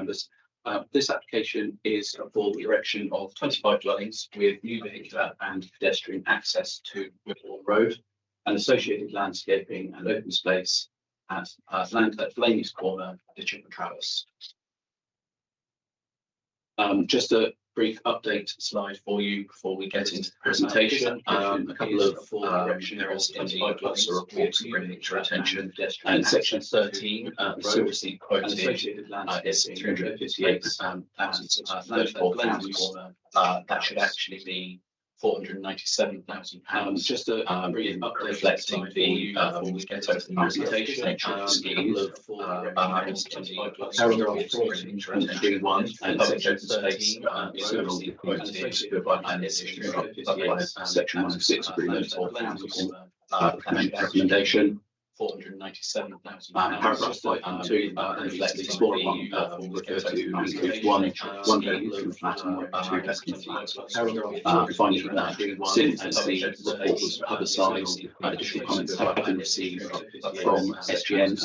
members. This application is for the erection of 25 dwellings with new vehicular and pedestrian access to Whitlaw Road and associated landscaping and open space at Laney's Corner, Ditcham and Travis. Just a brief update slide for you before we get into the presentation. A couple of erection errors in the officer reports to bring to attention. And section 13, the still received quoted is 358,634 pounds. That should actually be £497,000. Just a brief update reflecting the before we get into the presentation. Paragraph 4.31 and section 13 is section 106 agreement or recommendation. £497,000. Paragraph 5.2 reflects the smaller one will refer to includes one bedroom flat and 2 bedroom flat. Finding that since the report was publicised, additional comments have been received from SGN,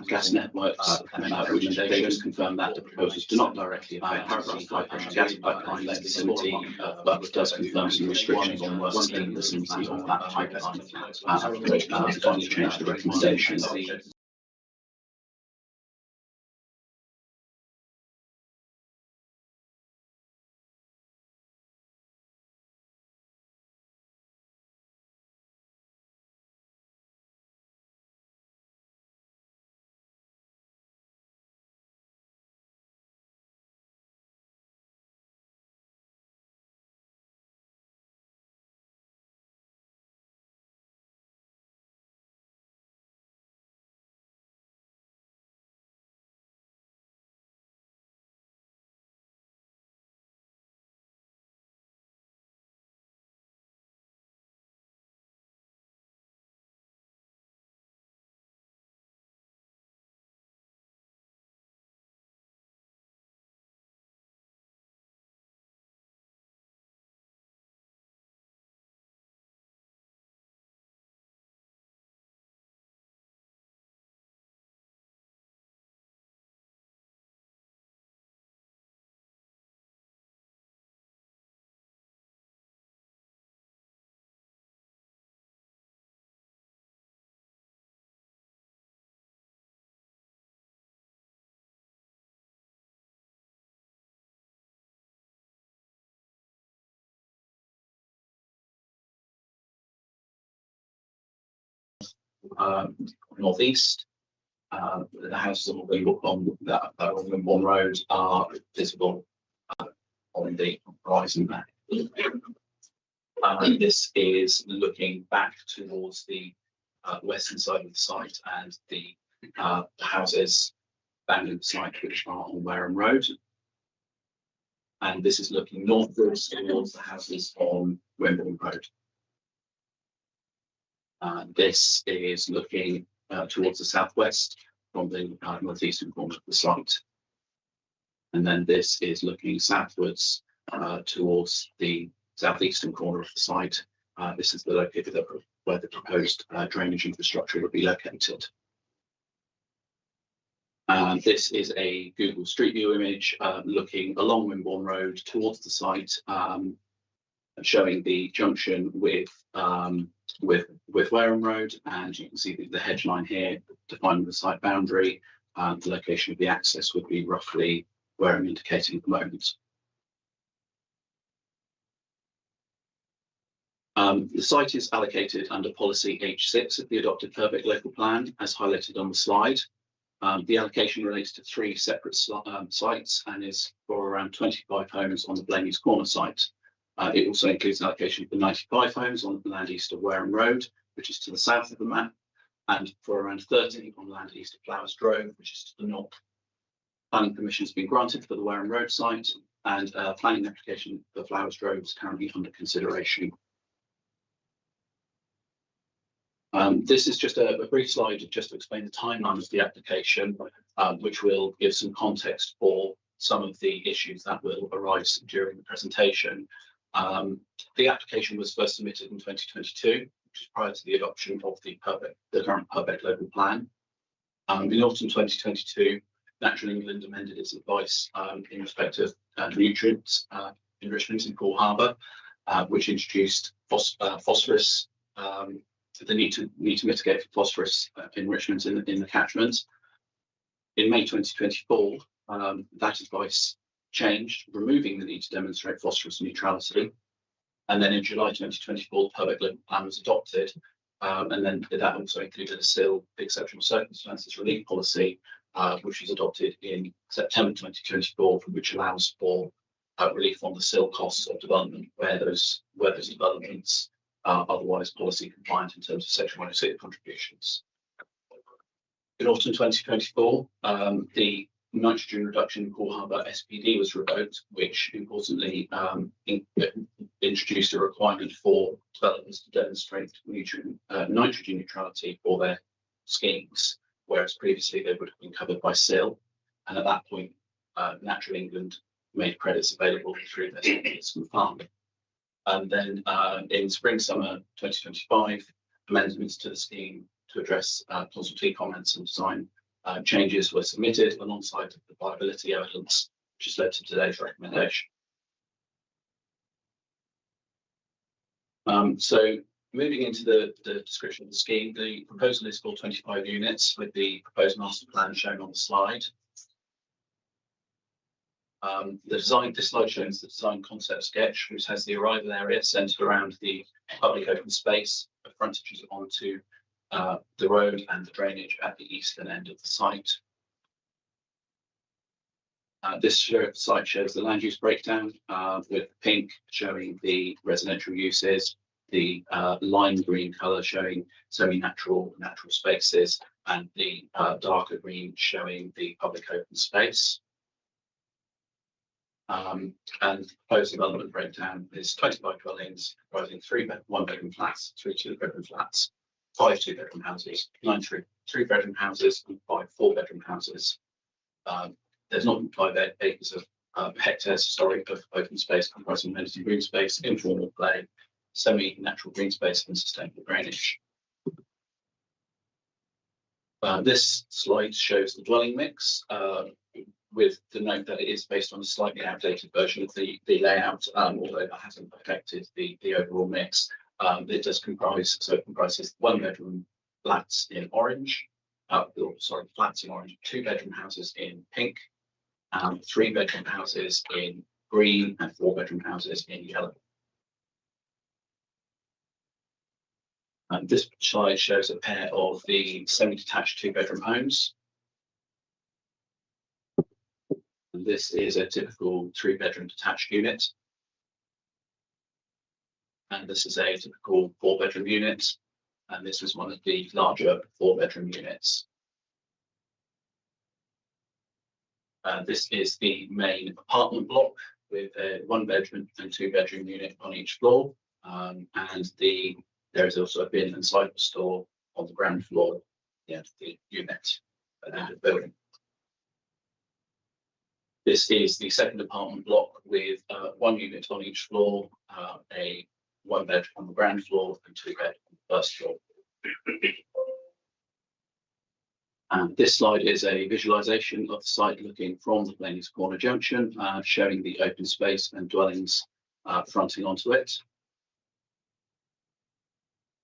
Gas Networks, which dates confirm that the proposals do not directly affect the high-pressure gas pipeline facility, but does confirm some restrictions on works in the vicinity of that pipeline. Finally, change the recommendation. Northeast. The houses on Wimborne Road are visible on the horizon map. This is looking back towards the western side of the site and the houses bounding the site, which are on Wareham Road. And this is looking northwards towards the houses on Wimborne Road. This is looking towards the southwest from the northeastern corner of the site. And then this is looking southwards towards the southeastern corner of the site. This is the location where the proposed drainage infrastructure would be located. This is a Google Street View image looking along Wimborne Road towards the site, showing the junction with Wareham Road, and you can see the hedge line here defining the site boundary. The location of the access would be roughly where I'm indicating at the moment. The site is allocated under policy H6 of the adopted perfect local plan, as highlighted on the slide. The allocation relates to 3 separate sites and is for around 25 homes on the Blaney's Corner site. It also includes an allocation for 95 homes on the land east of Wareham Road, which is to the south of the map, and for around 30 on land east of Flowers Grove, which is to the north. Planning permission has been granted for the Wareham Road site, and planning application for Flowers Grove is currently under consideration. This is just a brief slide just to explain the timeline of the application, which will give some context for some of the issues that will arise during the presentation. The application was first submitted in 2022, which is prior to the adoption of the current perfect local plan. In autumn 2022, Natural England amended its advice in respect of nutrient enrichment in Poole Harbour, which introduced phosphorus, the need to mitigate phosphorus enrichment in the catchment. In May 2024, that advice changed, removing the need to demonstrate phosphorus neutrality. And then in July 2024, the public plan was adopted. And then that also included a SIL exceptional circumstances relief policy, which was adopted in September 2024, which allows for relief on the SIL costs of development where those developments are otherwise policy compliant in terms of Section 106 contributions. In autumn 2024, the nitrogen reduction in Poole Harbour SPD was revoked, which importantly introduced a requirement for developers to demonstrate nitrogen neutrality for their schemes, whereas previously they would have been covered by SIL. And at that point, Natural England made credits available through their Scheme Fund. And then in spring-summer 2025, amendments to the scheme to address consultee comments and design changes were submitted alongside the viability evidence, which has led to today's recommendation. So moving into the description of the scheme, the proposal is for 25 units with the proposed master plan shown on the slide. This slide shows the design concept sketch, which has the arrival area centred around the public open space, the frontages onto the road and the drainage at the eastern end of the site. This site shows the land use breakdown, with pink showing the residential uses, the lime green colour showing semi-natural spaces, and the darker green showing the public open space. And the proposed development breakdown is 25 dwellings comprising 3 one-bedroom flats, 3 two-bedroom flats, 5 two-bedroom houses, 9 three-bedroom houses, and 5 four-bedroom houses. There's 0.5 acres of hectares of open space comprising amenity green space, informal play, semi-natural green space, and sustainable drainage. This slide shows the dwelling mix, with the note that it is based on a slightly outdated version of the layout, although that hasn't affected the overall mix. It does comprise, so it comprises 1-bedroom flats in orange, flats in orange, 2-bedroom houses in pink, 3-bedroom houses in green, and 4-bedroom houses in yellow. This slide shows a pair of the semi-detached 2-bedroom homes. And this is a typical 3-bedroom detached unit. And this is a typical 4-bedroom unit. And this is one of the larger 4-bedroom units. This is the main apartment block with a 1-bedroom and 2-bedroom unit on each floor. And there is also a bin and cycle store on the ground floor at the unit at the end of the building. This is the second apartment block with 1 unit on each floor, a 1-bed on the ground floor, and 2-bed on the first floor. And this slide is a visualization of the site looking from the Blaney's Corner Junction, showing the open space and dwellings fronting onto it.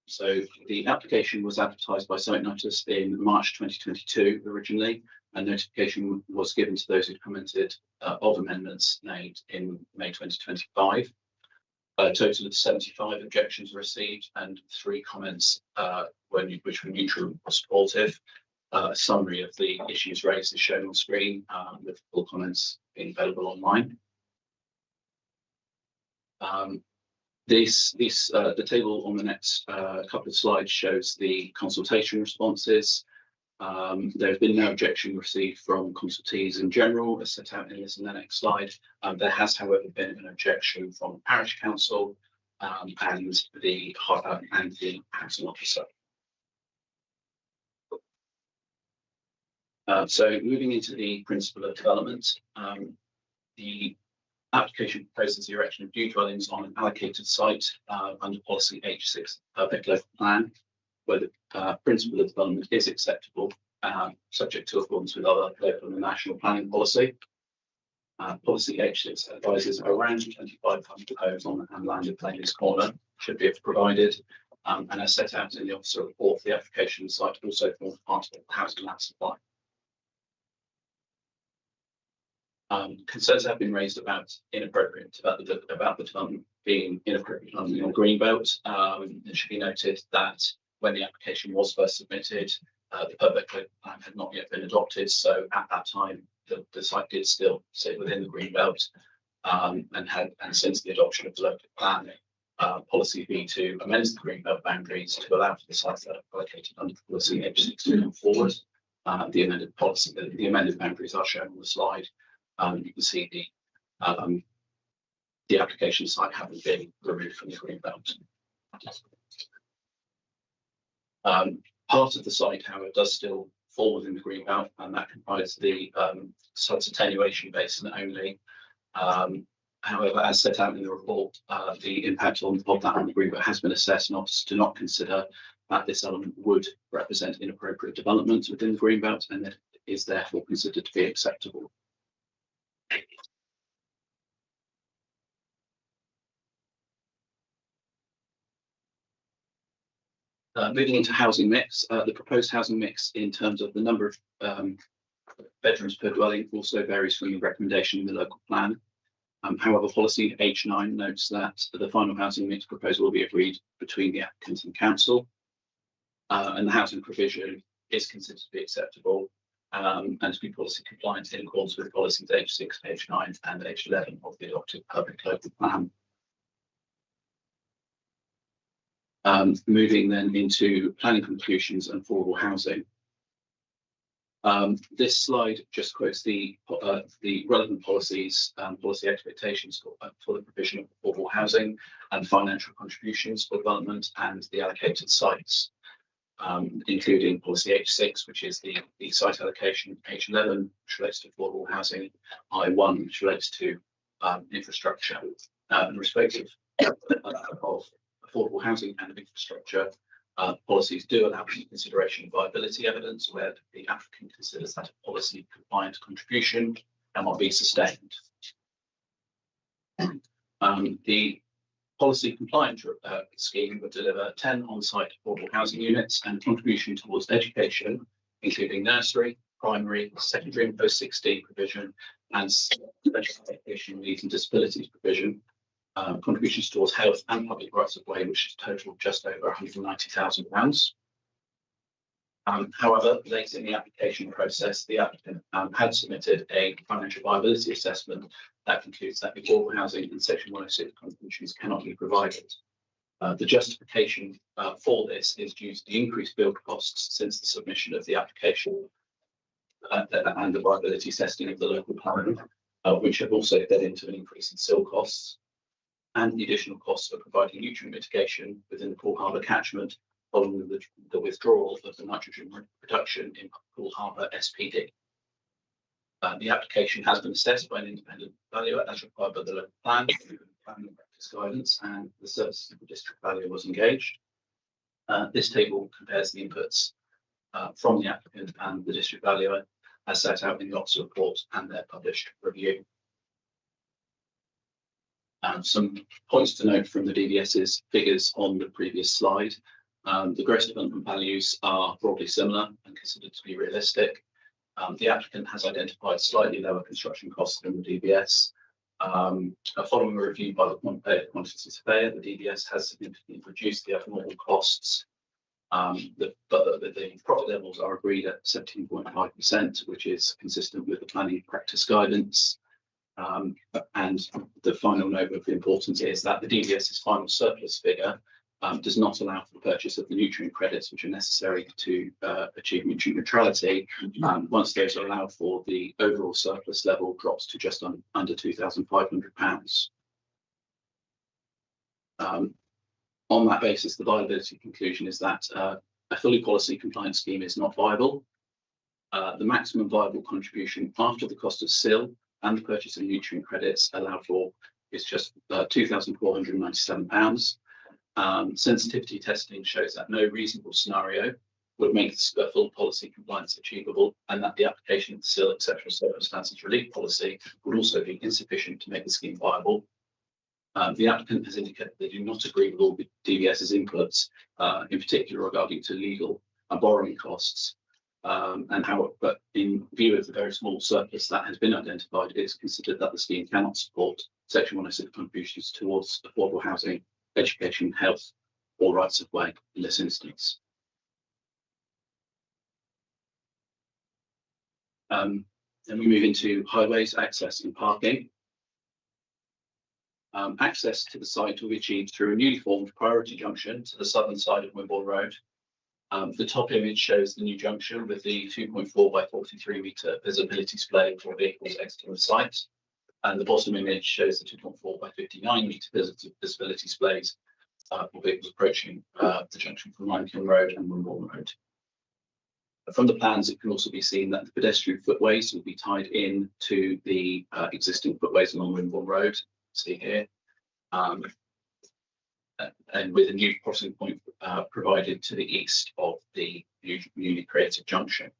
So the application was advertised by Site Notice in March 2022 originally, and notification was given to those who commented of amendments made in May 2025. A total of 75 objections were received and 3 comments which were neutral or supportive. A summary of the issues raised is shown on screen, with full comments being available online. The table on the next couple of slides shows the consultation responses. There has been no objection received from consultees in general, as set out in this and the next slide. There has, however, been an objection from the parish council and the housing officer. So moving into the principle of development, the application proposes the erection of new dwellings on an allocated site under policy H6 Perfect Local Plan, where the principle of development is acceptable subject to accordance with other local and national planning policy. Policy H6 advises around 2,500 homes on and land in Plainley's Corner should be provided, and as set out in the officer report, the application site also forms part of the housing land supply. Concerns have been raised about the development being inappropriate on the greenbelt. It should be noted that when the application was first submitted, the public plan had not yet been adopted, so at that time the site did still sit within the greenbelt, and since the adoption of the local plan, policy B2 amends the greenbelt boundaries to allow for the sites that are allocated under policy H6 to come forward. The amended boundaries are shown on the slide. You can see the application site having been removed from the greenbelt. Part of the site, however, does still fall within the greenbelt, and that comprises the site's attenuation basin only. However, as set out in the report, the impact of that on the greenbelt has been assessed, and officers do not consider that this element would represent inappropriate development within the greenbelt, and that is therefore considered to be acceptable. Moving into housing mix, the proposed housing mix in terms of the number of bedrooms per dwelling also varies from the recommendation in the local plan. However, policy H9 notes that the final housing mix proposal will be agreed between the applicant and council, and the housing provision is considered to be acceptable and to be policy compliant in accordance with policies H6, H9 and H11 of the adopted public local plan. Moving then into planning conclusions and affordable housing. This slide just quotes the relevant policies, policy expectations for the provision of affordable housing and financial contributions for development and the allocated sites, including policy H6, which is the site allocation, H11, which relates to affordable housing, I1, which relates to infrastructure. In respect of affordable housing and infrastructure, policies do allow for consideration of viability evidence where the applicant considers that a policy compliant contribution cannot be sustained. The policy compliant scheme would deliver 10 on-site affordable housing units and contribution towards education, including nursery, primary, secondary and post-16 provision, and special education needs and disabilities provision. Contributions towards health and public rights of way, which is total just over £190,000. However, late in the application process, the applicant had submitted a financial viability assessment that concludes that affordable housing in Section 106 contributions cannot be provided. The justification for this is due to the increased build costs since the submission of the application and the viability testing of the local plan, which have also fed into an increase in SIL costs, and the additional costs for providing nutrient mitigation within the Poole Harbour catchment following the withdrawal of the nitrogen production in Poole Harbour SPD. The application has been assessed by an independent valuer as required by the local plan, planning practice guidance, and the services of the district valuer was engaged. This table compares the inputs from the applicant and the district valuer as set out in the officer report and their published review. Some points to note from the DVS's figures on the previous slide. The gross development values are broadly similar and considered to be realistic. The applicant has identified slightly lower construction costs than the DVS. Following a review by the quantity surveyor, the DVS has significantly reduced the abnormal costs, but the profit levels are agreed at 17.5%, which is consistent with the planning practice guidance. And the final note of importance is that the DVS's final surplus figure does not allow for the purchase of the nutrient credits which are necessary to achieve nutrient neutrality. Once those are allowed for, the overall surplus level drops to just under £2,500. On that basis, the viability conclusion is that a fully policy compliant scheme is not viable. The maximum viable contribution after the cost of SIL and the purchase of nutrient credits allowed for is just £2,497. Sensitivity testing shows that no reasonable scenario would make the full policy compliance achievable, and that the application of the still exceptional circumstances relief policy would also be insufficient to make the scheme viable. The applicant has indicated they do not agree with all the DVS's inputs, in particular regarding to legal and borrowing costs, but in view of the very small surplus that has been identified, it is considered that the scheme cannot support Section 106 contributions towards affordable housing, education, health, or rights of way in this instance. Then we move into highways, access and parking. Access to the site will be achieved through a newly formed priority junction to the southern side of Wimborne Road. The top image shows the new junction with the 2.4 by 43 metre visibility display for vehicles exiting the site. And the bottom image shows the 2.4 by 59 metre visibility displays for vehicles approaching the junction from Limekiln Road and Wimborne Road. From the plans, it can also be seen that the pedestrian footways will be tied in to the existing footways along Wimborne Road. See here, and with a new crossing point provided to the east of the newly created junction.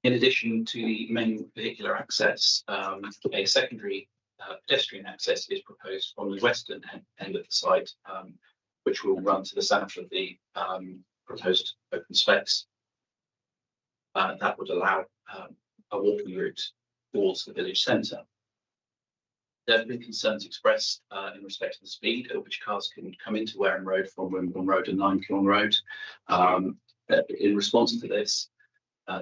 In addition to the main vehicular access, a secondary pedestrian access is proposed from the western end of the site, which will run to the south of the proposed open space. That would allow a walking route towards the village centre. There have been concerns expressed in respect to the speed at which cars can come into Wareham Road from Wimborne Road and Limekiln Road. In response to this,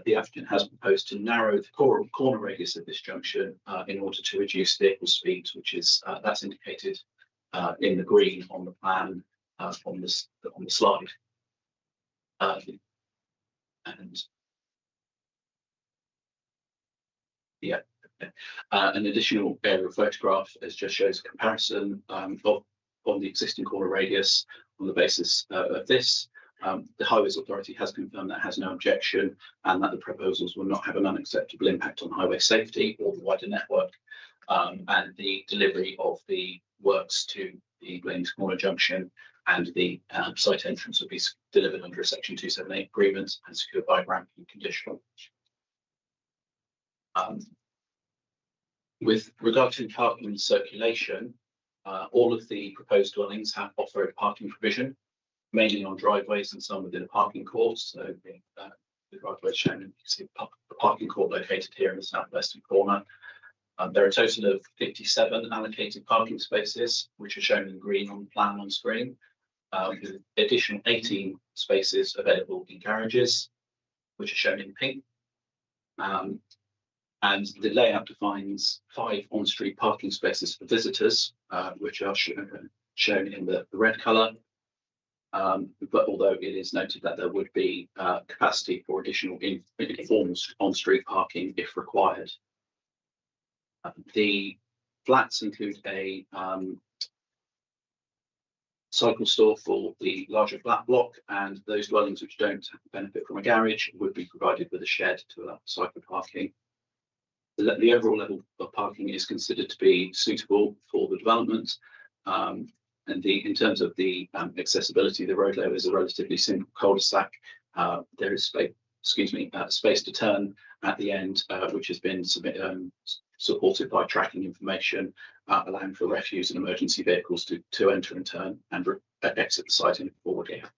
the applicant has proposed to narrow the corner radius of this junction in order to reduce vehicle speeds, which is that's indicated in the green on the plan on the slide. And yeah, an additional aerial photograph as just shows a comparison of the existing corner radius on the basis of this. The Highways Authority has confirmed that it has no objection and that the proposals will not have an unacceptable impact on highway safety or the wider network, and the delivery of the works to the Blaines Corner Junction and the site entrance will be delivered under a Section 278 agreement and secured by grant and conditional. With regard to parking and circulation, all of the proposed dwellings have off-road parking provision, mainly on driveways and some within a parking court. So the driveway is shown, you can see the parking court located here in the southwestern corner. There are a total of 57 allocated parking spaces, which are shown in green on the plan on screen, with additional 18 spaces available in garages, which are shown in pink. And the layout defines 5 on-street parking spaces for visitors, which are shown in the red colour. But although it is noted that there would be capacity for additional informal on-street parking if required. The flats include a cycle store for the larger flat block, and those dwellings which don't benefit from a garage would be provided with a shed to allow cycle parking. The overall level of parking is considered to be suitable for the development, and in terms of the accessibility, the road layout is a relatively simple cul-de-sac. There is space to turn at the end, which has been supported by tracking information, allowing for refuse and emergency vehicles to enter and turn and exit the site in a forward layout.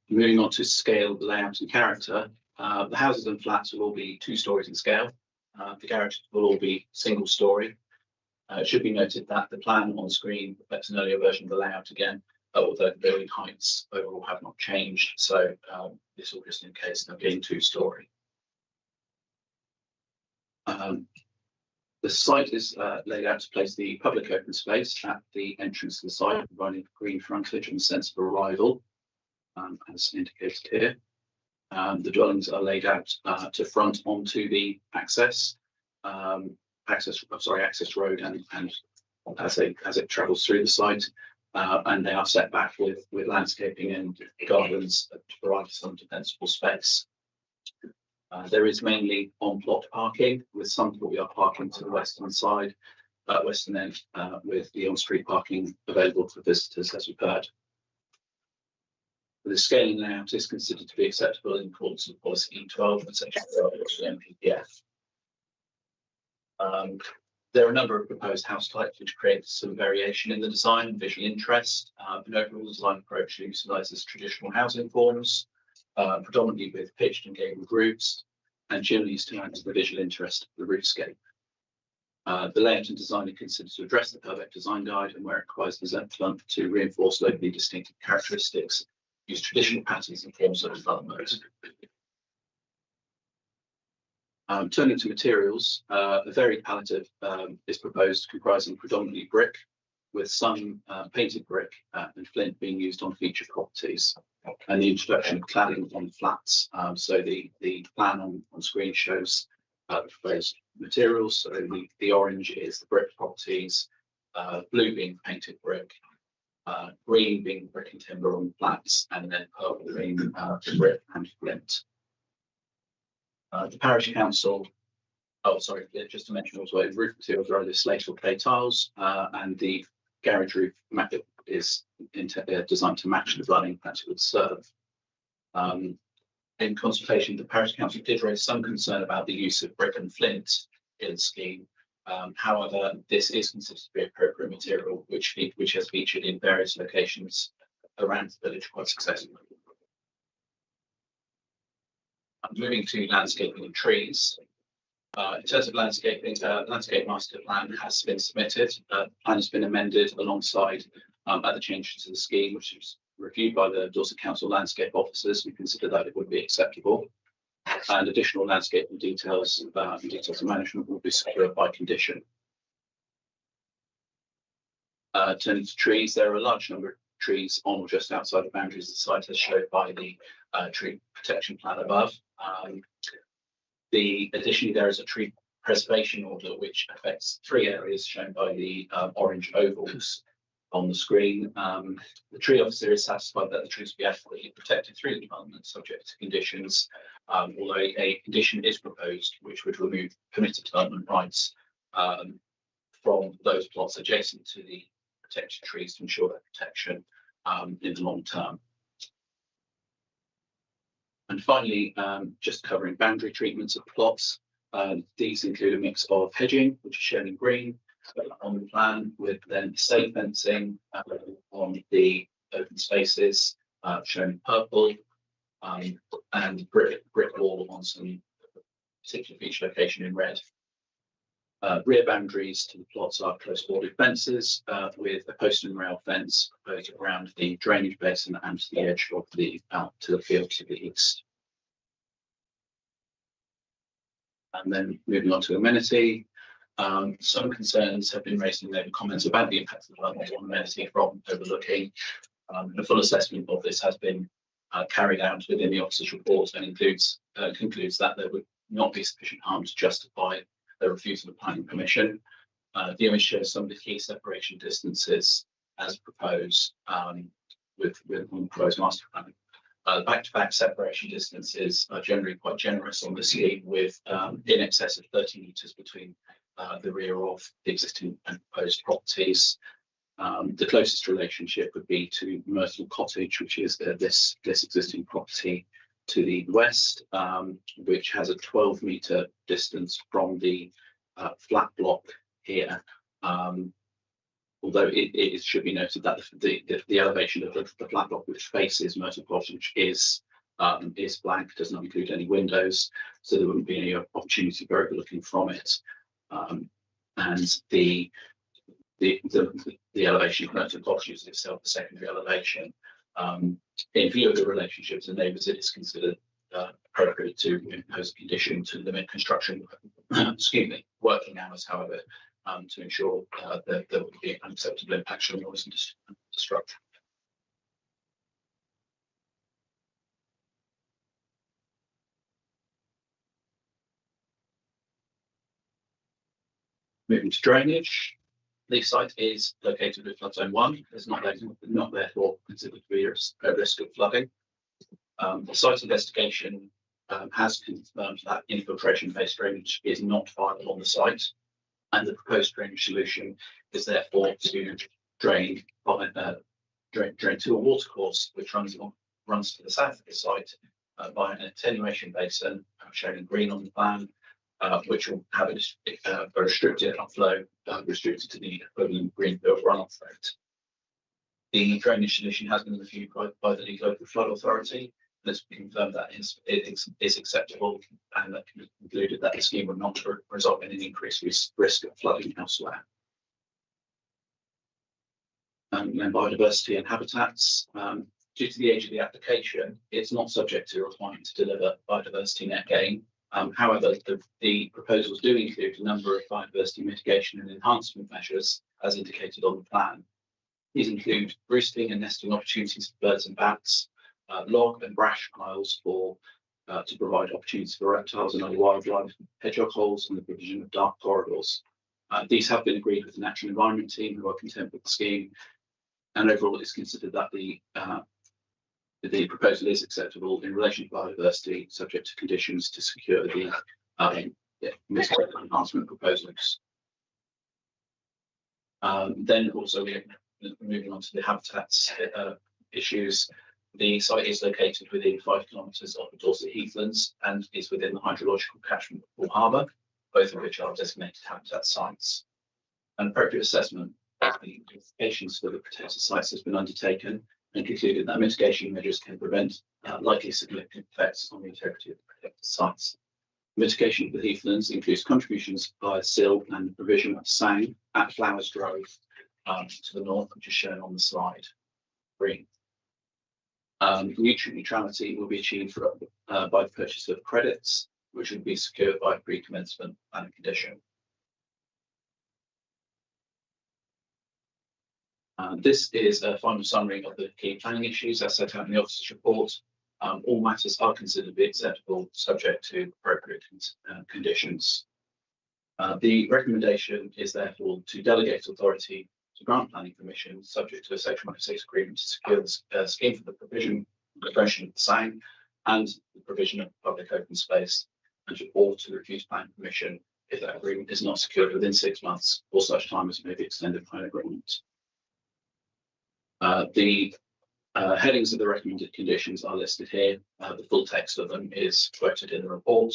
Moving on to scale, layout and character, the houses and flats will all be 2 stories in scale. The garages will all be single story. It should be noted that the plan on screen reflects an earlier version of the layout again, although the building heights overall have not changed. So this will just indicate them being 2 story. The site is laid out to place the public open space at the entrance to the site, providing green frontage and sense of arrival. As indicated here, the dwellings are laid out to front onto the access road and as it travels through the site, and they are set back with landscaping and gardens to provide some defensible space. There is mainly on-plot parking, with some courtyard parking to the western side, western end, with the on-street parking available for visitors, as we've heard. The scaling layout is considered to be acceptable in accordance with policy E12 and section 12 of the NPPF. There are a number of proposed house types which create some variation in the design and visual interest. An overall design approach utilises traditional housing forms, predominantly with pitched and gabled roofs, and chimneys to add to the visual interest of the roofscape. The layout and design are considered to address the perfect design guide, and where it requires development to reinforce locally distinctive characteristics, use traditional patterns and forms of development. Turning to materials, a varied palette is proposed, comprising predominantly brick, with some painted brick and flint being used on featured properties, and the introduction of cladding on flats. So the plan on screen shows the proposed materials. So the orange is the brick properties, blue being painted brick, green being brick and timber on flats, and then purple being brick and flint. The parish council, just to mention also, roof materials are either slate or clay tiles, and the garage roof is designed to match the dwelling that it would serve. In consultation, the parish council did raise some concern about the use of brick and flint in the scheme. However, this is considered to be appropriate material, which has featured in various locations around the village quite successfully. Moving to landscaping and trees. In terms of landscaping, landscape master plan has been submitted. The plan has been amended alongside other changes to the scheme, which was reviewed by the Dorset Council landscape officers. We consider that it would be acceptable, and additional landscaping details and details of management will be secured by condition. Turning to trees, there are a large number of trees on or just outside the boundaries of the site, as shown by the tree protection plan above. Additionally, there is a tree preservation order which affects 3 areas shown by the orange ovals on the screen. The tree officer is satisfied that the trees will be adequately protected through the development, subject to conditions, although a condition is proposed which would remove permitted development rights from those plots adjacent to the protected trees to ensure their protection in the long term. And finally, just covering boundary treatments of plots. These include a mix of hedging, which is shown in green on the plan, with then safe fencing on the open spaces shown in purple, and brick wall on some particular feature location in red. Rear boundaries to the plots are close bordered fences with a post and rail fence proposed around the drainage basin and to the edge of the out to the field to the east. And then moving on to amenity, some concerns have been raised in the comments about the impact of development on amenity from overlooking. A full assessment of this has been carried out within the officer's report and concludes that there would not be sufficient harm to justify the refusal of planning permission. The image shows some of the key separation distances as proposed with the proposed master plan. Back-to-back separation distances are generally quite generous on the scheme, with in excess of 30 metres between the rear of the existing and proposed properties. The closest relationship would be to Myrtle Cottage, which is this existing property to the west, which has a 12-metre distance from the flat block here. Although it should be noted that the elevation of the flat block which faces Myrtle Cottage is blank, does not include any windows, so there wouldn't be any opportunity for overlooking from it. And the elevation of Myrtle Cottage is itself the secondary elevation. In view of the relationships and neighbours, it is considered appropriate to impose a condition to limit construction, working hours, however, to ensure that there would be unacceptable impacts on noise and destruction. Moving to drainage, the site is located with flood zone 1. It's not therefore considered to be a risk of flooding. The site investigation has confirmed that infiltration-based drainage is not viable on the site, and the proposed drainage solution is therefore to drain to a watercourse which runs to the south of the site by an attenuation basin shown in green on the plan, which will have a restricted outflow restricted to the equivalent greenfield runoff rate. The drainage solution has been reviewed by the Leeds Local Flood Authority, and it's confirmed that it is acceptable, and that concluded that the scheme would not result in an increased risk of flooding elsewhere. And biodiversity and habitats. Due to the age of the application, it's not subject to a requirement to deliver biodiversity net gain. However, the proposals do include a number of biodiversity mitigation and enhancement measures as indicated on the plan. These include roosting and nesting opportunities for birds and bats, log and brash piles to provide opportunities for reptiles and other wildlife, hedgehog holes, and the provision of dark corridors. These have been agreed with the Natural Environment team, who are content with the scheme, and overall it's considered that the proposal is acceptable in relation to biodiversity, subject to conditions to secure the enhancement proposals. Then also we're moving on to the habitats issues. The site is located within 5 kilometres of the Dorset Heathlands and is within the hydrological catchment of Poole Harbour, both of which are designated habitat sites. An appropriate assessment of the implications for the protected sites has been undertaken and concluded that mitigation measures can prevent likely significant effects on the integrity of the protected sites. Mitigation of the heathlands includes contributions via sill and the provision of SANG at Flowers Grove to the north, which is shown on the slide, green. Nutrient neutrality will be achieved by the purchase of credits, which will be secured by a pre-commencement planning condition. This is a final summary of the key planning issues as set out in the officer's report. All matters are considered to be acceptable, subject to appropriate conditions. The recommendation is therefore to delegate authority to grant planning permission, subject to a Section 106 agreement to secure the scheme for the provision of the SANG and the provision of public open space, or to refuse planning permission if that agreement is not secured within 6 months or such time as may be extended by an agreement. The headings of the recommended conditions are listed here. The full text of them is quoted in the report.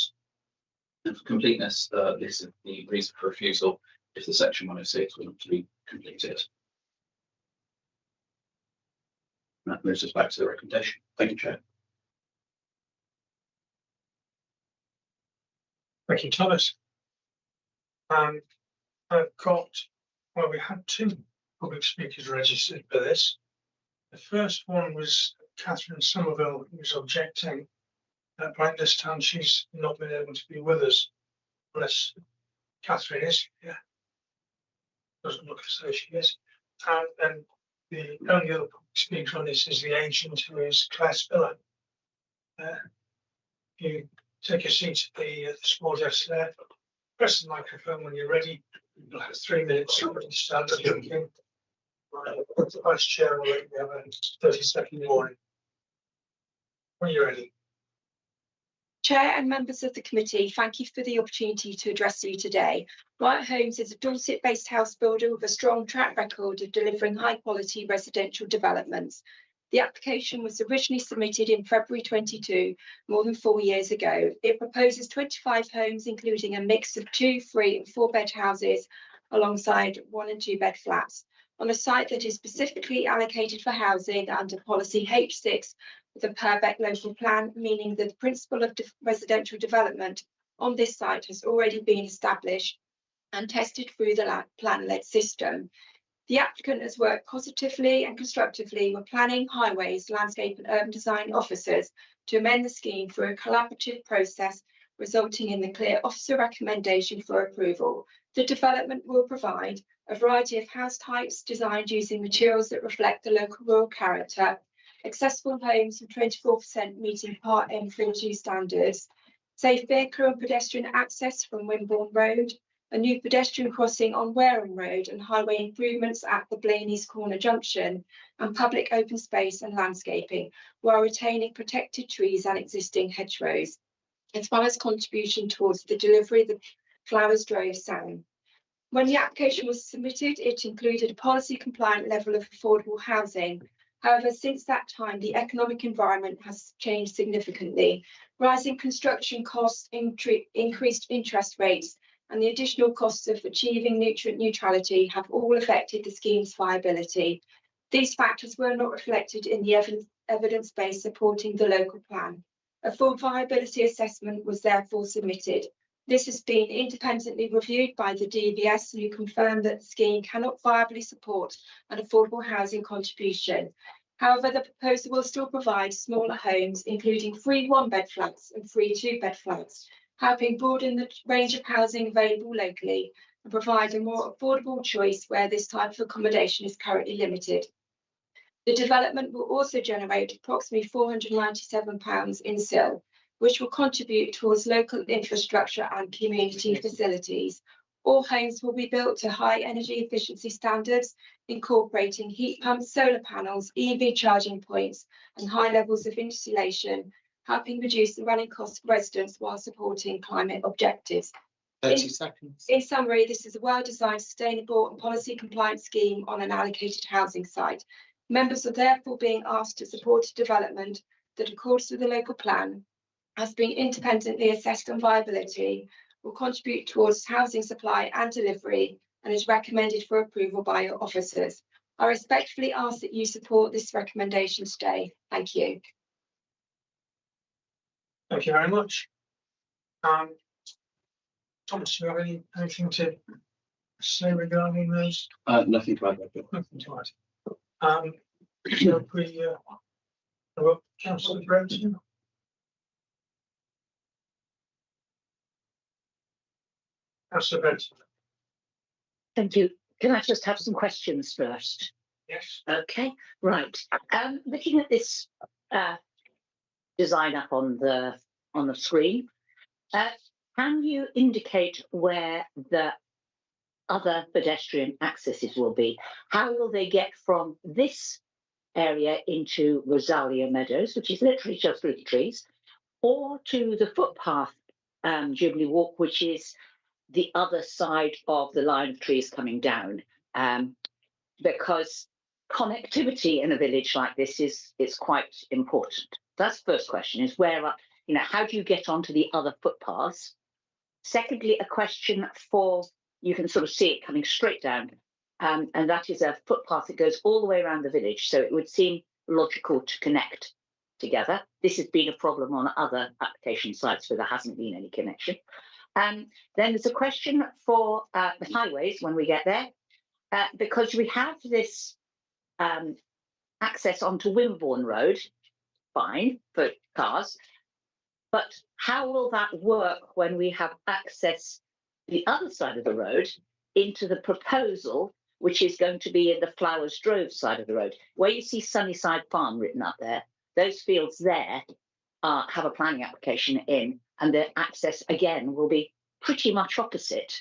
And for completeness, this is the reason for refusal if the Section 106 were not to be completed. And that moves us back to the recommendation. Thank you, Chair. Thank you, Thomas. I've got, well, we had 2 public speakers registered for this. The first one was Catherine Somerville, who was objecting. But I understand she's not been able to be with us, unless Catherine is here. Doesn't look as though she is. And then the only other public speaker on this is the agent, who is Claire Spiller. You take a seat at the small desk there. Press the microphone when you're ready. You'll have 3 minutes to start speaking. The Vice Chair will let you have a 30-second warning. When you're ready. Chair and members of the committee, thank you for the opportunity to address you today. Riot Homes is a Dorset-based house builder with a strong track record of delivering high-quality residential developments. The application was originally submitted in February 22, more than 4 years ago. It proposes 25 homes, including a mix of 2, 3 and 4 bed houses, alongside 1 and 2 bed flats, on a site that is specifically allocated for housing under policy H6 with a per-bed local plan, meaning that the principle of residential development on this site has already been established and tested through the plan-led system. The applicant has worked positively and constructively with planning, highways, landscape and urban design officers to amend the scheme through a collaborative process, resulting in the clear officer recommendation for approval. The development will provide a variety of house types designed using materials that reflect the local rural character, accessible homes with 24% meeting Part M32 standards, safe vehicle and pedestrian access from Wimborne Road, a new pedestrian crossing on Wareham Road and highway improvements at the Blaney's Corner Junction, and public open space and landscaping, while retaining protected trees and existing hedgerows. as well as contribution towards the delivery of the Flowers Drove SAM. When the application was submitted, it included a policy compliant level of affordable housing. However, since that time, the economic environment has changed significantly. Rising construction costs, increased interest rates, and the additional costs of achieving nutrient neutrality have all affected the scheme's viability. These factors were not reflected in the evidence base supporting the local plan. A full viability assessment was therefore submitted. This has been independently reviewed by the DVS, who confirmed that the scheme cannot viably support an affordable housing contribution. However, the proposal will still provide smaller homes, including free one-bed flats and free two-bed flats, helping broaden the range of housing available locally and provide a more affordable choice where this type of accommodation is currently limited. The development will also generate approximately £497 in SIL, which will contribute towards local infrastructure and community facilities. All homes will be built to high energy efficiency standards, incorporating heat pumps, solar panels, EV charging points, and high levels of insulation, helping reduce the running costs for residents while supporting climate objectives. 30 seconds. In summary, this is a well-designed, sustainable and policy compliant scheme on an allocated housing site. Members are therefore being asked to support a development that accords with the local plan, has been independently assessed on viability, will contribute towards housing supply and delivery, and is recommended for approval by your officers. I respectfully ask that you support this recommendation today. Thank you. Thank you very much. Thomas, do you have anything to say regarding those? Nothing to add. Nothing to add. So if we Councillor Brenton. Councillor Brenton. Thank you. Can I just have some questions first? Yes. Okay, right. Looking at this design up on the screen, can you indicate where the other pedestrian accesses will be? How will they get from this area into Rosalia Meadows, which is literally just through the trees, or to the footpath Jubilee Walk, which is the other side of the line of trees coming down? Because connectivity in a village like this is quite important. That's the first question: is where, how do you get onto the other footpaths? Secondly, a question for, you can sort of see it coming straight down, and that is a footpath that goes all the way around the village. So it would seem logical to connect together. This has been a problem on other application sites where there hasn't been any connection. Then there's a question for the highways when we get there, because we have this access onto Wimborne Road, fine for cars, but how will that work when we have access the other side of the road into the proposal, which is going to be in the Flowers Drove side of the road, where you see Sunnyside Farm written up there? Those fields there have a planning application in, and the access again will be pretty much opposite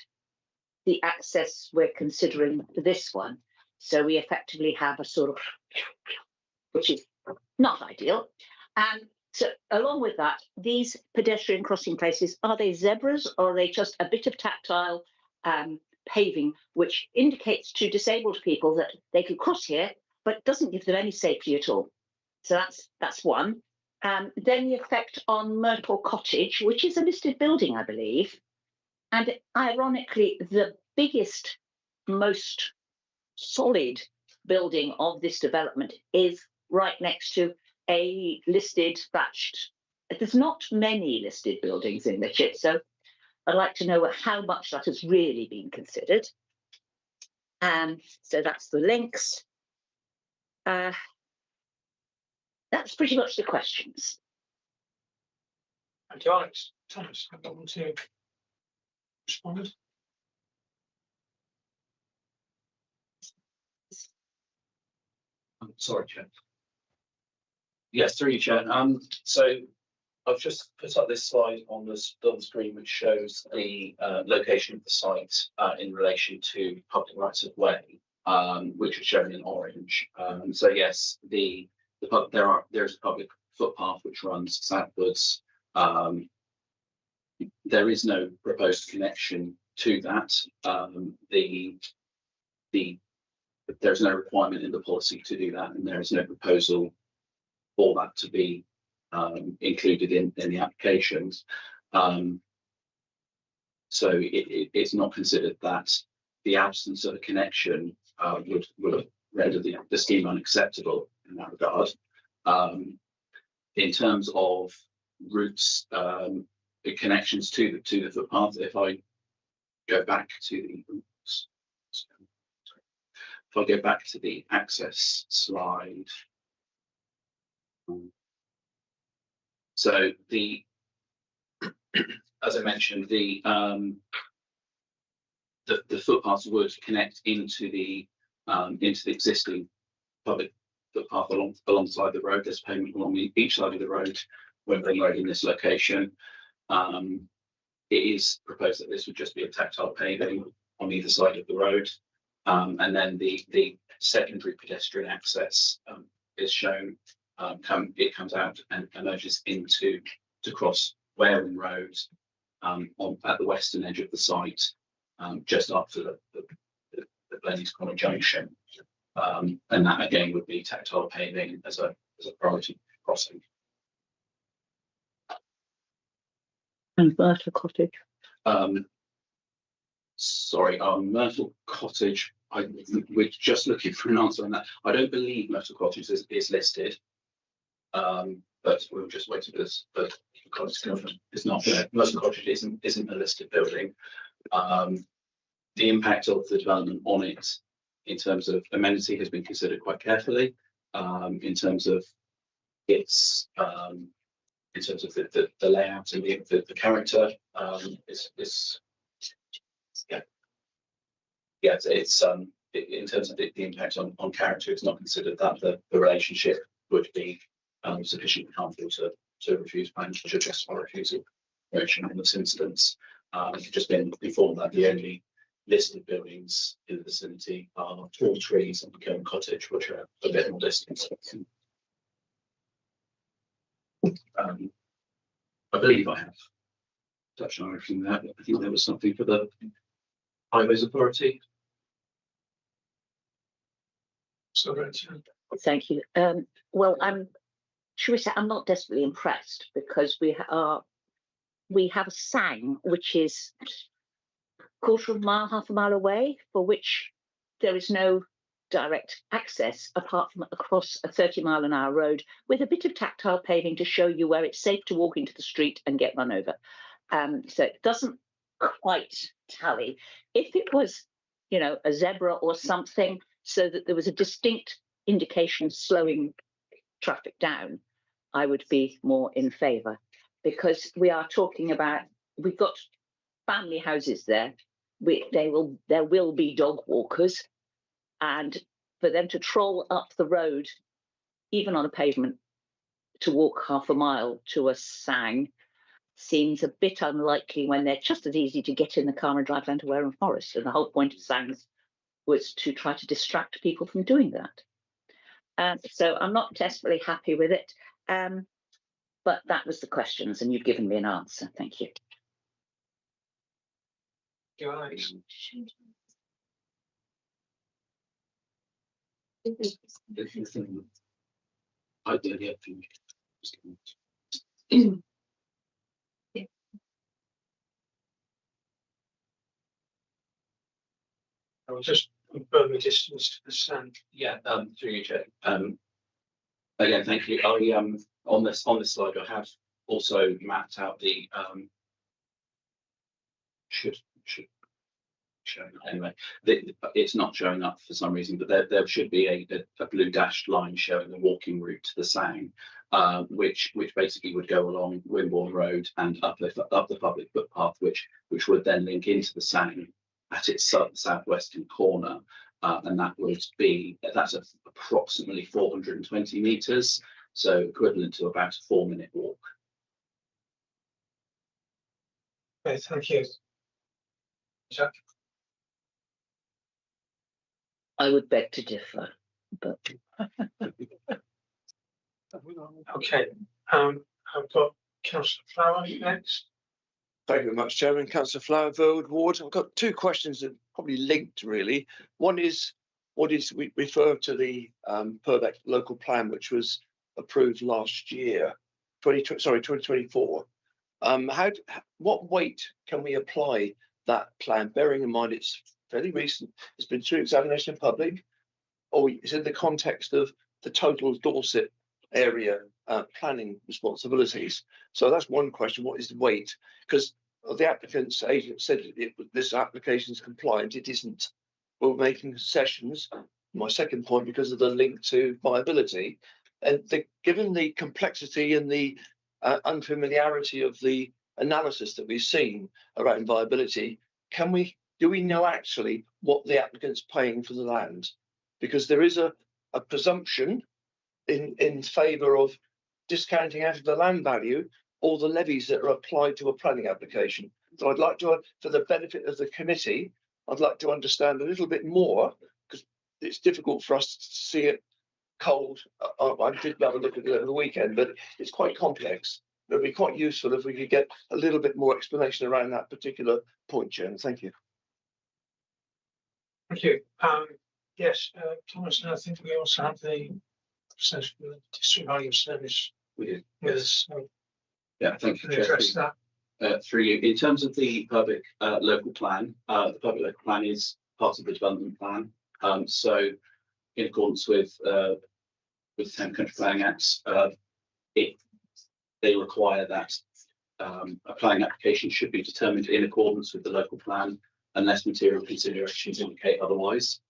the access we're considering for this one. So we effectively have a sort of, which is not ideal. And so along with that, these pedestrian crossing places, are they zebras, or are they just a bit of tactile paving, which indicates to disabled people that they could cross here, but doesn't give them any safety at all? So that's one. Then the effect on Myrtle Cottage, which is a listed building, I believe. And ironically, the biggest, most solid building of this development is right next to a listed thatched. There's not many listed buildings in Litchett, so I'd like to know how much that has really been considered. So that's the links. That's pretty much the questions. Thank you, Alex. Thomas, I want to respond. Sorry, Chair. Yes, through you, Chair. So I've just put up this slide on the screen, which shows the location of the site in relation to public rights of way, which is shown in orange. So yes, there's a public footpath which runs southwards there is no proposed connection to that. There's no requirement in the policy to do that, and there is no proposal for that to be included in the applications. So it's not considered that the absence of a connection would render the scheme unacceptable in that regard. In terms of routes, the connections to the footpath, if I go back to the access slide. So as I mentioned, the footpaths would connect into the existing public footpath alongside the road. There's pavement along each side of the road, Wembley Road in this location. It is proposed that this would just be a tactile paving on either side of the road, and then the secondary pedestrian access is shown. It comes out and emerges to cross Wareham Road at the western edge of the site, just after the Blenny's Corner Junction, and that again would be tactile paving as a priority crossing. And Myrtle Cottage. Sorry, Myrtle Cottage. We're just looking for an answer on that. I don't believe Myrtle Cottage is listed, but we'll just wait for this. But it's not there. Myrtle Cottage isn't a listed building. The impact of the development on it, in terms of amenity, has been considered quite carefully. In terms of its in terms of the layout and the character, it's in terms of the impact on character, it's not considered that the relationship would be sufficiently harmful to refuse plans to justify refusal motion in this instance. We've just been informed that the only listed buildings in the vicinity are tall trees and Kiln Cottage, which are a bit more distant. I believe I have touched on everything there. I think there was something for the Highways Authority. So Thank you. Well, should we say I'm not desperately impressed, because we have a sang which is quarter of a mile, half a mile away, for which there is no direct access apart from across a 30-mile-an-hour road with a bit of tactile paving to show you where it's safe to walk into the street and get run over. So it doesn't quite tally. If it was, a zebra or something, so that there was a distinct indication slowing traffic down, I would be more in favour, because we are talking about, we've got family houses there. There will be dog walkers, and for them to troll up the road, even on a pavement, to walk half a mile to a sang seems a bit unlikely, when they're just as easy to get in the car and drive down to Wareham Forest. And the whole point of sangs was to try to distract people from doing that. So I'm not desperately happy with it, but that was the questions, and you've given me an answer. Thank you. Alex. I did, yeah. I will just confirm the distance to the sand. Yeah, through you, Chair. Again, thank you. On this slide, I have also mapped out the should show anyway. It's not showing up for some reason, but there should be a blue dashed line showing the walking route to the sang, which basically would go along Wimborne Road and up the public footpath, which would then link into the sang at its southwestern corner, and that's approximately 420 metres, so equivalent to about a 4-minute walk. Okay, thank you. Jack? I would beg to differ, but Okay. I've got Councillor Flower next. Thank you very much, Chairman. Councillor Flowerfield Ward. I've got two questions that are probably linked, really. One is, we refer to the Purbeck local plan, which was approved last year, 2024. What weight can we apply that plan, bearing in mind it's fairly recent, it's been through examination in public, or it's in the context of the total Dorset area planning responsibilities? So that's one question. What is the weight? Because the applicant's agent said this application is compliant. It isn't. We're making concessions. My second point, because of the link to viability, and given the complexity and the unfamiliarity of the analysis that we've seen around viability, do we know actually what the applicant's paying for the land? Because there is a presumption in favour of discounting out of the land value all the levies that are applied to a planning application. So I'd like to, for the benefit of the committee, I'd like to understand a little bit more, because it's difficult for us to see it cold. I did have a look at it over the weekend, but it's quite complex. It would be quite useful if we could get a little bit more explanation around that particular point, Chairman. Thank you. Thank you. Yes, Thomas, and I think we also have the district value service with us. So Yeah, thank you, address Chair. that. Through you. In terms of the Purbeck local plan, the Purbeck local plan is part of the development plan. So in accordance with the 10 Country Planning Acts, they require that a planning application should be determined in accordance with the local plan unless material considerations indicate otherwise.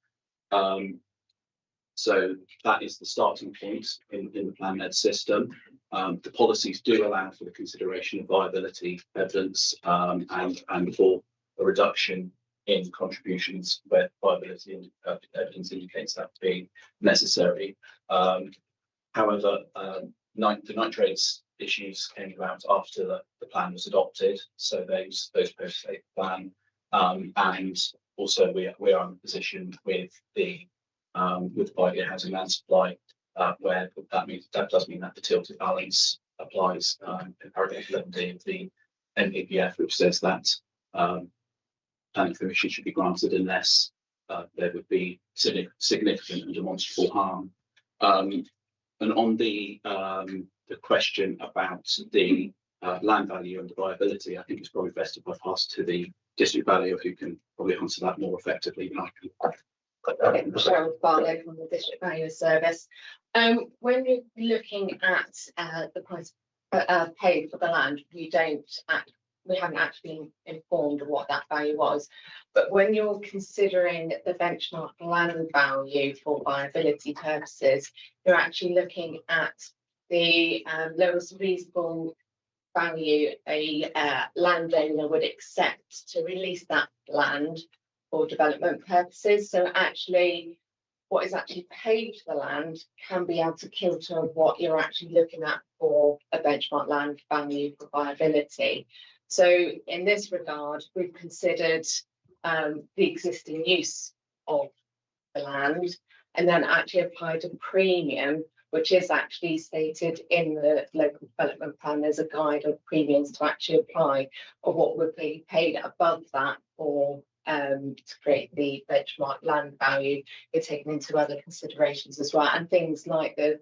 So that is the starting point in the plan-led system. The policies do allow for the consideration of viability evidence and for a reduction in contributions where viability evidence indicates that to be necessary. However, the nitrates issues came about after the plan was adopted, so those post-date plan, and also we are in a position with the 5-year housing land supply, where that does mean that the tilted balance applies in paragraph 11D of the NPPF, which says that planning permission should be granted unless there would be significant and demonstrable harm. And on the question about the land value and the viability, I think it's probably best if I pass to the district valuer, who can probably answer that more effectively than I can. Cheryl Barlow from the District Valuer Service. When you're looking at the price paid for the land, we haven't actually been informed of what that value was. But when you're considering the benchmark land value for viability purposes, you're actually looking at the lowest reasonable value a landowner would accept to release that land for development purposes. So actually what is actually paid for the land can be able to kilter what you're actually looking at for a benchmark land value for viability. So in this regard, we've considered the existing use of the land and then actually applied a premium, which is actually stated in the local development plan. There's a guide of premiums to actually apply of what would be paid above that for to create the benchmark land value. You're taking into other considerations as well, and things like the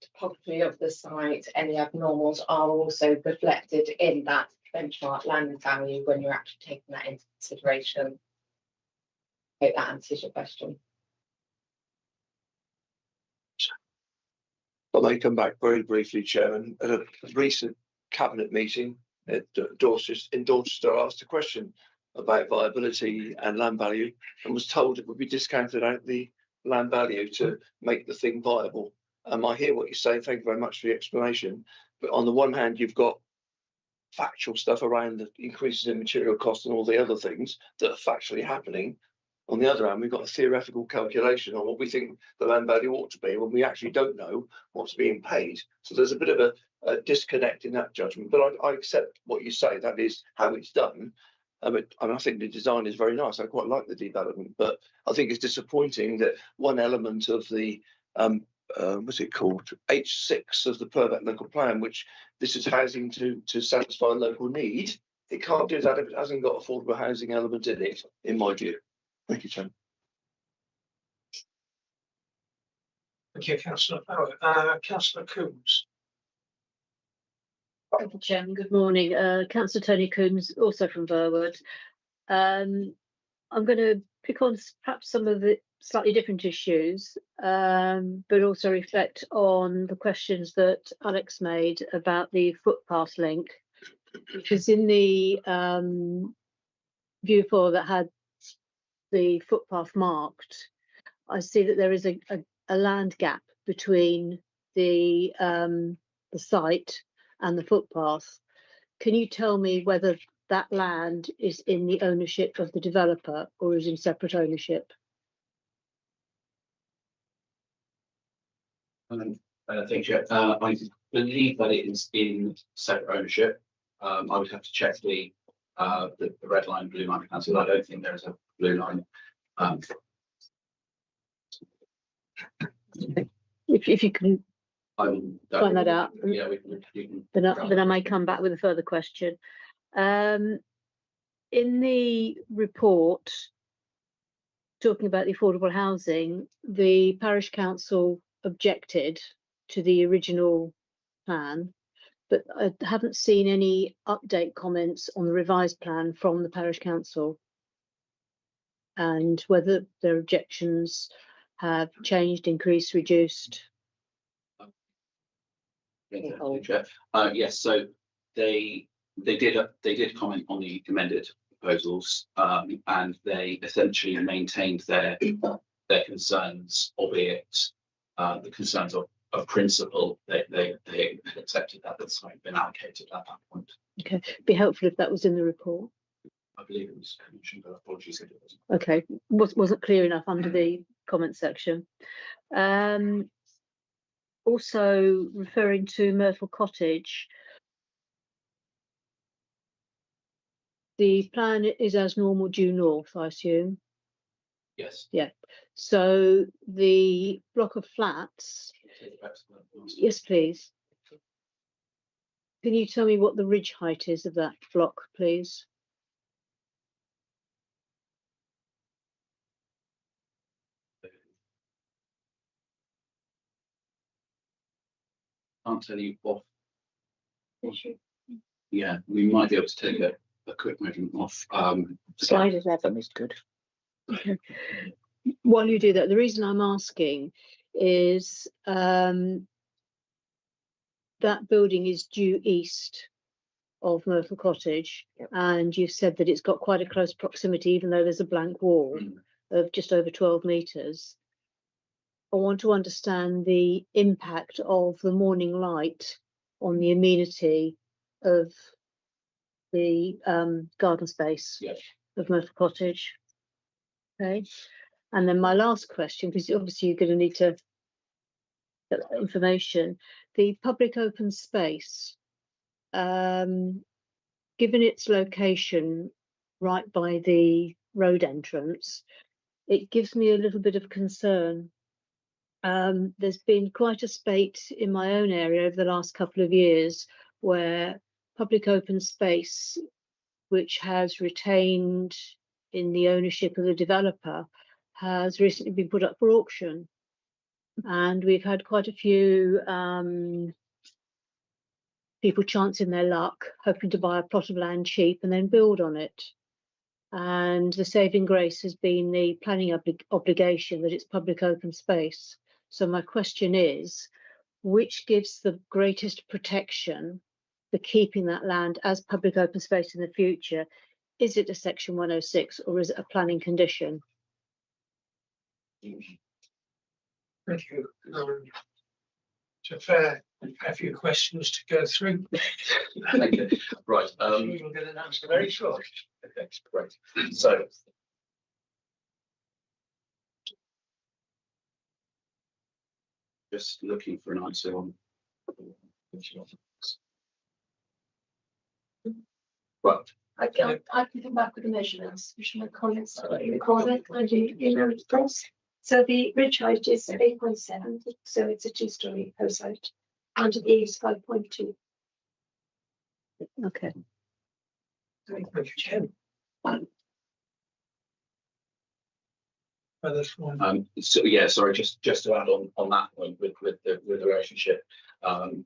topography of the site, any abnormals are also reflected in that benchmark land value when you're actually taking that into consideration. I hope that answers your question. I may come back very briefly, Chairman. At a recent cabinet meeting in Dorchester, I asked a question about viability and land value and was told it would be discounted out the land value to make the thing viable. I hear what you're saying. Thank you very much for the explanation. But on the one hand, you've got factual stuff around the increases in material costs and all the other things that are factually happening. On the other hand, we've got a theoretical calculation on what we think the land value ought to be when we actually don't know what's being paid. So there's a bit of a disconnect in that judgment. But I accept what you say. That is how it's done. And I think the design is very nice. I quite like the development, but I think it's disappointing that one element of the what's it called, H6 of the Purbeck local plan, which this is housing to satisfy local need, it can't do that if it hasn't got affordable housing element in it, in my view. Thank you, Chairman. Thank you, Councillor Power. Councillor Coombs. Thank you, Chairman. Good morning. Councillor Tony Coombs, also from Burwood. I'm going to pick on perhaps some of the slightly different issues, but also reflect on the questions that Alex made about the footpath link, because in the view 4 that had the footpath marked, I see that there is a land gap between the site and the footpath. Can you tell me whether that land is in the ownership of the developer or is in separate ownership? Thank you. I believe that it is in separate ownership. I would have to check the red line, blue line council. I don't think there is a blue line. If you can find that out, yeah, then I may come back with a further question. In the report, talking about the affordable housing, the parish council objected to the original plan, but I haven't seen any update comments on the revised plan from the parish council, and whether their objections have changed, increased, reduced. Yes, so they did comment on the amended proposals, and they essentially maintained their concerns, albeit the concerns of principle. They accepted that the site had been allocated at that point. Okay, be helpful if that was in the report. I believe it was mentioned, but apologies if it wasn't. Okay, wasn't clear enough under the comment section. Also referring to Myrtle Cottage, the plan is as normal due north, I assume. Yes. Yeah. So the block of flats. Yes, please. Can you tell me what the ridge height is of that block, please? Can't tell you off. Yeah, we might be able to take a quick measurement off. Slide 11 is good. Okay. While you do that, the reason I'm asking is that building is due east of Myrtle Cottage, yep. And you've said that it's got quite a close proximity, even though there's a blank wall of just over 12 metres. I want to understand the impact of the morning light on the amenity of the garden space of Myrtle Cottage. Okay, and then my last question, because obviously you're going to need to get that information. The public open space, given its location right by the road entrance, it gives me a little bit of concern. There's been quite a spate in my own area over the last couple of years where public open space, which has retained in the ownership of the developer, has recently been put up for auction. And we've had quite a few people chancing their luck, hoping to buy a plot of land cheap and then build on it. And the saving grace has been the planning obligation that it's public open space. So my question is, which gives the greatest protection for keeping that land as public open space in the future? Is it a Section 106 or is it a planning condition? Thank you. It's a fair few questions to go through. Thank you. Right. You'll get an answer very short. Okay, great. So, just looking for an answer on. Right. I can come back with the measurements, which my colleagues recorded and email it across. So the ridge height is 8.7, so it's a two-story house height, and the eaves 5.2. Okay. Thank you, Jim. So yeah, sorry, just to add on that point with the relationship, an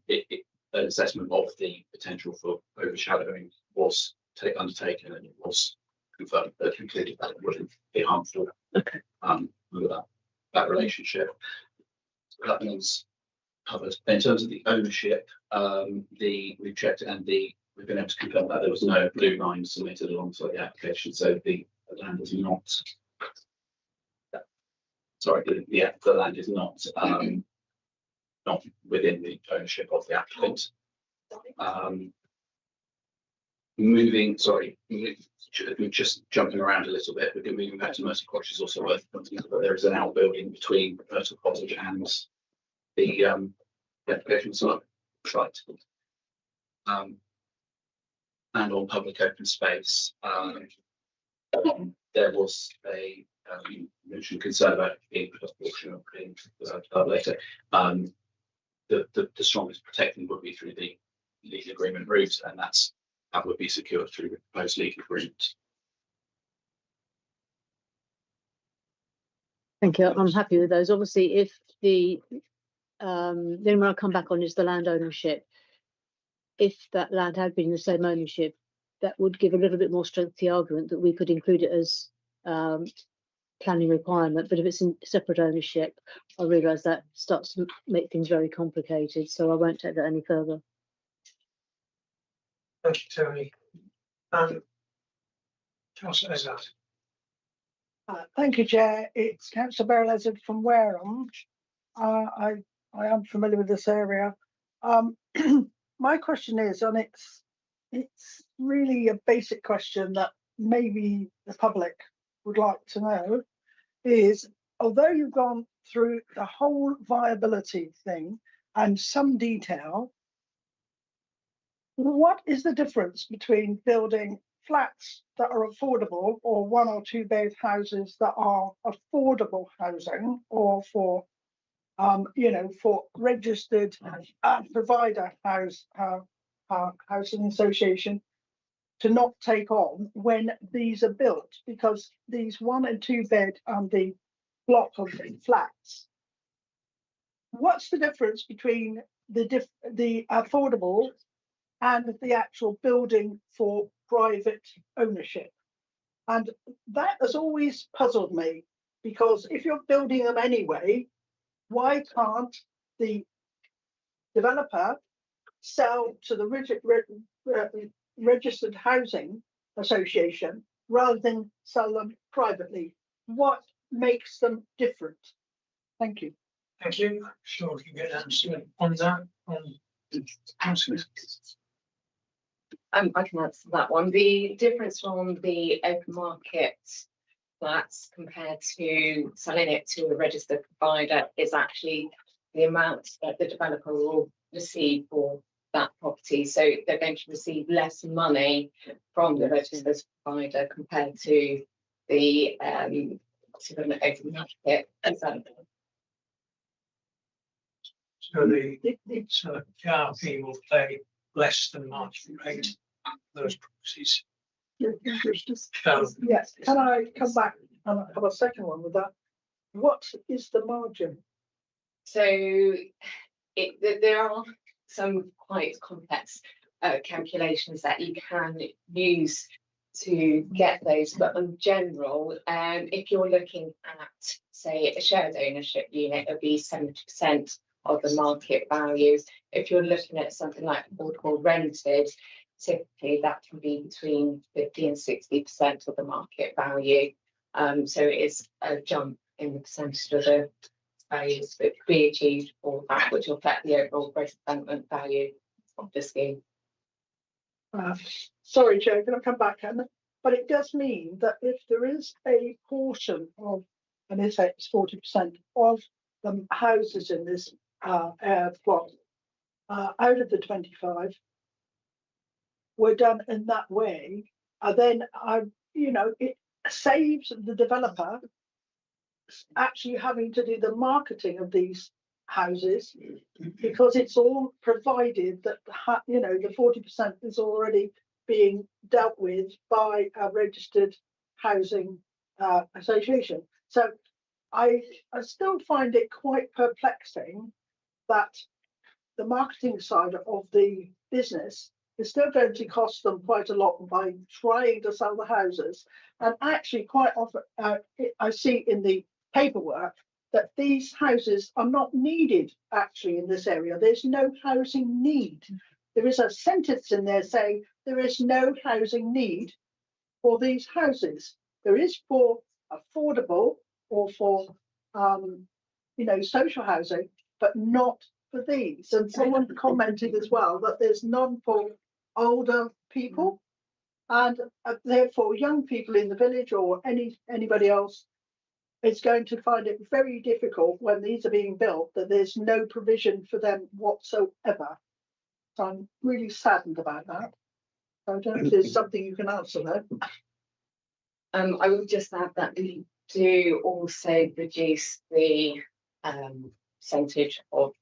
assessment of the potential for overshadowing was undertaken, and it was confirmed that concluded that it wouldn't be harmful. Okay. With that relationship. So that means covered. In terms of the ownership, we've checked and we've been able to confirm that there was no blue line submitted alongside the application, so the land is not. Sorry, the land is not not within the ownership of the applicant. Just jumping around a little bit, we're moving back to Mercy Cottage is also worth pointing out that there is an outbuilding between Mercy Cottage and the application site. And on public open space, there was a you mentioned concern about being proportional later. The strongest protecting would be through the legal agreement route, and that would be secured through the proposed legal agreement. Thank you. I'm happy with those. Obviously, if the then when I come back on is the land ownership. If that land had been the same ownership, that would give a little bit more strength to the argument that we could include it as planning requirement. But if it's in separate ownership, I realise that starts to make things very complicated. So I won't take that any further. Thank you, Tony. Councillor Ezat. Thank you, Chair. It's Councillor Beryl Ezard from Wareham. I am familiar with this area. My question is, and it's really a basic question that maybe the public would like to know, is although you've gone through the whole viability thing and some detail, what is the difference between building flats that are affordable or 1 or 2 bed houses that are affordable housing, or for for registered provider housing association to not take on when these are built, because these 1 and 2 bed and the block of flats, what's the difference between the affordable and the actual building for private ownership? And that has always puzzled me, because if you're building them anyway, why can't the developer sell to the registered housing association rather than sell them privately? What makes them different? Thank you. Thank you. Sure, we can get an answer on that. I can answer that one. The difference from the open market flats compared to selling it to a registered provider is actually the amount that the developer will receive for that property. So they're going to receive less money from the registered provider compared to the open market example. So the KRP will pay less than market rate for those properties. Yes, can I come back and have a second one with that? What is the margin? So there are some quite complex calculations that you can use to get those, but in general, if you're looking at, say, a shared ownership unit, it would be 70% of the market value. If you're looking at something like affordable rented, typically that can be between 50 and 60% of the market value. So it is a jump in the percentage of the values that could be achieved for that, which will affect the overall gross development value of the scheme. Sorry, Chair, can I come back? But it does mean that if there is a portion of, and it's 40% of the houses in this plot out of the 25 were done in that way, then it saves the developer actually having to do the marketing of these houses, because it's all provided that the 40% is already being dealt with by a registered housing association. So I still find it quite perplexing that the marketing side of the business is still going to cost them quite a lot by trying to sell the houses. And actually quite often I see in the paperwork that these houses are not needed actually in this area. There's no housing need. There is a sentence in there saying there is no housing need for these houses. There is for affordable or for social housing, but not for these. And someone commented as well that there's none for older people, and therefore young people in the village or anybody else is going to find it very difficult when these are being built, that there's no provision for them whatsoever. So I'm really saddened about that. So I don't know if there's something you can answer there. I would just add that we do also reduce the percentage of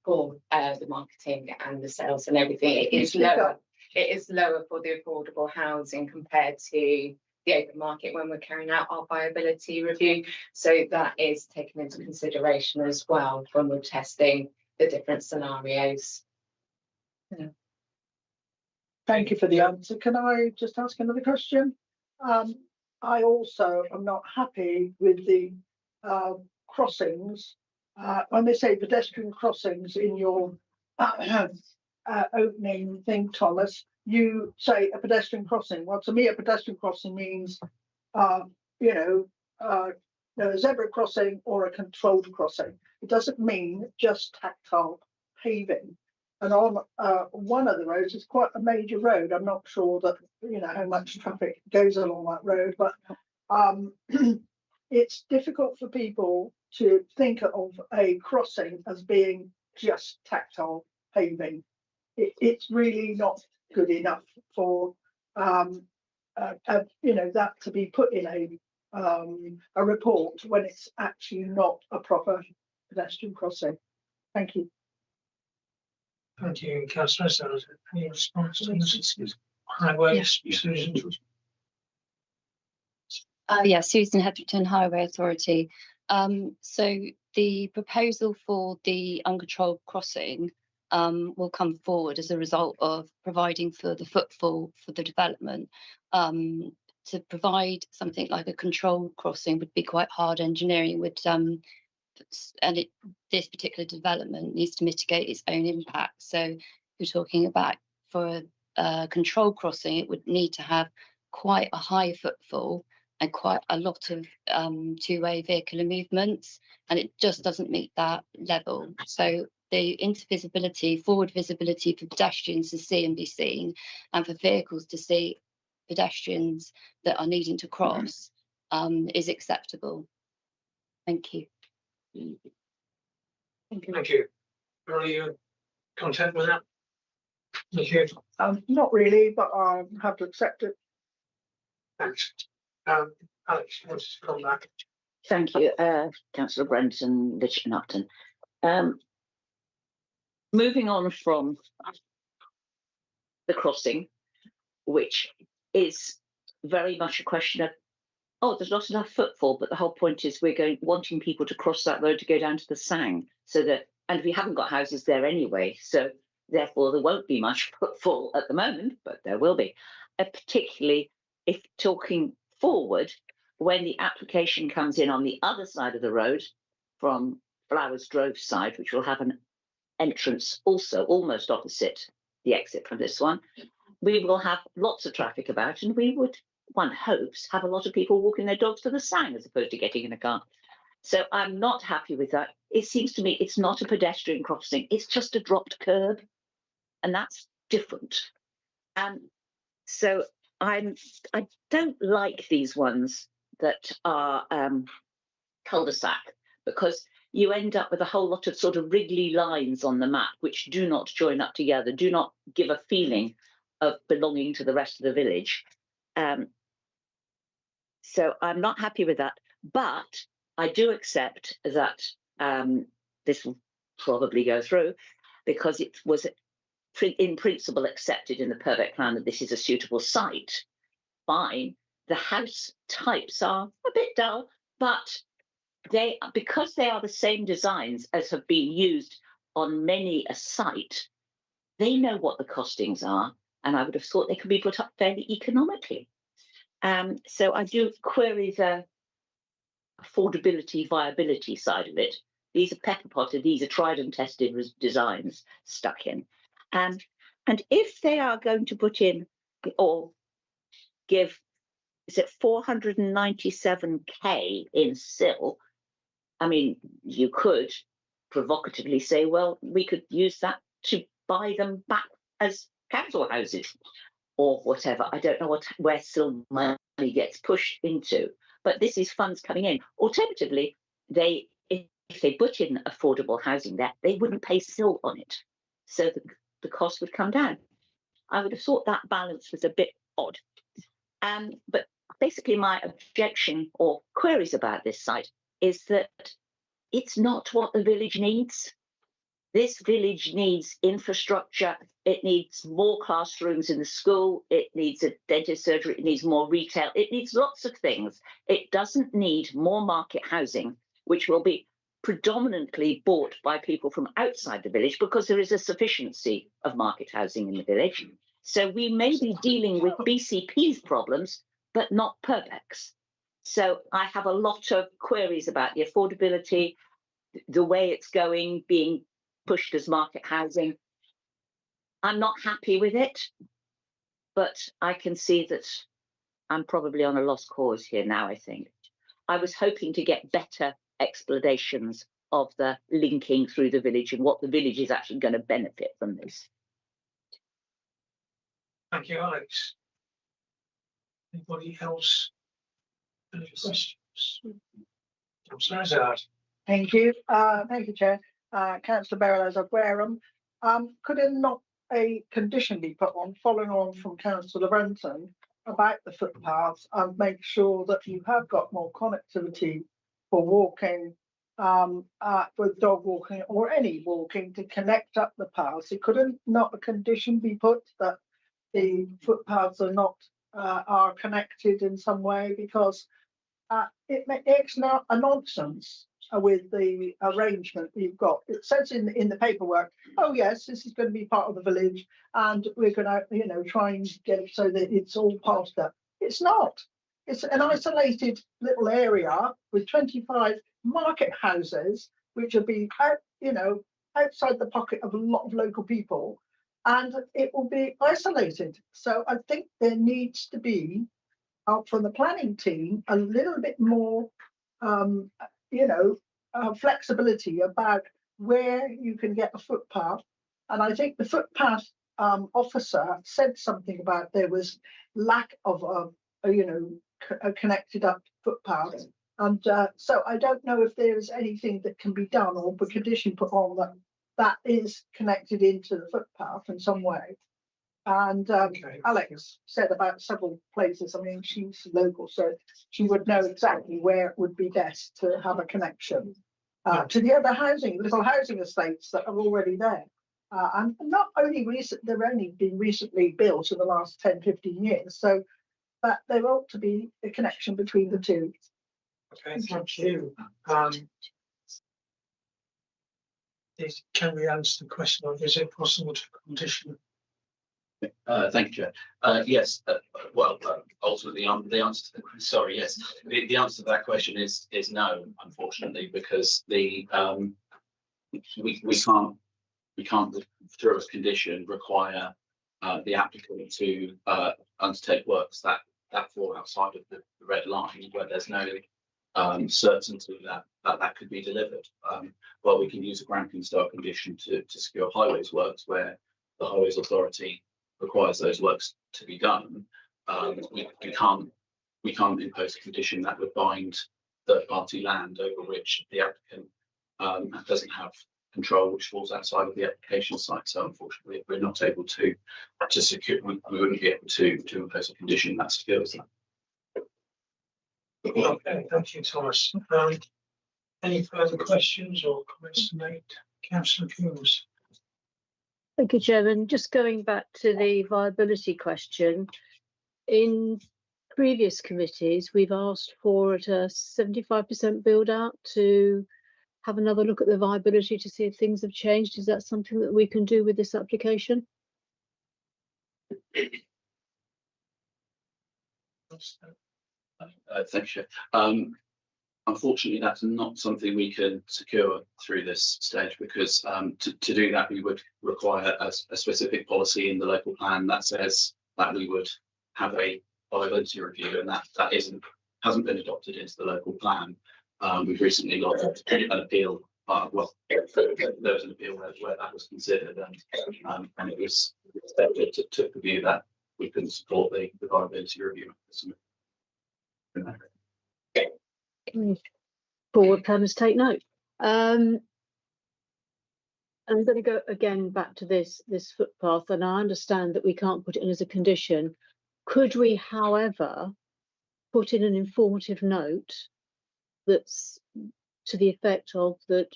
for the marketing and the sales and everything. It is lower. It is lower for the affordable housing compared to the open market when we're carrying out our viability review. So that is taken into consideration as well when we're testing the different scenarios. Yeah. Thank you for the answer. Can I just ask another question? I also am not happy with the crossings. When they say pedestrian crossings in your opening thing, Thomas, you say a pedestrian crossing. Well, to me, a pedestrian crossing means, a zebra crossing or a controlled crossing. It doesn't mean just tactile paving. And on one of the roads, it's quite a major road. I'm not sure that how much traffic goes along that road, but it's difficult for people to think of a crossing as being just tactile paving. It's really not good enough for that to be put in a report when it's actually not a proper pedestrian crossing. Thank you. Thank you, Councillor. So, any response to this? Highways, Susan? Susan Hetherington, Highway Authority. So the proposal for the uncontrolled crossing will come forward as a result of providing for the footfall for the development. To provide something like a controlled crossing would be quite hard engineering, this particular development needs to mitigate its own impact. So you're talking about for a controlled crossing, it would need to have quite a high footfall and quite a lot of two-way vehicular movements, and it just doesn't meet that level. So the forward visibility for pedestrians to see and be seen, and for vehicles to see pedestrians that are needing to cross is acceptable. Thank you. Thank you. Are you content with that? Thank you. Not really, but I have to accept it. Thanks. Alex, you want to come back? Thank you, Councillor Brenton, Litchfield Upton. Moving on from the crossing, which is very much a question of, there's not enough footfall, but the whole point is we're wanting people to cross that road to go down to the Sang, and we haven't got houses there anyway, so therefore there won't be much footfall at the moment, but there will be. Particularly if talking forward, when the application comes in on the other side of the road from Flowers Grove side, which will have an entrance also almost opposite the exit from this one, we will have lots of traffic about, and we would, one hopes, have a lot of people walking their dogs to the Sang as opposed to getting in a car. So I'm not happy with that. It seems to me it's not a pedestrian crossing, it's just a dropped curb, and that's different. And so I don't like these ones that are cul-de-sac, because you end up with a whole lot of sort of wriggly lines on the map which do not join up together, do not give a feeling of belonging to the rest of the village. So I'm not happy with that, but I do accept that this will probably go through, because it was in principle accepted in the Purbeck plan that this is a suitable site, fine. The house types are a bit dull, but because they are the same designs as have been used on many a site, they know what the costings are, and I would have thought they could be put up fairly economically. So I do query the affordability, viability side of it. These are pepper potted, these are tried and tested designs stuck in. And if they are going to put in or give, is it 497k in SIL? I mean, you could provocatively say, well, we could use that to buy them back as council houses or whatever. I don't know where SIL money gets pushed into, but this is funds coming in. Alternatively, if they put in affordable housing there, they wouldn't pay SIL on it. So the cost would come down. I would have thought that balance was a bit odd. But basically my objection or queries about this site is that it's not what the village needs. This village needs infrastructure. It needs more classrooms in the school. It needs a dentist surgery. It needs more retail. It needs lots of things. It doesn't need more market housing, which will be predominantly bought by people from outside the village because there is a sufficiency of market housing in the village. So we may be dealing with BCP's problems, but not Purbeck's. So I have a lot of queries about the affordability, the way it's going, being pushed as market housing. I'm not happy with it, but I can see that I'm probably on a lost cause here now, I think. I was hoping to get better explanations of the linking through the village and what the village is actually going to benefit from this. Thank you, Alex. Anybody else? Any questions? Councillor Azard. Thank you. Thank you, Chair. Councillor Beryl as of Wareham. Could it not a condition be put on, following on from Councillor Brenton, about the footpaths and make sure that you have got more connectivity for walking, with dog walking or any walking to connect up the paths? It couldn't not a condition be put that the footpaths are not are connected in some way, because it makes a nonsense with the arrangement you've got. It says in the paperwork, oh yes, this is going to be part of the village and we're going to, you know, try and get it so that it's all part of that. It's not. It's an isolated little area with 25 market houses, which will be out, you know, outside the pocket of a lot of local people, and it will be isolated. So I think there needs to be, from the planning team, a little bit more, you know, flexibility about where you can get a footpath. And I think the footpath officer said something about there was lack of, you know, a connected up footpath. And so I don't know if there is anything that can be done or the condition put on that is connected into the footpath in some way. And Okay. Alex said about several places. I mean, she's local, so she would know exactly where it would be best to have a connection to the other little housing estates that are already there. And not only they've only been recently built in the last 10, 15 years. So that there ought to be a connection between the two. Okay, thank you. Can we answer the question of, is it possible to condition? Thank you, Chair. Yes, well, ultimately, the answer to the sorry, yes, the answer to that question is no, unfortunately, because we can't through a condition require the applicant to undertake works that fall outside of the red line where there's no certainty that could be delivered. Well, we can use a granting style condition to secure highways works where the Highways Authority requires those works to be done. We can't impose a condition that would bind third-party land over which the applicant doesn't have control, which falls outside of the application site. So unfortunately, we're not able to secure. We wouldn't be able to impose a condition that secures that. Okay, thank you, Thomas. Any further questions or comments to make? Councillor Coombs. Thank you, Chairman. Just going back to the viability question, in previous committees, we've asked for at a 75% build out to have another look at the viability to see if things have changed. Is that something that we can do with this application? Thank you. Unfortunately, that's not something we can secure through this stage, because to do that, we would require a specific policy in the local plan that says that we would have a viability review, and that hasn't been adopted into the local plan. We've recently lodged an appeal. There was an appeal where that was considered, and it was accepted to the view that we couldn't support the viability review. Forward planners take note. I'm going to go again back to this footpath, and I understand that we can't put it in as a condition. Could we, however, put in an informative note that's to the effect of that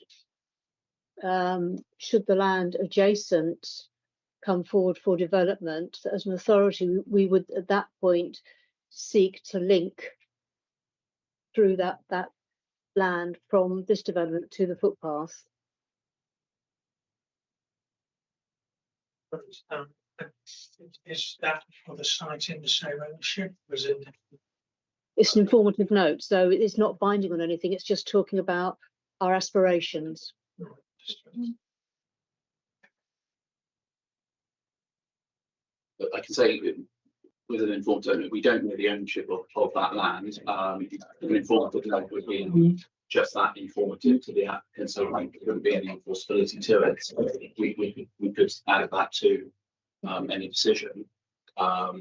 should the land adjacent come forward for development, that as an authority we would at that point seek to link through that land from this development to the footpath? Is that for the site in the same ownership? Was it? It's an informative note, so it's not binding on anything. It's just talking about our aspirations. But I can say with an informed owner, we don't know the ownership of that land. An informative note would be just that, informative to the applicant, so there wouldn't be any enforceability to it. So we could add that to any decision, but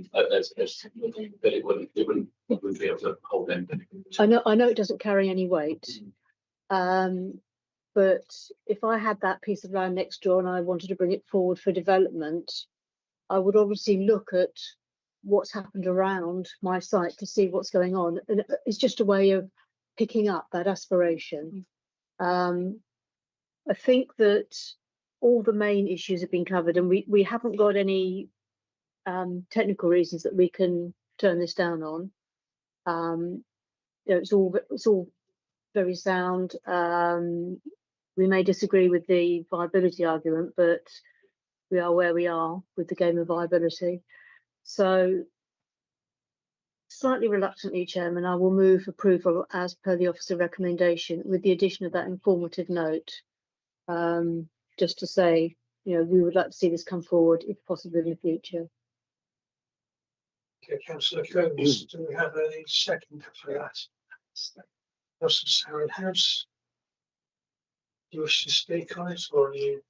it wouldn't be able to hold anything. I know it doesn't carry any weight, but if I had that piece of land next door and I wanted to bring it forward for development, I would obviously look at what's happened around my site to see what's going on, and it's just a way of picking up that aspiration. I think that all the main issues have been covered, and we haven't got any technical reasons that we can turn this down on. You know, it's all very sound. We may disagree with the viability argument, but we are where we are with the game of viability. So, slightly reluctantly, Chairman, I will move approval as per the officer recommendation with the addition of that informative note, just to say, you know, we would like to see this come forward if possible in the future. Okay, Councillor Combs, do we have a second for that? Councillor Sarah House, do you wish to speak on it, or are you?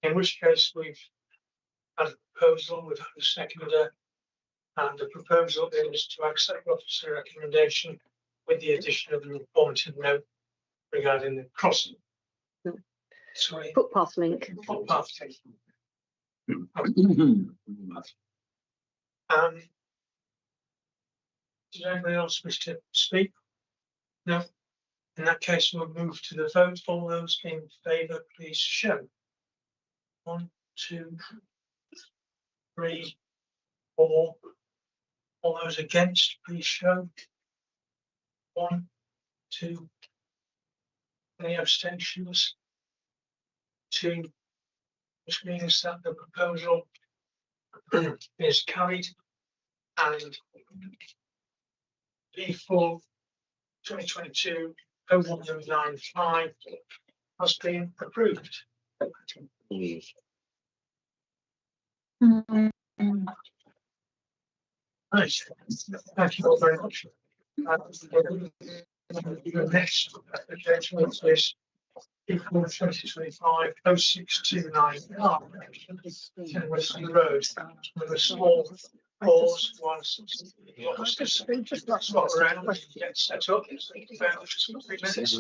In which case we've had a proposal, we've had a seconder, and the proposal is to accept officer recommendation with the addition of an informative note regarding the crossing. Sorry. Footpath link. Footpath Does anybody else wish to speak? No. In that case, we'll move to the vote. All those in favour, please show. 1, 2, 3, 4. All those against, please show. 1, 2. Any abstentions? 2. Which means that the proposal is carried, and P4 2022-01095 has been approved. Nice. Thank you all very much. The next application is P4 2025-0629 10 Western Road, with a small pause whilst just swap around and get set up. Thank you very much for 3 minutes.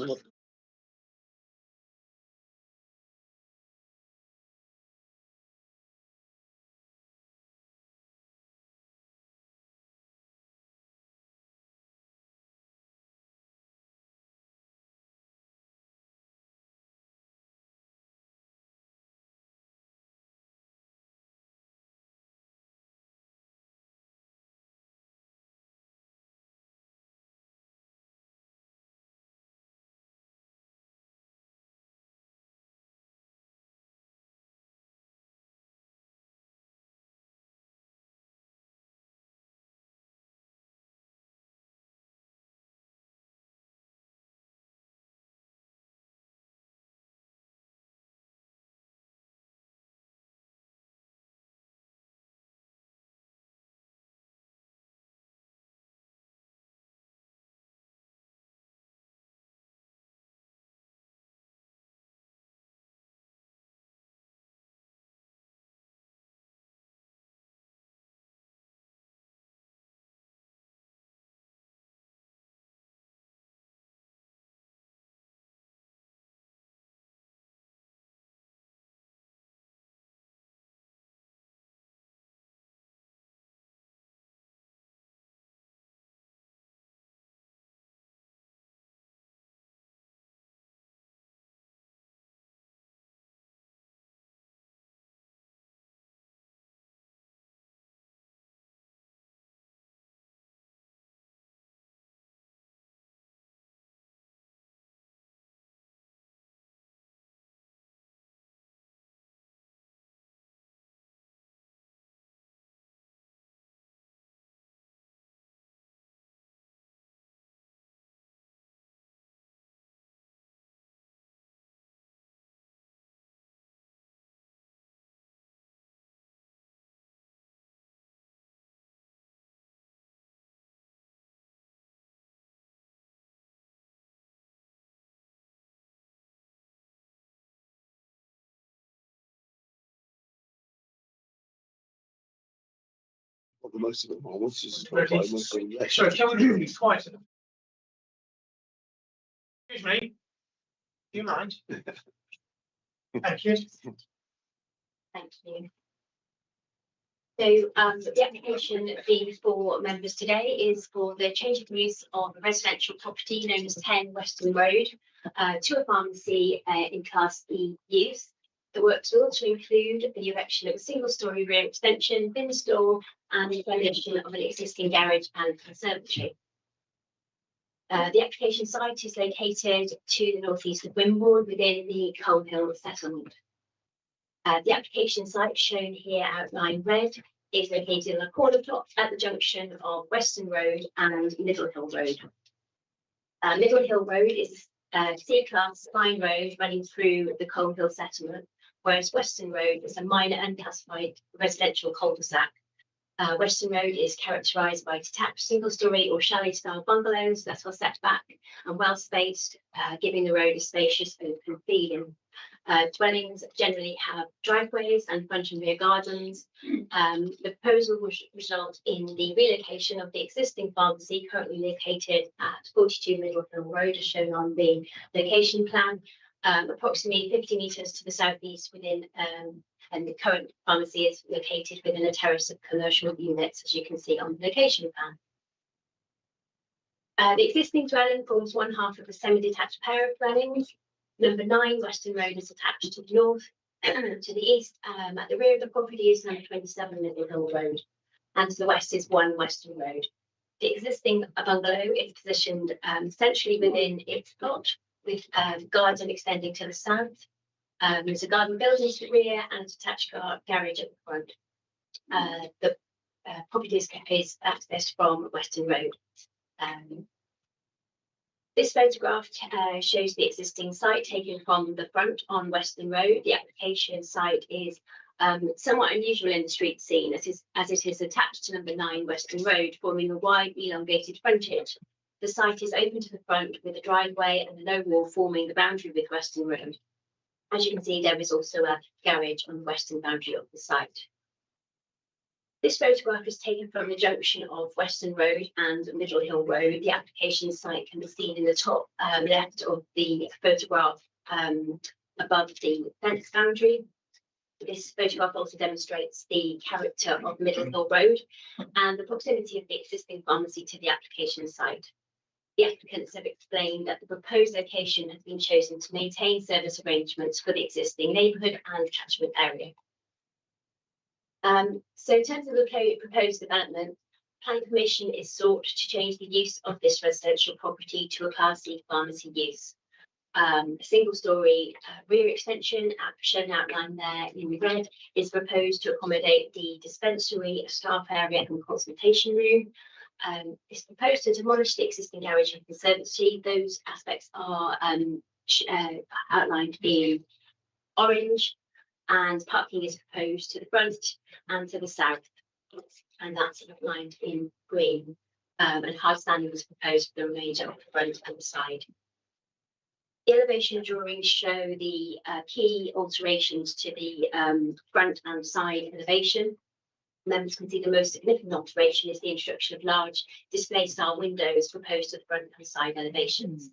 Well, the most of them are. Once it's Ready? qualified, most of them left. Sorry, can we be quiet? Excuse me. Do you mind? Thank you. Thank you. So the application for members today is for the change of use of a residential property known as 10 Western Road to a pharmacy in Class E use. The works will also include the erection of a single-storey rear extension, bin store, and the installation of an existing garage and conservatory. The application site is located to the northeast of Wimborne within the Coal Hill settlement. The application site shown here outlined red is located in a corner plot at the junction of Western Road and Middle Hill Road. Middle Hill Road is a C-class line road running through the Coal Hill settlement, whereas Western Road is a minor unclassified residential cul-de-sac. Western Road is characterised by detached single-storey or chalet-style bungalows that are set back and well spaced, giving the road a spacious, open feeling. Dwellings generally have driveways and front and rear gardens. The proposal will result in the relocation of the existing pharmacy currently located at 42 Middle Hill Road, as shown on the location plan, approximately 50 metres to the southeast within, and the current pharmacy is located within a terrace of commercial units, as you can see on the location plan. The existing dwelling forms one half of a semi-detached pair of dwellings. Number 9 Western Road is attached to the north. To the east, at the rear of the property is number 27 Middle Hill Road, and to the west is 1 Western Road. The existing bungalow is positioned centrally within its plot, with a garden extending to the south. There's a garden building to the rear and a detached garage at the front. The property is accessed from Western Road. This photograph shows the existing site taken from the front on Western Road. The application site is somewhat unusual in the street scene, as it is attached to number 9 Western Road, forming a wide elongated frontage. The site is open to the front with a driveway and a low wall forming the boundary with Western Road. As you can see, there is also a garage on the western boundary of the site. This photograph is taken from the junction of Western Road and Middle Hill Road. The application site can be seen in the top left of the photograph above the fence boundary. This photograph also demonstrates the character of Middle Hill Road and the proximity of the existing pharmacy to the application site. The applicants have explained that the proposed location has been chosen to maintain service arrangements for the existing neighbourhood and catchment area. So in terms of the proposed development, planning permission is sought to change the use of this residential property to a Class C pharmacy use. A single-storey rear extension, shown outlined there in red, is proposed to accommodate the dispensary, staff area and consultation room. It's proposed to demolish the existing garage and conservatory. Those aspects are outlined in orange, and parking is proposed to the front and to the south, and that's outlined in green. And high standing was proposed for the remainder of the front and the side. The elevation drawings show the key alterations to the front and side elevation. Members can see the most significant alteration is the introduction of large display style windows proposed to the front and side elevations.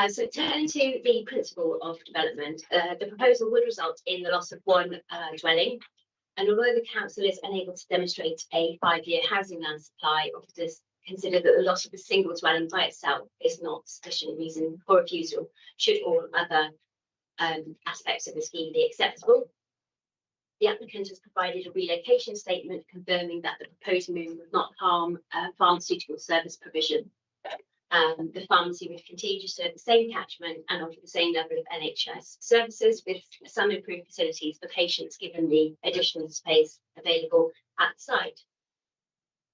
So turning to the principle of development, the proposal would result in the loss of one dwelling, and although the council is unable to demonstrate a 5-year housing land supply, officers consider that the loss of a single dwelling by itself is not sufficient reason for refusal, should all other aspects of the scheme be acceptable. The applicant has provided a relocation statement confirming that the proposed move will not harm pharmaceutical service provision. The pharmacy would continue to serve the same catchment and offer the same level of NHS services, with some improved facilities for patients given the additional space available at the site.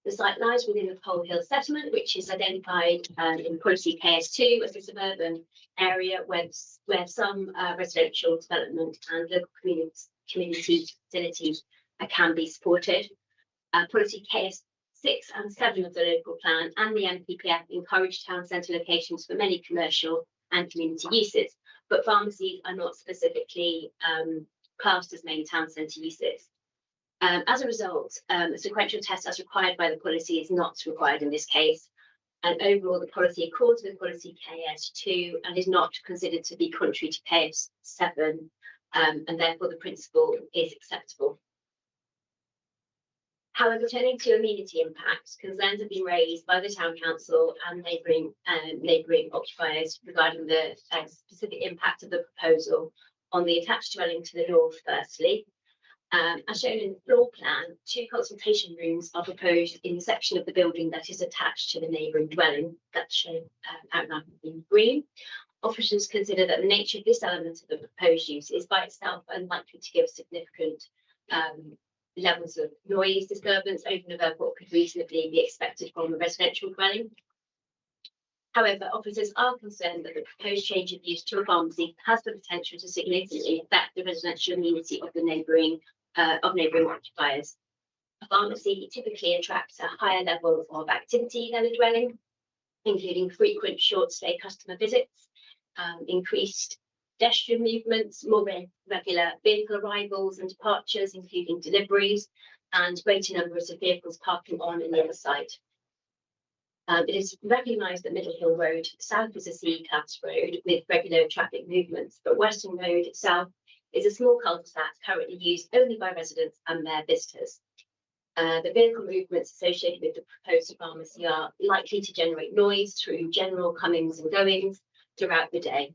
The site lies within the Coal Hill settlement, which is identified in policy KS2 as a suburban area where some residential development and local community facilities can be supported. Policy KS6 and 7 of the local plan and the NPPF encourage town centre locations for many commercial and community uses, but pharmacies are not specifically classed as main town centre uses. As a result, a sequential test as required by the policy is not required in this case. And overall, the policy accords with policy KS2 and is not considered to be contrary to KS7, and therefore the principle is acceptable. However, turning to amenity impacts, concerns have been raised by the Town Council and neighbouring occupiers regarding the specific impact of the proposal on the attached dwelling to the north, firstly. As shown in the floor plan, 2 consultation rooms are proposed in the section of the building that is attached to the neighbouring dwelling, that's shown outlined in green. Officers consider that the nature of this element of the proposed use is by itself unlikely to give significant levels of noise disturbance over and above what could reasonably be expected from a residential dwelling. However, officers are concerned that the proposed change of use to a pharmacy has the potential to significantly affect the residential amenity of the neighbouring occupiers. A pharmacy typically attracts a higher level of activity than a dwelling, including frequent short-stay customer visits, increased pedestrian movements, more regular vehicle arrivals and departures, including deliveries, and greater numbers of vehicles parking on and near the site. It is recognised that Middle Hill Road South is a C-class road with regular traffic movements, but Western Road itself is a small cul-de-sac currently used only by residents and their visitors. The vehicle movements associated with the proposed pharmacy are likely to generate noise through general comings and goings throughout the day.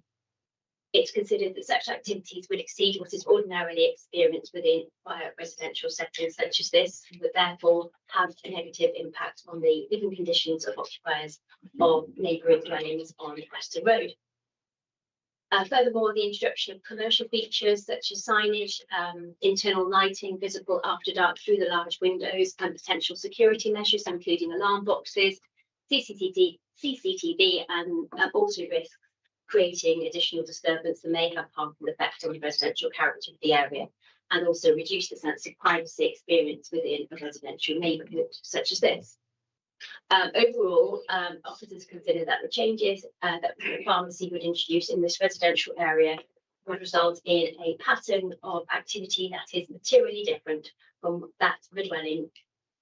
It's considered that such activities would exceed what is ordinarily experienced within quiet residential settings such as this, and would therefore have a negative impact on the living conditions of occupiers of neighbouring dwellings on Western Road. Furthermore, the introduction of commercial features such as signage, internal lighting visible after dark through the large windows, and potential security measures, including alarm boxes, CCTV, and also risks creating additional disturbance that may have harmful effect on the residential character of the area, and also reduce the sense of privacy experience within a residential neighbourhood such as this. Overall, officers consider that the changes that the pharmacy would introduce in this residential area would result in a pattern of activity that is materially different from that of a dwelling,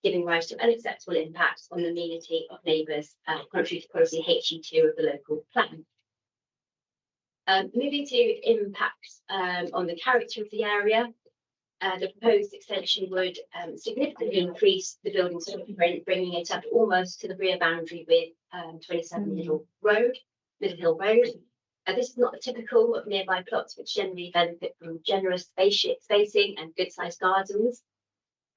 giving rise to unacceptable impacts on the amenity of neighbours, contrary to policy HE2 of the local plan. Moving to impacts on the character of the area, the proposed extension would significantly increase the building's footprint, bringing it up almost to the rear boundary with 27 Middle Hill Road. This is not typical of nearby plots, which generally benefit from generous spacing and good-sized gardens.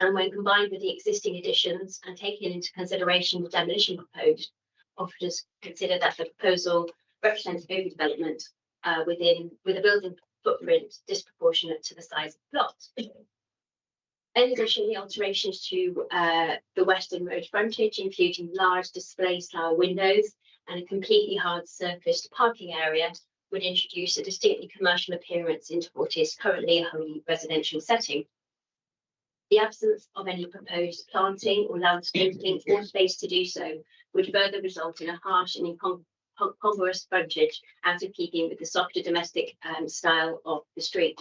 And when combined with the existing additions and taking into consideration the demolition proposed, officers consider that the proposal represents overdevelopment with a building footprint disproportionate to the size of the plot. In addition, the alterations to the Western Road frontage, including large display-style windows and a completely hard-surfaced parking area, would introduce a distinctly commercial appearance into what is currently a wholly residential setting. The absence of any proposed planting or landscaping or space to do so would further result in a harsh and incongruous frontage out of keeping with the softer domestic style of the street.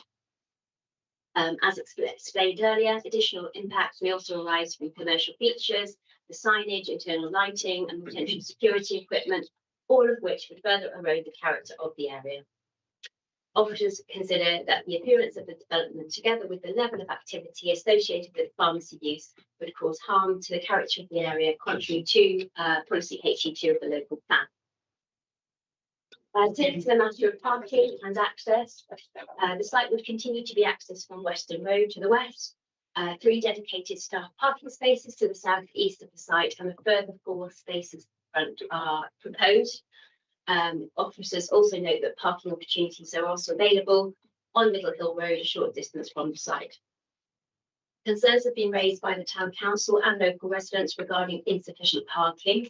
As explained earlier, additional impacts may also arise from commercial features, the signage, internal lighting, and potential security equipment, all of which would further erode the character of the area. Officers consider that the appearance of the development, together with the level of activity associated with pharmacy use, would cause harm to the character of the area, contrary to policy HE2 of the local plan. Turning to the matter of parking and access, the site would continue to be accessed from Western Road to the west, 3 dedicated staff parking spaces to the south-east of the site, and a further 4 spaces front are proposed. Officers also note that parking opportunities are also available on Middle Hill Road, a short distance from the site. Concerns have been raised by the Town Council and local residents regarding insufficient parking.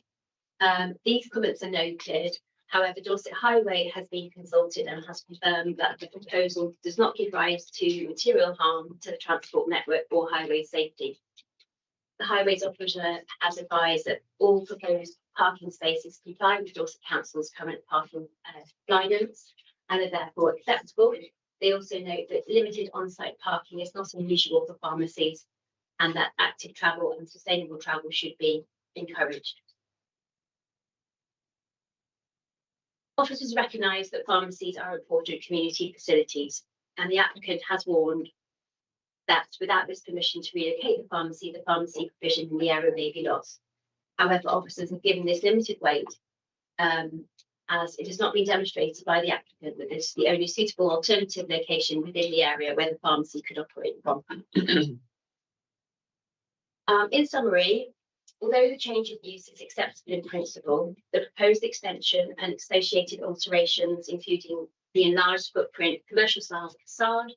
These comments are noted. However, Dorset Highway has been consulted and has confirmed that the proposal does not give rise to material harm to the transport network or highway safety. The Highways Officer has advised that all proposed parking spaces comply with Dorset Council's current parking guidance and are therefore acceptable. They also note that limited on-site parking is not unusual for pharmacies, and that active travel and sustainable travel should be encouraged. Officers recognise that pharmacies are important community facilities, and the applicant has warned that without this permission to relocate the pharmacy provision in the area may be lost. However, officers have given this limited weight as it has not been demonstrated by the applicant that this is the only suitable alternative location within the area where the pharmacy could operate from. In summary, although the change of use is acceptable in principle, the proposed extension and associated alterations, including the enlarged footprint, commercial style facade,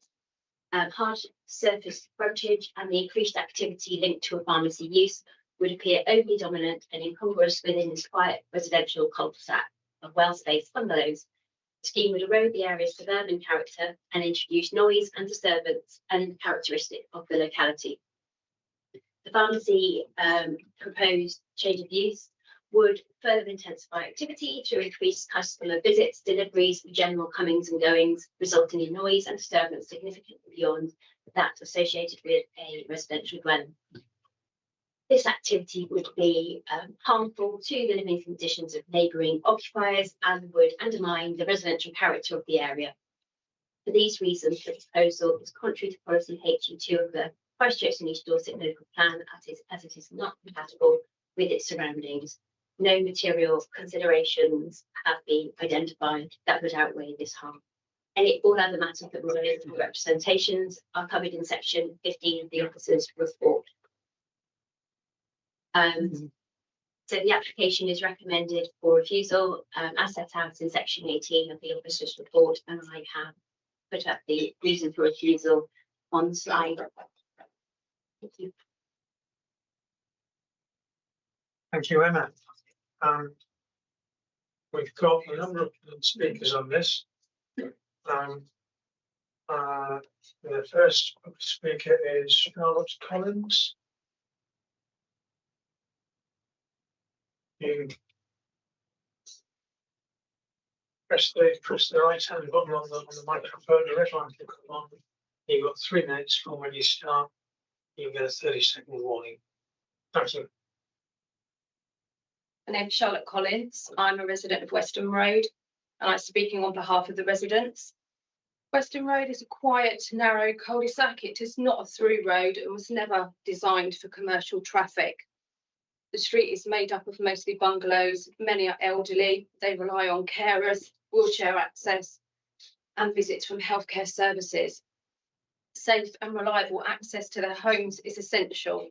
hard surface frontage, and the increased activity linked to a pharmacy use, would appear overly dominant and incongruous within this quiet residential cul-de-sac of well-spaced bungalows. The scheme would erode the area's suburban character and introduce noise and disturbance and characteristic of the locality. The pharmacy proposed change of use would further intensify activity to increase customer visits, deliveries, general comings and goings, resulting in noise and disturbance significantly beyond that associated with a residential dwelling. This activity would be harmful to the living conditions of neighbouring occupiers and would undermine the residential character of the area. For these reasons, the proposal is contrary to policy HU2 of the Christchurch and East Dorset local plan as it is not compatible with its surroundings. No material considerations have been identified that would outweigh this harm. All other matters that were related to representations are covered in section 15 of the officer's report. So the application is recommended for refusal as set out in section 18 of the officer's report, and I have put up the reason for refusal on the slide. Thank you. Thank you, Emma. We've got a number of speakers on this. The first speaker is Charlotte Collins. You press the right hand button on the microphone, the red line will come on. You've got 3 minutes from when you start. You get a 30-second warning. Thank you. My name is Charlotte Collins. I'm a resident of Weston Road, and I'm speaking on behalf of the residents. Weston Road is a quiet, narrow cul-de-sac. It is not a through road and was never designed for commercial traffic. The street is made up of mostly bungalows. Many are elderly. They rely on carers, wheelchair access, and visits from healthcare services. Safe and reliable access to their homes is essential.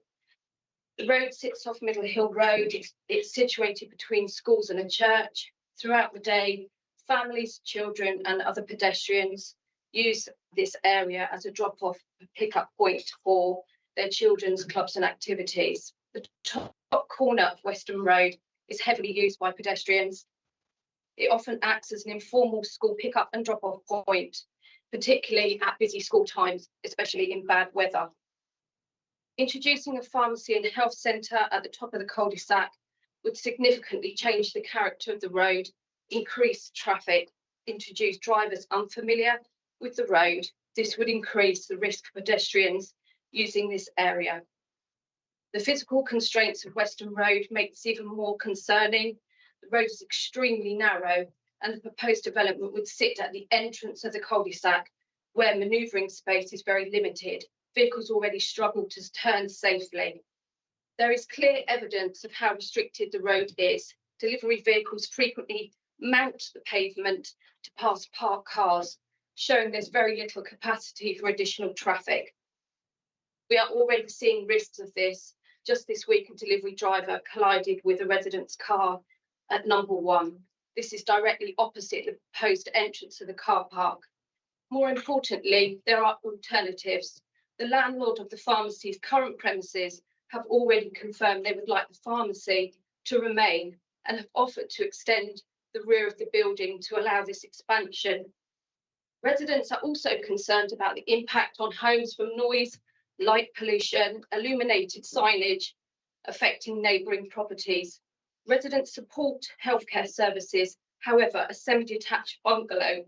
The road sits off Middle Hill Road. It's situated between schools and a church. Throughout the day, families, children, and other pedestrians use this area as a drop-off pick-up point for their children's clubs and activities. The top corner of Weston Road is heavily used by pedestrians. It often acts as an informal school pick-up and drop-off point, particularly at busy school times, especially in bad weather. Introducing a pharmacy and health centre at the top of the cul-de-sac would significantly change the character of the road, increase traffic, introduce drivers unfamiliar with the road. This would increase the risk for pedestrians using this area. The physical constraints of Weston Road make this even more concerning. The road is extremely narrow, and the proposed development would sit at the entrance of the cul-de-sac, where manoeuvring space is very limited. Vehicles already struggle to turn safely. There is clear evidence of how restricted the road is. Delivery vehicles frequently mount the pavement to pass parked cars, showing there's very little capacity for additional traffic. We are already seeing risks of this. Just this week, a delivery driver collided with a resident's car at number 1. This is directly opposite the proposed entrance of the car park. More importantly, there are alternatives. The landlord of the pharmacy's current premises have already confirmed they would like the pharmacy to remain and have offered to extend the rear of the building to allow this expansion. Residents are also concerned about the impact on homes from noise, light pollution, illuminated signage affecting neighbouring properties. Residents support healthcare services. However, a semi-detached bungalow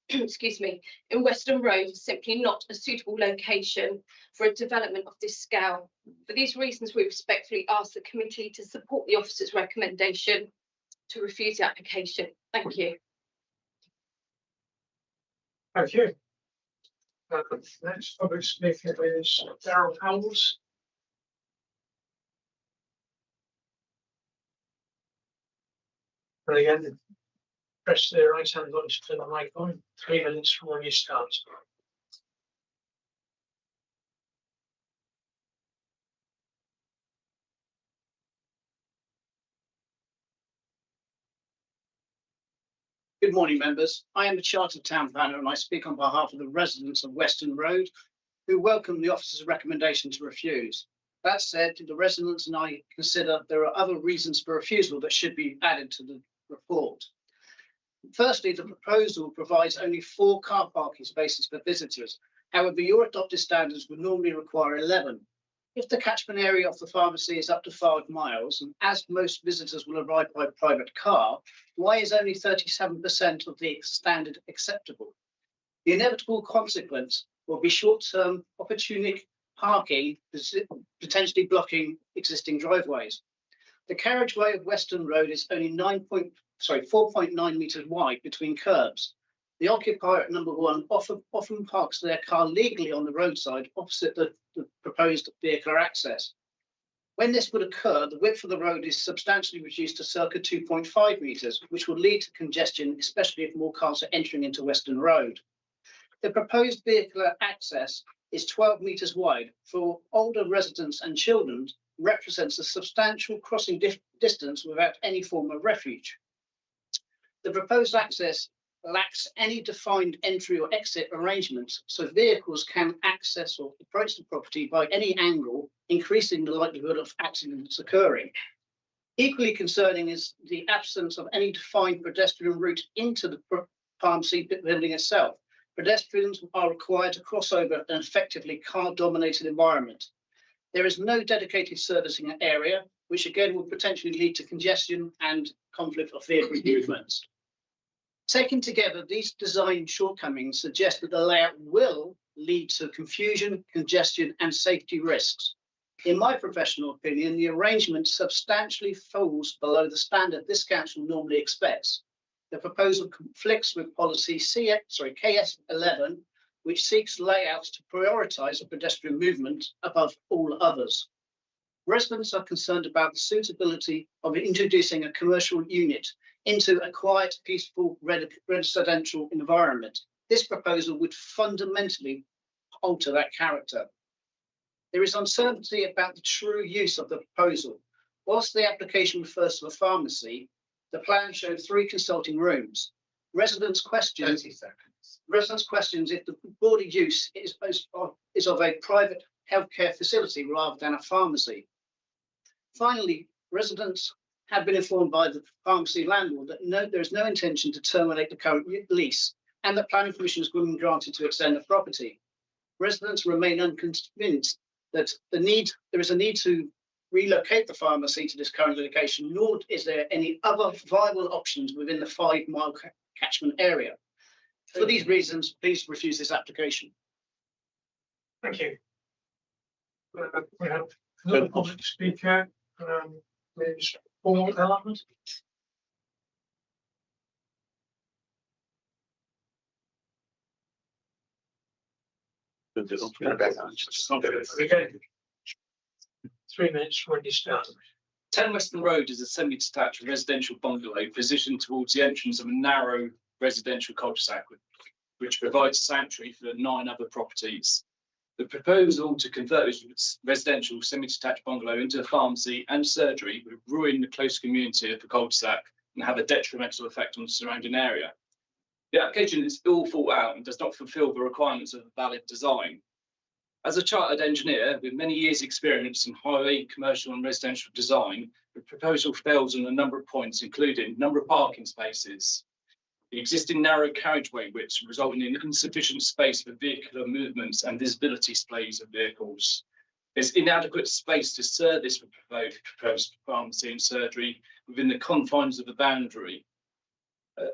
excuse me, in Western Road is simply not a suitable location for a development of this scale. For these reasons, we respectfully ask the committee to support the officer's recommendation to refuse the application. Thank you. Thank you. Next public speaker is Darryl Howells. And again, press the right hand button to turn the mic on. 3 minutes from when you start. Good morning, members. I am the Chartered Town Planner and I speak on behalf of the residents of Western Road who welcome the officer's recommendation to refuse. That said, the residents and I consider there are other reasons for refusal that should be added to the report. Firstly, the proposal provides only 4 car parking spaces for visitors. However, your adopted standards would normally require 11. If the catchment area of the pharmacy is up to 5 miles, and as most visitors will arrive by private car, why is only 37% of the standard acceptable? The inevitable consequence will be short-term opportunistic parking, potentially blocking existing driveways. The carriageway of Western Road is only 4.9 metres wide between curbs. The occupier at number 1 often parks their car legally on the roadside opposite the proposed vehicular access. When this would occur, the width of the road is substantially reduced to circa 2.5 metres, which will lead to congestion, especially if more cars are entering into Western Road. The proposed vehicular access is 12 metres wide. For older residents and children, represents a substantial crossing distance without any form of refuge. The proposed access lacks any defined entry or exit arrangements, so vehicles can access or approach the property by any angle, increasing the likelihood of accidents occurring. Equally concerning is the absence of any defined pedestrian route into the pharmacy building itself. Pedestrians are required to cross over an effectively car-dominated environment. There is no dedicated servicing area, which again would potentially lead to congestion and conflict of vehicle movements. Taken together, these design shortcomings suggest that the layout will lead to confusion, congestion, and safety risks. In my professional opinion, the arrangement substantially falls below the standard this council normally expects. The proposal conflicts with policy KS11, which seeks layouts to prioritise pedestrian movement above all others. Residents are concerned about the suitability of introducing a commercial unit into a quiet, peaceful residential environment. This proposal would fundamentally alter that character. There is uncertainty about the true use of the proposal. Whilst the application refers to a pharmacy, the plan showed 3 consulting rooms. Residents questions if the broader use is of a private healthcare facility rather than a pharmacy. Finally, residents have been informed by the pharmacy landlord that there is no intention to terminate the current lease and that planning permission has been granted to extend the property. Residents remain unconvinced that there is a need to relocate the pharmacy to this current location, nor is there any other viable options within the 5-mile catchment area. For these reasons, please refuse this application. Thank you. We have another public speaker, Ms. Paul Ellen. Again, 3 minutes when you start. 10 Western Road is a semi-detached residential bungalow positioned towards the entrance of a narrow residential cul-de-sac, which provides sanctuary for 9 other properties. The proposal to convert this residential semi-detached bungalow into a pharmacy and surgery would ruin the close community of the cul-de-sac and have a detrimental effect on the surrounding area. The application is ill thought out and does not fulfil the requirements of a valid design. As a chartered engineer with many years' experience in highway, commercial and residential design, the proposal fails on a number of points, including number of parking spaces, the existing narrow carriageway widths resulting in insufficient space for vehicular movements and visibility displays of vehicles. There's inadequate space to service the proposed pharmacy and surgery within the confines of the boundary.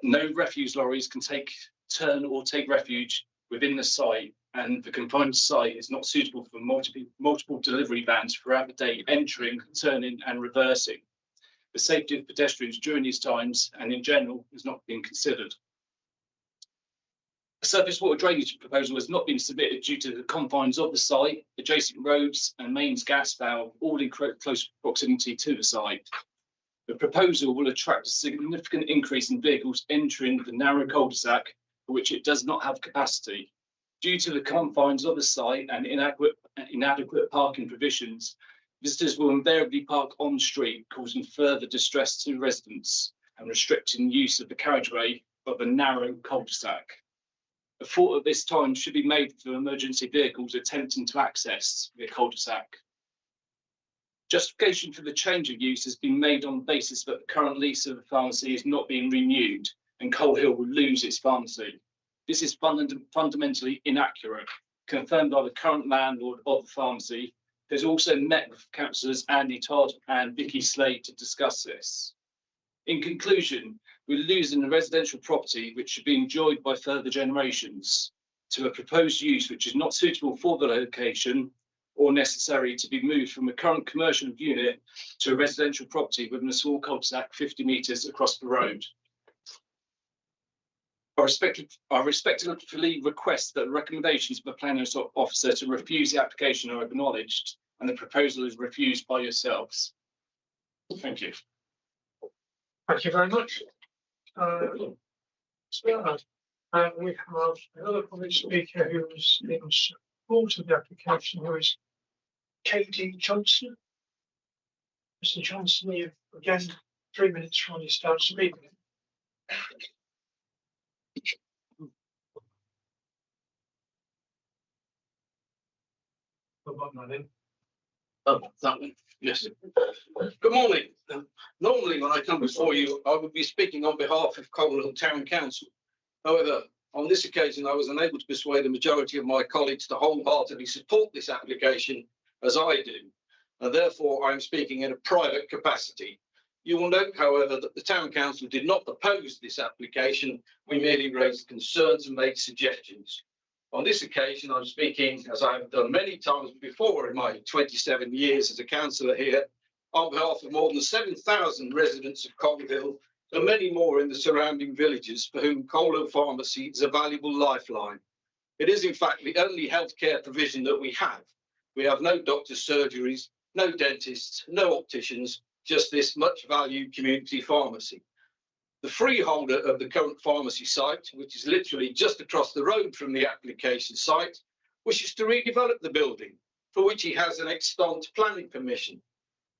No refuse lorries can take turn or take refuge within the site, and the confined site is not suitable for multiple delivery vans throughout the day entering, turning and reversing. The safety of pedestrians during these times and in general has not been considered. A surface water drainage proposal has not been submitted due to the confines of the site, adjacent roads and mains gas valve, all in close proximity to the site. The proposal will attract a significant increase in vehicles entering the narrow cul-de-sac, for which it does not have capacity. Due to the confines of the site and inadequate parking provisions, visitors will invariably park on street, causing further distress to residents and restricting use of the carriageway of a narrow cul-de-sac. A thought at this time should be made for emergency vehicles attempting to access the cul-de-sac. Justification for the change of use has been made on the basis that the current lease of the pharmacy is not being renewed and Coal Hill will lose its pharmacy. This is fundamentally inaccurate, confirmed by the current landlord of the pharmacy. There's also met with councillors Andy Todd and Vicky Slade to discuss this. In conclusion, we're losing a residential property which should be enjoyed by further generations to a proposed use which is not suitable for the location or necessary to be moved from a current commercial unit to a residential property within a small cul-de-sac 50 metres across the road. I respectfully request that the recommendations of the planning officer to refuse the application are acknowledged and the proposal is refused by yourselves. Thank you. Thank you very much. We have another public speaker who is in support of the application, who is Katie Johnson. Mr. Johnson, you again 3 minutes from you start speaking. Oh, that one. Yes. Good morning. Normally, when I come before you, I would be speaking on behalf of Coal Hill Town Council. However, on this occasion, I was unable to persuade a majority of my colleagues to wholeheartedly support this application as I do, and therefore I am speaking in a private capacity. You will note, however, that the Town Council did not oppose this application. We merely raised concerns and made suggestions. On this occasion, I'm speaking, as I have done many times before in my 27 years as a councillor here, on behalf of more than 7,000 residents of Coal Hill and many more in the surrounding villages for whom Coal Hill Pharmacy is a valuable lifeline. It is, in fact, the only healthcare provision that we have. We have no doctors' surgeries, no dentists, no opticians, just this much valued community pharmacy. The freeholder of the current pharmacy site, which is literally just across the road from the application site, wishes to redevelop the building, for which he has an extant planning permission.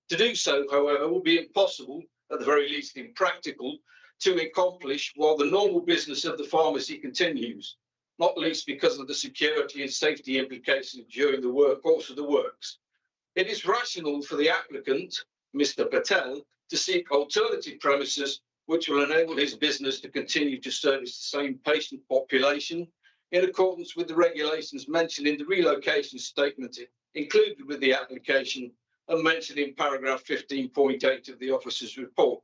To do so, however, will be impossible, at the very least impractical, to accomplish while the normal business of the pharmacy continues, not least because of the security and safety implications during the course of the works. It is rational for the applicant, Mr. Patel, to seek alternative premises which will enable his business to continue to service the same patient population in accordance with the regulations mentioned in the relocation statement included with the application and mentioned in paragraph 15.8 of the officer's report.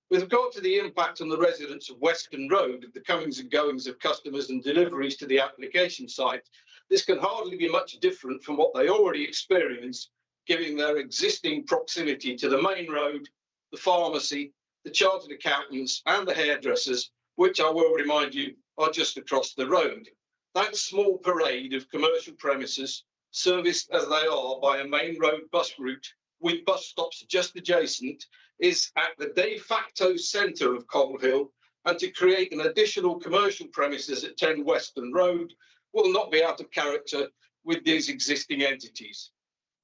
With regard to the impact on the residents of Western Road of the comings and goings of customers and deliveries to the application site, this can hardly be much different from what they already experience, given their existing proximity to the main road, the pharmacy, the chartered accountants and the hairdressers, which I will remind you are just across the road. That small parade of commercial premises, serviced as they are by a main road bus route with bus stops just adjacent, is at the de facto centre of Coal Hill, and to create an additional commercial premises at 10 Western Road will not be out of character with these existing entities.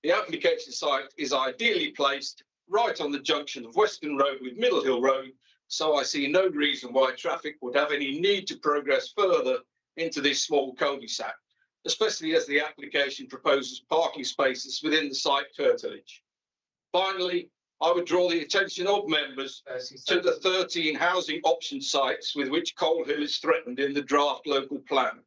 The application site is ideally placed right on the junction of Western Road with Middle Hill Road, so I see no reason why traffic would have any need to progress further into this small cul-de-sac, especially as the application proposes parking spaces within the site curtilage. Finally, I would draw the attention of members to the 13 housing option sites with which Coal Hill is threatened in the draft local plan.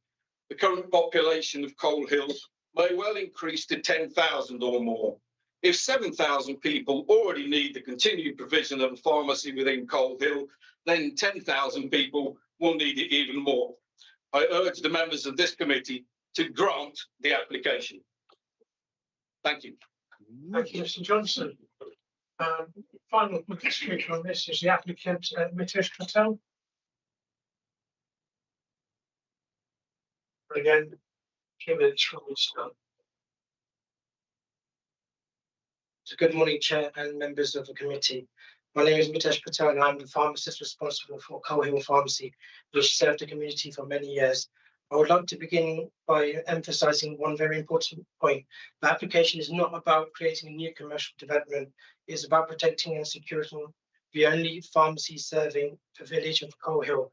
The current population of Coal Hill may well increase to 10,000 or more. If 7,000 people already need the continued provision of a pharmacy within Coal Hill, then 10,000 people will need it even more. I urge the members of this committee to grant the application. Thank you. Thank you, Mr. Johnson. Final speaker on this is the applicant, Mitesh Patel. Again, 2 minutes from the start. So good morning, Chair and members of the committee. My name is Mitesh Patel and I'm the pharmacist responsible for Coal Hill Pharmacy, which served the community for many years. I would like to begin by emphasising one very important point. The application is not about creating a new commercial development. It is about protecting and securing the only pharmacy serving the village of Coal Hill.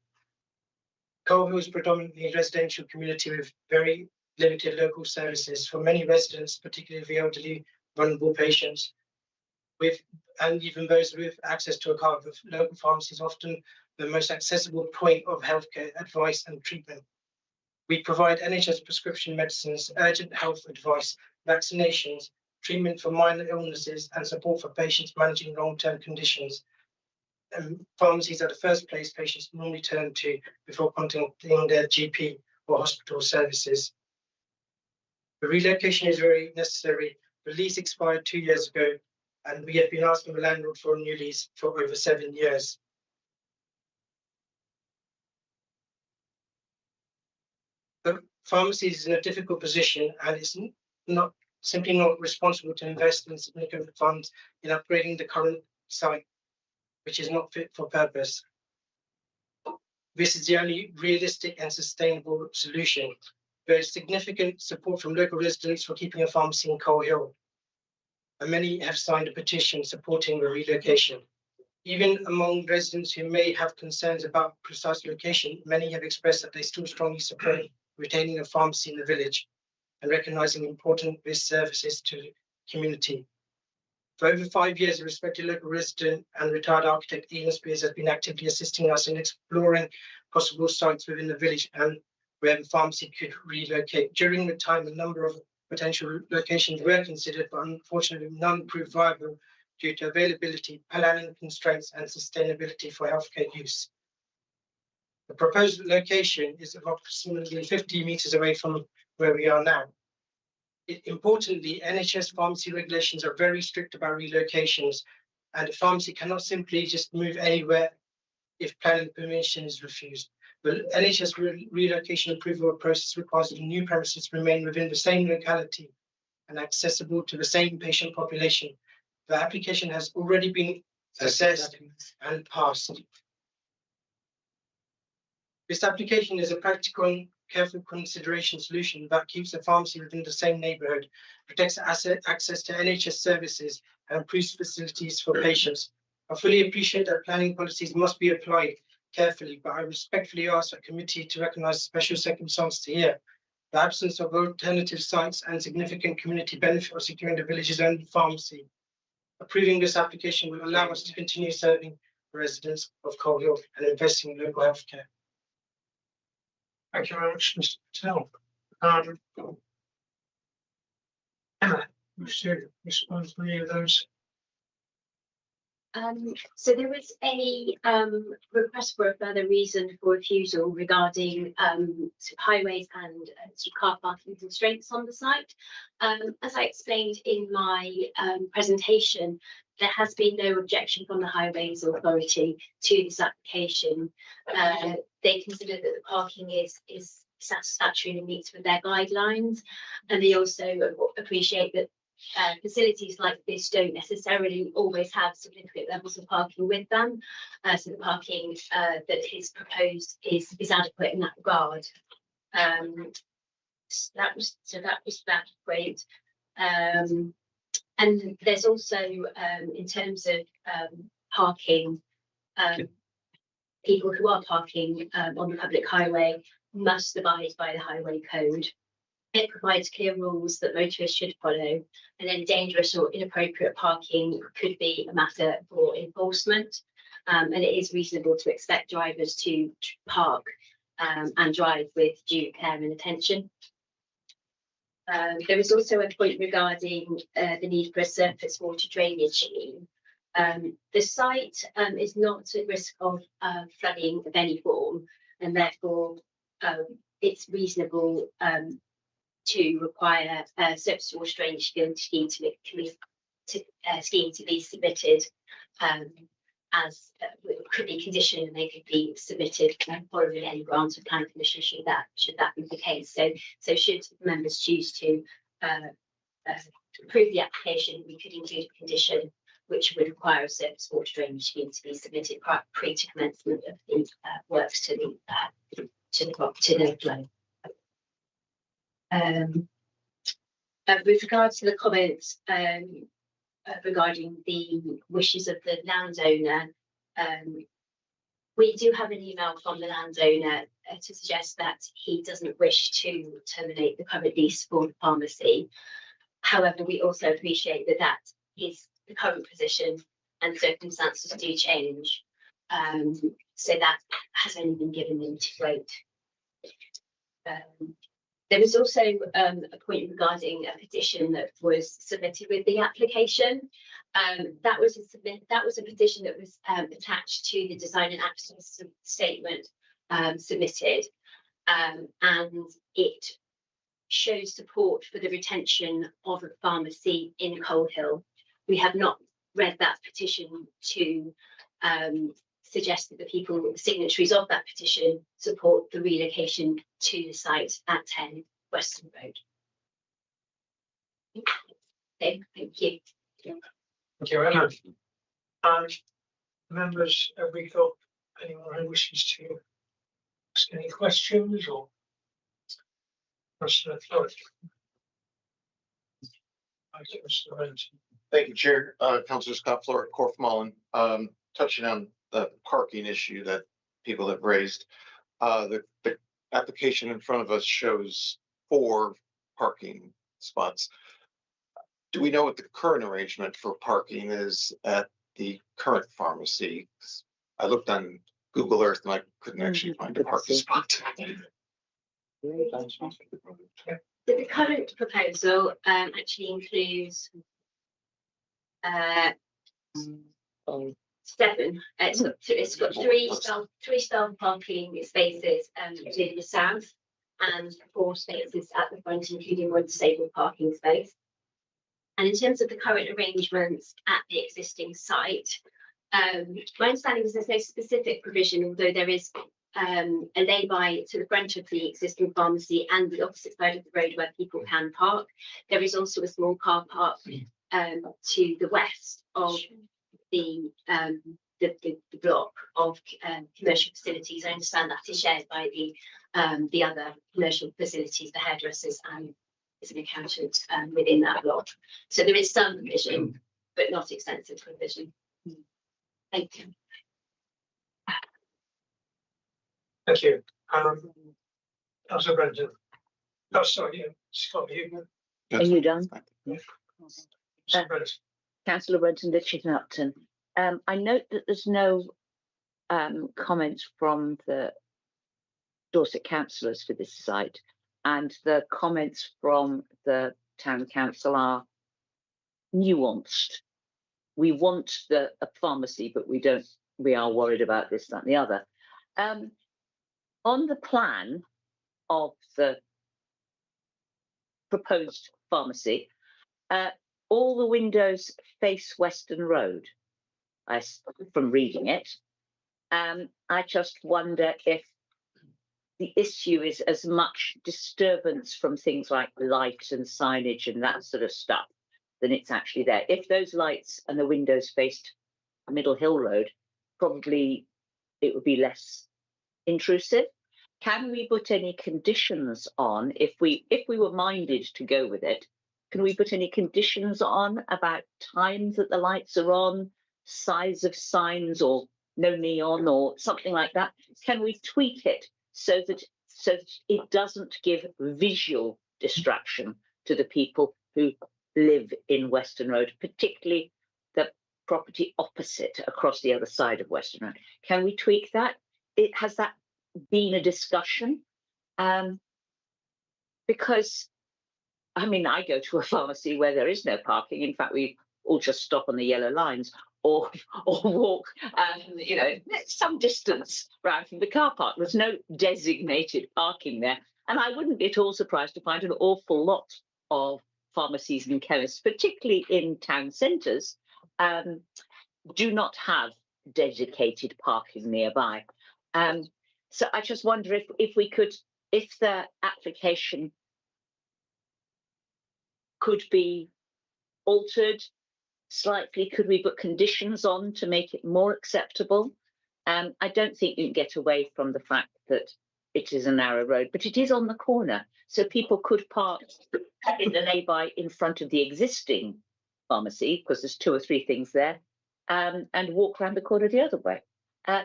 Coal Hill is predominantly a residential community with very limited local services for many residents, particularly the elderly, vulnerable patients, and even those with access to a car. The local pharmacy is often the most accessible point of healthcare advice and treatment. We provide NHS prescription medicines, urgent health advice, vaccinations, treatment for minor illnesses, and support for patients managing long-term conditions. Pharmacies are the first place patients normally turn to before contacting their GP or hospital services. The relocation is very necessary. The lease expired 2 years ago, and we have been asking the landlord for a new lease for over 7 years. The pharmacy is in a difficult position, and it's simply not responsible to invest in significant funds in upgrading the current site, which is not fit for purpose. This is the only realistic and sustainable solution. There is significant support from local residents for keeping a pharmacy in Coal Hill, and many have signed a petition supporting the relocation. Even among residents who may have concerns about precise location, many have expressed that they still strongly support retaining a pharmacy in the village and recognising important this services to the community. For over 5 years, a respected local resident and retired architect Ian Spears has been actively assisting us in exploring possible sites within the village and where the pharmacy could relocate. During the time, a number of potential locations were considered, but unfortunately none proved viable due to availability, planning constraints, and sustainability for healthcare use. The proposed location is approximately 50 metres away from where we are now. Importantly, NHS pharmacy regulations are very strict about relocations, and a pharmacy cannot simply just move anywhere if planning permission is refused. The NHS relocation approval process requires that new premises remain within the same locality and accessible to the same patient population. The application has already been assessed and passed. This application is a practical and careful consideration solution that keeps the pharmacy within the same neighbourhood, protects access to NHS services, and improves facilities for patients. I fully appreciate that planning policies must be applied carefully, but I respectfully ask the committee to recognise special circumstances here. The absence of alternative sites and significant community benefit of securing the village's own pharmacy. Approving this application will allow us to continue serving the residents of Coal Hill and investing in local healthcare. Thank you very much, Mr. Patel. Emma, you should respond to any of those. So there was a request for a further reason for refusal regarding highways and car parking constraints on the site. As I explained in my presentation, there has been no objection from the Highways Authority to this application. They consider that the parking is satisfactory and meets with their guidelines, and they also appreciate that facilities like this don't necessarily always have significant levels of parking with them, so the parking that is proposed is adequate in that regard. That was great. And there's also in terms of parking, people who are parking on the public highway must abide by the highway code. It provides clear rules that motorists should follow, and then dangerous or inappropriate parking could be a matter for enforcement. And it is reasonable to expect drivers to park and drive with due care and attention. There is also a point regarding the need for a surface water drainage scheme. The site is not at risk of flooding of any form, and therefore it's reasonable to require a surface water drainage scheme to be submitted as could be conditioned, and they could be submitted following any grant of planning permission should that be the case. So should members choose to approve the application, we could include a condition which would require a surface water drainage scheme to be submitted pre to commencement of the works to the flow. With regard to the comments regarding the wishes of the landowner, we do have an email from the landowner to suggest that he doesn't wish to terminate the current lease for the pharmacy. However, we also appreciate that that is the current position and circumstances do change. So that has only been given him to wait. There was also a point regarding a petition that was submitted with the application. That was a petition that was attached to the design and access statement submitted, and it shows support for the retention of a pharmacy in Coal Hill. We have not read that petition to suggest that the people, the signatories of that petition, support the relocation to the site at 10 Western Road. Okay, thank you. Thank you, Emma. Members, have we got anyone who wishes to ask any questions or Mr. Floyd? Thank you, Chair. Councillor Scott Floyd, Corfmullen. Touching on the parking issue that people have raised, the application in front of us shows 4 parking spots. Do we know what the current arrangement for parking is at the current pharmacy? I looked on Google Earth and I couldn't actually find a parking spot. The current proposal actually includes 7. It's got 3 staff parking spaces to the south and 4 spaces at the front, including 1 disabled parking space. And in terms of the current arrangements at the existing site, my understanding is there's no specific provision, although there is a lay-by to the front of the existing pharmacy and the opposite side of the road where people can park. There is also a small car park to the west of the block of commercial facilities. I understand that is shared by the other commercial facilities, the hairdressers and is an accountant within that block. So there is some provision, but not extensive provision. Thank you. Thank you. Councillor Brenton. Oh, sorry, Scott, you. Are you done? Councillor Brenton, Litchfield Upton. I note that there's no comments from the Dorset councillors for this site, and the comments from the town council are nuanced. We want a pharmacy, but we are worried about this, that and the other. On the plan of the proposed pharmacy, all the windows face Western Road, from reading it. I just wonder if the issue is as much disturbance from things like light and signage and that sort of stuff than it's actually there. If those lights and the windows faced Middle Hill Road, probably it would be less intrusive. Can we put any conditions on, if we were minded to go with it, can we put any conditions on about times that the lights are on, size of signs, or no neon or something like that? Can we tweak it so that it doesn't give visual distraction to the people who live in Western Road, particularly the property opposite across the other side of Western Road? Can we tweak that? Has that been a discussion? Because I mean, I go to a pharmacy where there is no parking. In fact, we all just stop on the yellow lines. or walk, you know, some distance round from the car park. There's no designated parking there. And I wouldn't be at all surprised to find an awful lot of pharmacies and chemists, particularly in town centres, do not have dedicated parking nearby. So I just wonder if we could, if the application could be altered slightly, could we put conditions on to make it more acceptable? I don't think you can get away from the fact that it is a narrow road, but it is on the corner. So people could park in the lay-by in front of the existing pharmacy, because there's 2 or 3 things there, and walk around the corner the other way.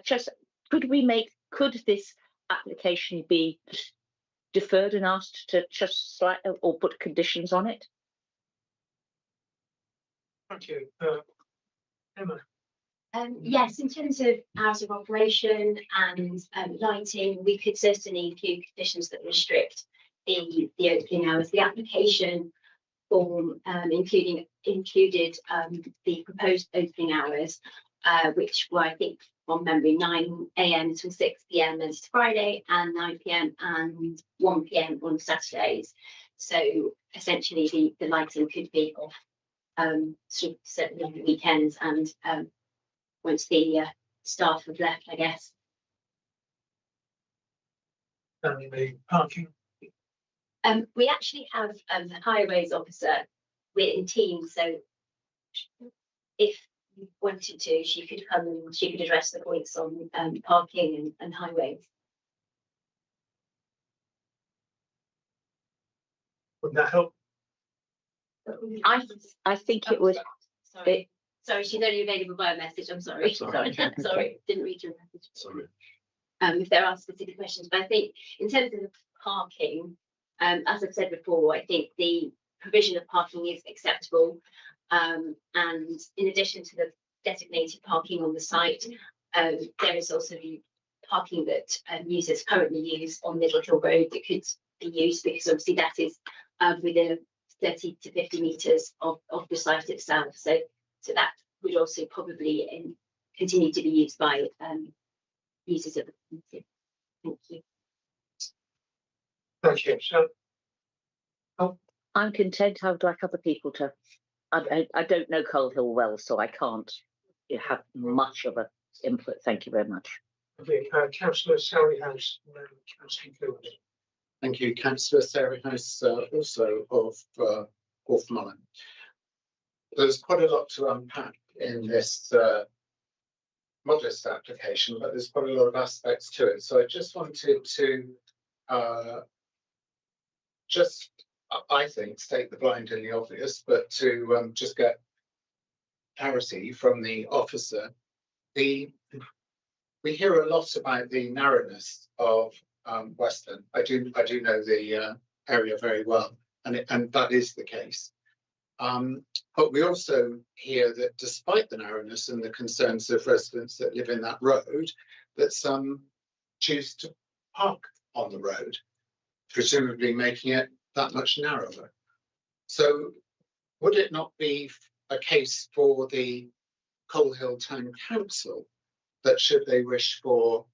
Just could this application be deferred and asked to just slightly, or put conditions on it? Thank you. Emma. Yes, in terms of hours of operation and lighting, we could certainly include conditions that restrict the opening hours. The application form included the proposed opening hours, which were, I think, from memory, 9 a.m. till 6 p.m. Monday to Friday, and 9 p.m. and 1 p.m. on Saturdays. So essentially, the lighting could be off sort of certainly on the weekends and once the staff have left, I guess. And the parking. We actually have a highways officer in team, so if you wanted to, she could come and she could address the points on parking and highways. Would that help? I think it would. Sorry, she's only available by a message. I'm sorry. Sorry. Sorry, didn't read your message. Sorry. If there are specific questions, but I think in terms of the parking, as I've said before, I think the provision of parking is acceptable. And in addition to the designated parking on the site, there is also parking that users currently use on Middle Hill Road that could be used, because obviously that is within 30 to 50 metres of the site itself. So that would also probably continue to be used by users of the community. Thank you. Thank you. So, I'm content. I would like other people to. I don't know Coal Hill well, so I can't have much of an input. Thank you very much. okay, Councillor Surreyhouse, Councillor Coote. Thank you, Councillor Surreyhouse, also of Porthmullen. There's quite a lot to unpack in this modest application, but there's quite a lot of aspects to it. So I just wanted to I think, state the blind and the obvious, but to just get clarity from the officer. We hear a lot about the narrowness of Weston. I do know the area very well, and that is the case. But we also hear that despite the narrowness and the concerns of residents that live in that road, that some choose to park on the road, presumably making it that much narrower. So would it not be a case for the Coal Hill Town Council that, should they wish for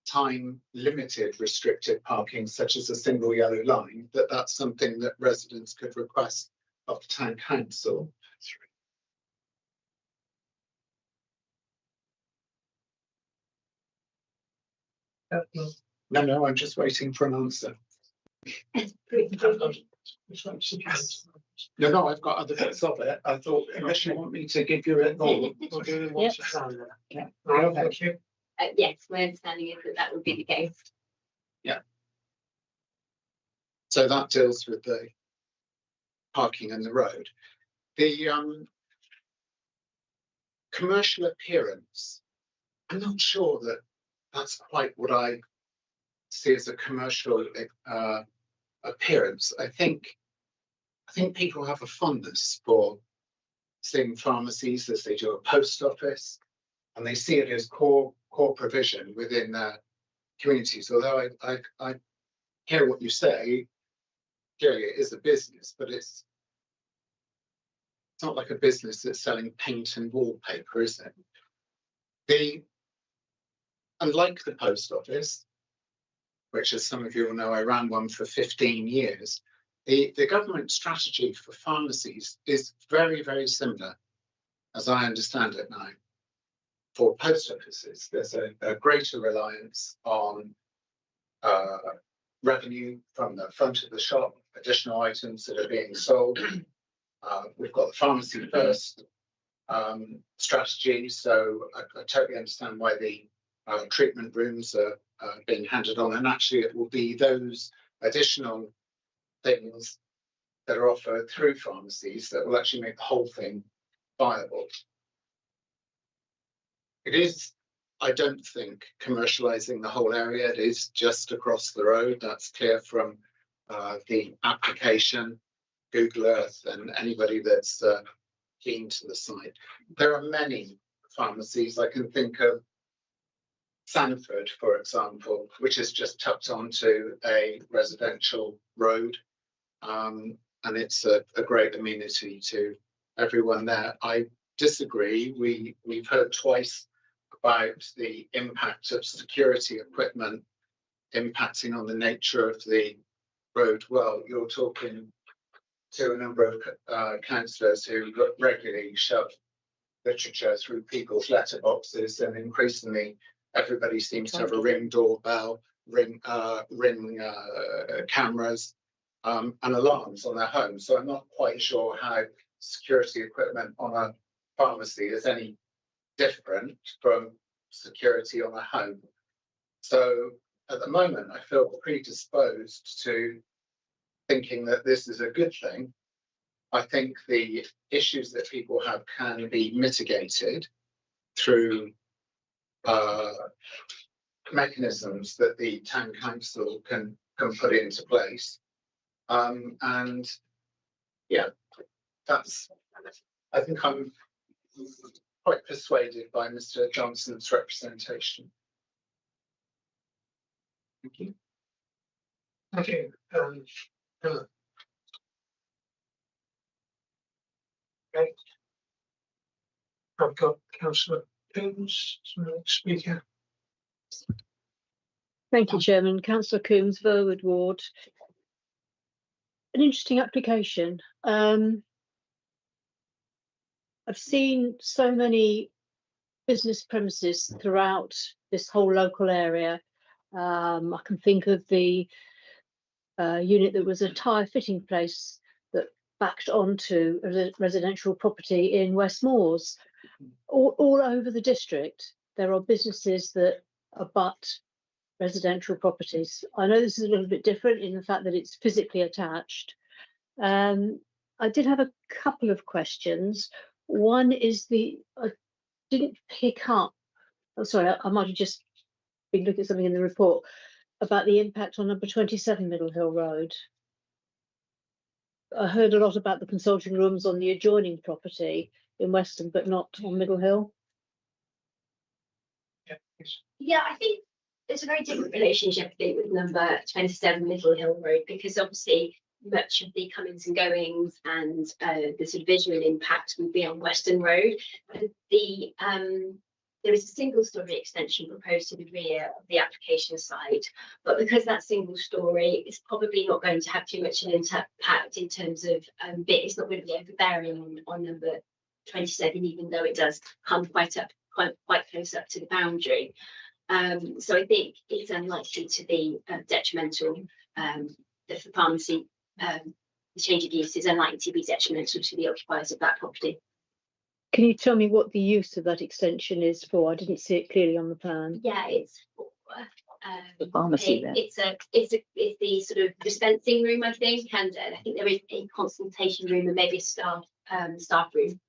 time limited restricted parking, such as a single yellow line, that's something that residents could request of the Town Council? No, I'm just waiting for an answer. No, I've got other bits of it. I thought, unless you want me to give you it all. We'll do it once it's done. Yeah. Right, thank you. Yes, my understanding is that would be the case. Yeah. So that deals with the parking and the road. The commercial appearance, I'm not sure that that's quite what I see as a commercial appearance. I think people have a fondness for seeing pharmacies as they do a post office, and they see it as core provision within their communities. Although I hear what you say, clearly it is a business, but it's not like a business that's selling paint and wallpaper, is it? Unlike the post office, which, as some of you will know, I ran one for 15 years, the government strategy for pharmacies is very, very similar, as I understand it now. For post offices, there's a greater reliance on revenue from the front of the shop, additional items that are being sold. We've got the pharmacy first strategy, so I totally understand why the treatment rooms are being handed on, and actually it will be those additional things that are offered through pharmacies that will actually make the whole thing viable. It is, I don't think, commercializing the whole area. It is just across the road. That's clear from the application, Google Earth, and anybody that's keen to the site. There are many pharmacies. I can think of Sanford, for example, which is just tucked onto a residential road, and it's a great amenity to everyone there. I disagree. We've heard twice about the impact of security equipment impacting on the nature of the road. Well, you're talking to a number of councillors who regularly shove literature through people's letterboxes, and increasingly everybody seems to have a Ring doorbell, Ring cameras, and alarms on their home. So I'm not quite sure how security equipment on a pharmacy is any different from security on a home. So at the moment, I feel predisposed to thinking that this is a good thing. I think the issues that people have can be mitigated through mechanisms that the town council can put into place. And yeah, I think I'm quite persuaded by Mr. Johnson's representation. Thank you. Thank you. Emma. Okay. I've got Councillor Coombs, next speaker. Thank you, Chairman. Councillor Coombs, Verwood Ward. An interesting application. I've seen so many business premises throughout this whole local area. I can think of the unit that was a tyre fitting place that backed onto a residential property in West Moors. All over the district, there are businesses that abut residential properties. I know this is a little bit different in the fact that it's physically attached. I did have a couple of questions. One is I didn't pick up, sorry, I might have just been looking at something in the report about the impact on number 27 Middle Hill Road. I heard a lot about the consulting rooms on the adjoining property in Weston, but not on Middle Hill. Yeah, I think there's a very different relationship with number 27 Middle Hill Road, because obviously much of the comings and goings and the sort of visual impact would be on Weston Road. There is a single story extension proposed to the rear of the application site, but because that single story is probably not going to have too much an impact in terms of it's not going to be overbearing on number 27, even though it does come quite close up to the boundary. So I think it's unlikely to be detrimental. The pharmacy, the change of use is unlikely to be detrimental to the occupiers of that property. Can you tell me what the use of that extension is for? I didn't see it clearly on the plan. Yeah, it's for the pharmacy there. It's the sort of dispensing room, I think, and I think there is a consultation room and maybe a staff room.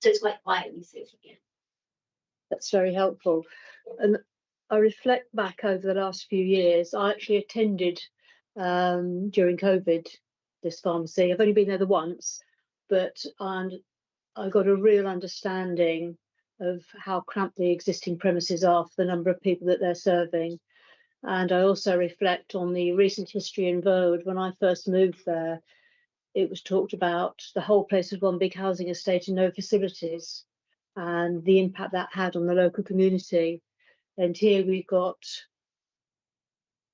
So it's quite quiet use again. That's very helpful. And I reflect back over the last few years. I actually attended during COVID this pharmacy. I've only been there the once, but I got a real understanding of how cramped the existing premises are for the number of people that they're serving. And I also reflect on the recent history in Verwood. When I first moved there, it was talked about the whole place was one big housing estate and no facilities, and the impact that had on the local community. And here we've got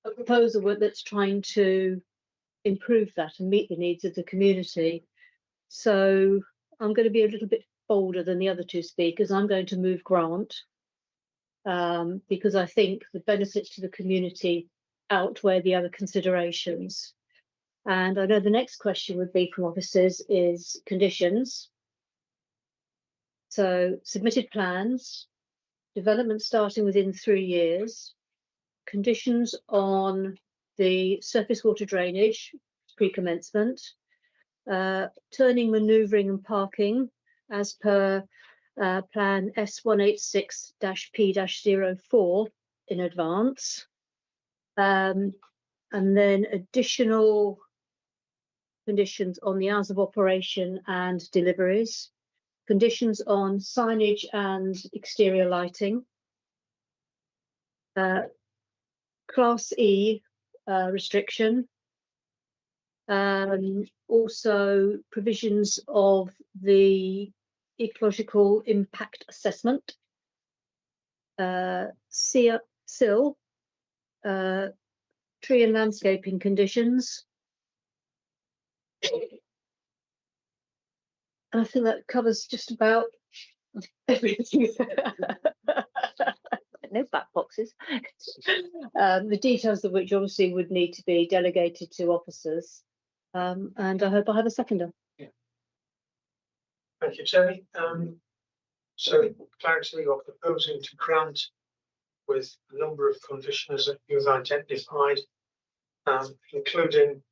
a proposal that's trying to improve that and meet the needs of the community. So I'm going to be a little bit bolder than the other two speakers. I'm going to move grant because I think the benefits to the community outweigh the other considerations. And I know the next question would be from officers is conditions. So submitted plans, development starting within 3 years, conditions on the surface water drainage, pre-commencement, turning, manoeuvring and parking as per plan S186-P-04 in advance. And then additional conditions on the hours of operation and deliveries, conditions on signage and exterior lighting, Class E restriction, also provisions of the ecological impact assessment, SIL, tree and landscaping conditions. And I think that covers just about everything. No black boxes. The details of which obviously would need to be delegated to officers. And I hope I have a seconder. Thank you, Terry. So clarity, you're proposing to grant with a number of conditions that you've identified, including,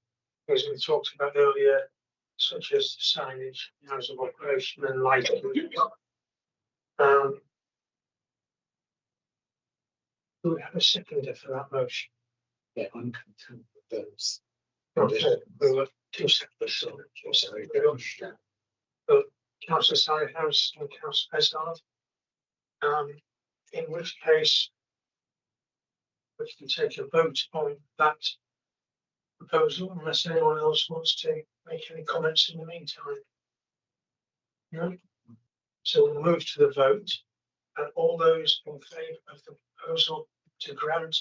as we talked about earlier, such as signage, hours of operation and lighting. Do we have a seconder for that motion? Yeah, I'm content with those. Okay, we were two separate. Councillor Sallyhouse and Councillor Hazard. In which case we can take a vote on that proposal unless anyone else wants to make any comments in the meantime. No? So we'll move to the vote, and all those in favour of the proposal to grant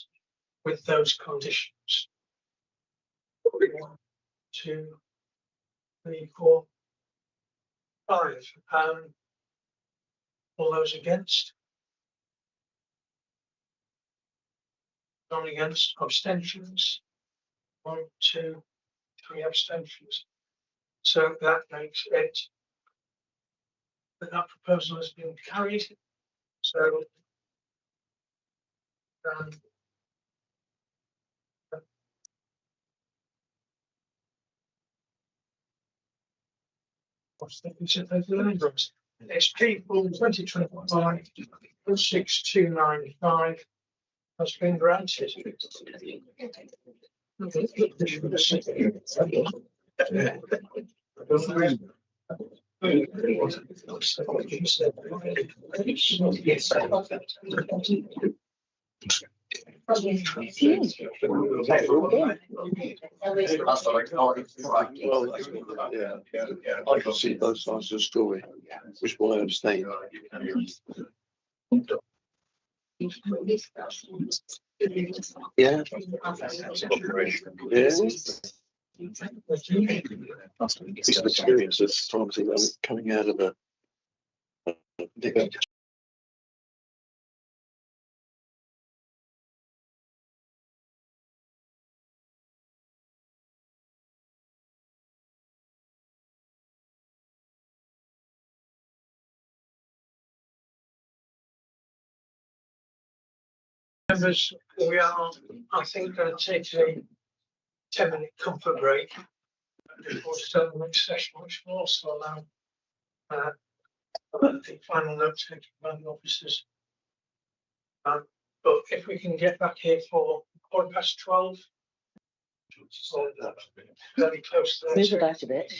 with those conditions. 1, 2, 3, 4, 5. All those against? None against. Abstentions? 1, 2, 3 abstentions. So that makes it that proposal has been carried. So what's the consideration? It's people 2025 6295 has been granted. Yeah, I can see both sides of the story, which will I abstain. Yeah. Piece of experience that's obviously coming out of a Members, we are, I think, going to take a 10-minute comfort break before we start the next session, which will also allow the final note taking by the officers. But if we can get back here for 12:15, so very close to Move about a bit.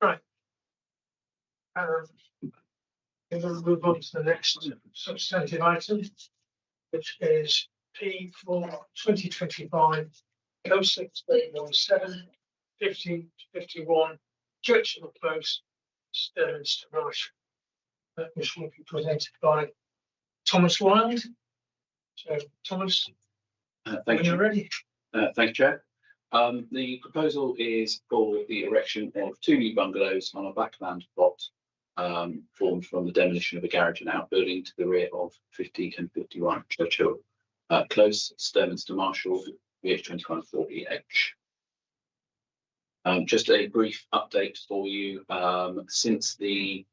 Right. We're going to move on to the next substantive item, which is P for 2025, 06-17, 50-51, Churchill Close, Stirling's to Marsh, which will be presented by Thomas Wild. So, Thomas, Thank when you. you're ready. Thank you, Chair. The proposal is for the erection of 2 new bungalows on a backland plot formed from the demolition of a garage and outbuilding to the rear of 50 and 51 Churchill Close, Stirling's Marshall, VH21 4EH. Just a brief update for you. Since the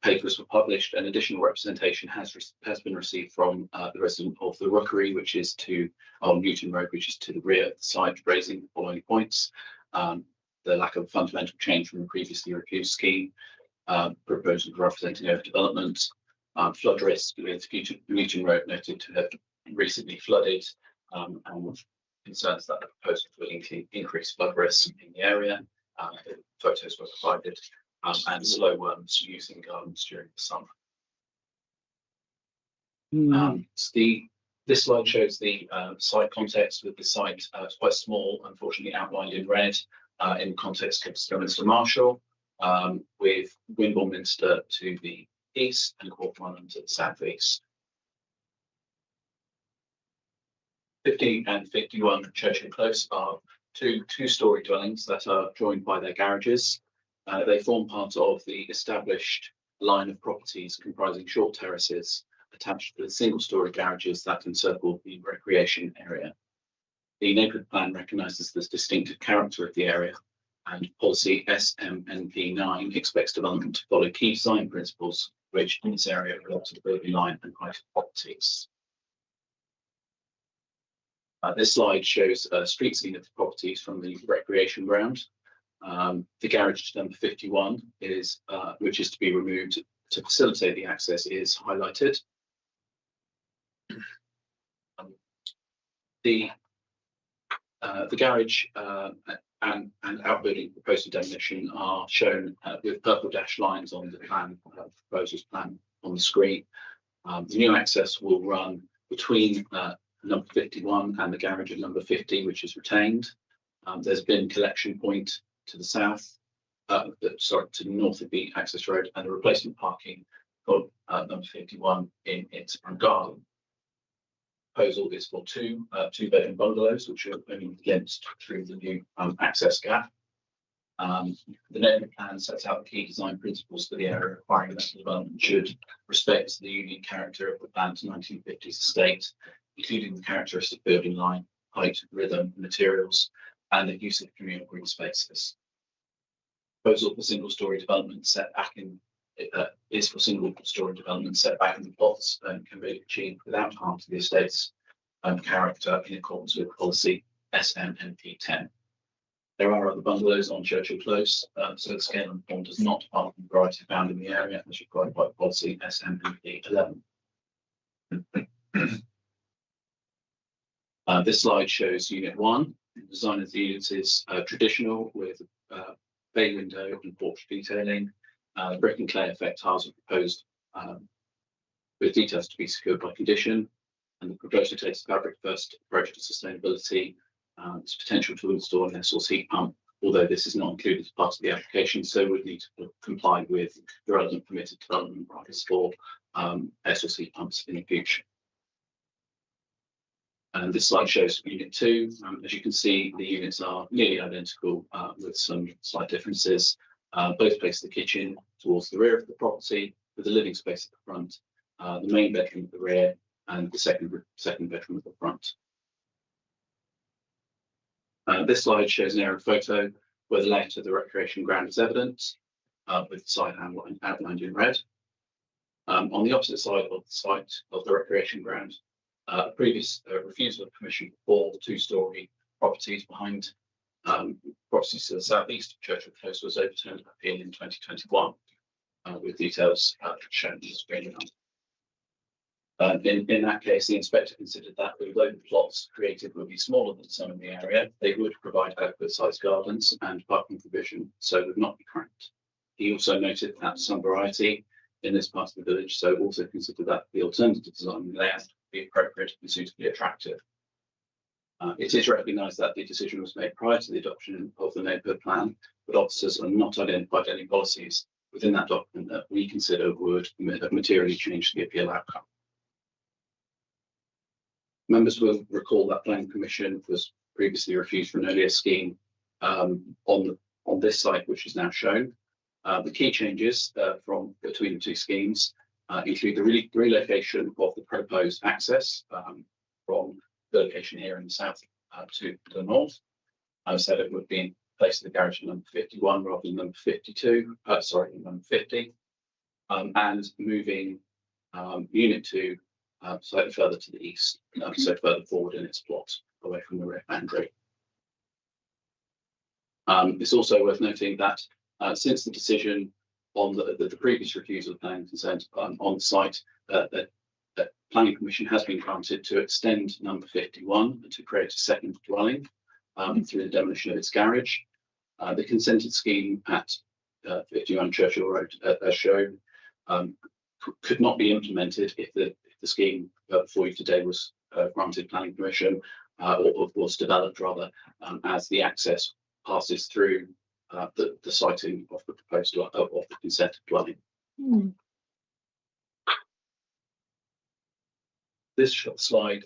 papers were published, an additional representation has been received from the resident of the Rookery, which is on Newton Road, which is to the rear of the site, raising the following points: the lack of fundamental change from the previously refused scheme, proposals representing overdevelopment, flood risk with Newton Road noted to have recently flooded, and concerns that the proposal will increase flood risk in the area. Photos were provided, and slow worms using gardens during the summer. This slide shows the site context, with the site quite small, unfortunately outlined in red, in the context of Stirling's Marshall, with Wimborne Minster to the east and Cornwall to the southeast. 50 and 51 Churchill Close are two-storey dwellings that are joined by their garages. They form part of the established line of properties comprising short terraces attached to the single-storey garages that encircle the recreation area. The neighbourhood plan recognises the distinctive character of the area, and policy SMNP 9 expects development to follow key design principles, which in this area relate to the building line and height of properties. This slide shows a street scene of the properties from the recreation ground. The garage number 51 is, which is to be removed to facilitate the access, is highlighted. The garage and outbuilding proposed demolition are shown with purple dashed lines on the plan, proposals plan on the screen. The new access will run between number 51 and the garage at number 50, which is retained. There's a bin collection point to the south, to the north of the access road, and a replacement parking for number 51 in its front garden. Proposal is for two bedroom bungalows, which are only glimpsed through the new access gap. The neighbourhood plan sets out the key design principles for the area, requiring that the development should respect the unique character of the planned 1950s estate, including the characteristic building line, height, rhythm, materials, and the use of communal green spaces. Proposal for single-storey development set back in is for single-storey development set back in the plots and can be achieved without harm to the estate's character in accordance with policy SMNP 10. There are other bungalows on Churchill Close, so the scale and form does not depart from the variety found in the area as required by policy SMNP 11. This slide shows Unit 1. The design of the units is traditional, with bay window and porch detailing. Brick and clay effect tiles are proposed, with details to be secured by condition. And the proposal takes a fabric first approach to sustainability. Its potential to install an air source heat pump although this is not included as part of the application, so would need to comply with the relevant permitted development rights for SLC pumps in the future. And this slide shows Unit 2. As you can see, the units are nearly identical with some slight differences. Both place the kitchen towards the rear of the property, with the living space at the front, the main bedroom at the rear, and the second bedroom at the front. This slide shows an aerial photo where the layout of the recreation ground is evident, with the site outlined in red. On the opposite side of the site of the recreation ground, a previous refusal of permission for 2-storey properties behind properties to the southeast of Churchill Close was overturned at appeal in 2021, with details shown on the screen. In that case, the inspector considered that although the plots created would be smaller than some in the area, they would provide adequate sized gardens and parking provision, so would not be cramped. He also noted that some variety in this part of the village, so also considered that the alternative design layout would be appropriate and suitably attractive. It is recognised that the decision was made prior to the adoption of the neighbourhood plan, but officers are not identified any policies within that document that we consider would materially change the appeal outcome. Members will recall that planning permission was previously refused for an earlier scheme on this site, which is now shown. The key changes from between the two schemes include the relocation of the proposed access from the location here in the south to the north. I said it would be placed in the garage at number 51 rather than number 52. Number 50, and moving Unit 2 slightly further to the east, so further forward in its plot, away from the rear boundary. It's also worth noting that since the decision on the previous refusal of planning consent on site, the planning permission has been granted to extend number 51 to create a second dwelling through the demolition of its garage. The consented scheme at 51 Churchill Road, as shown, could not be implemented if the scheme before you today was granted planning permission or was developed rather, as the access passes through the siting of the proposed of the consented dwelling. This slide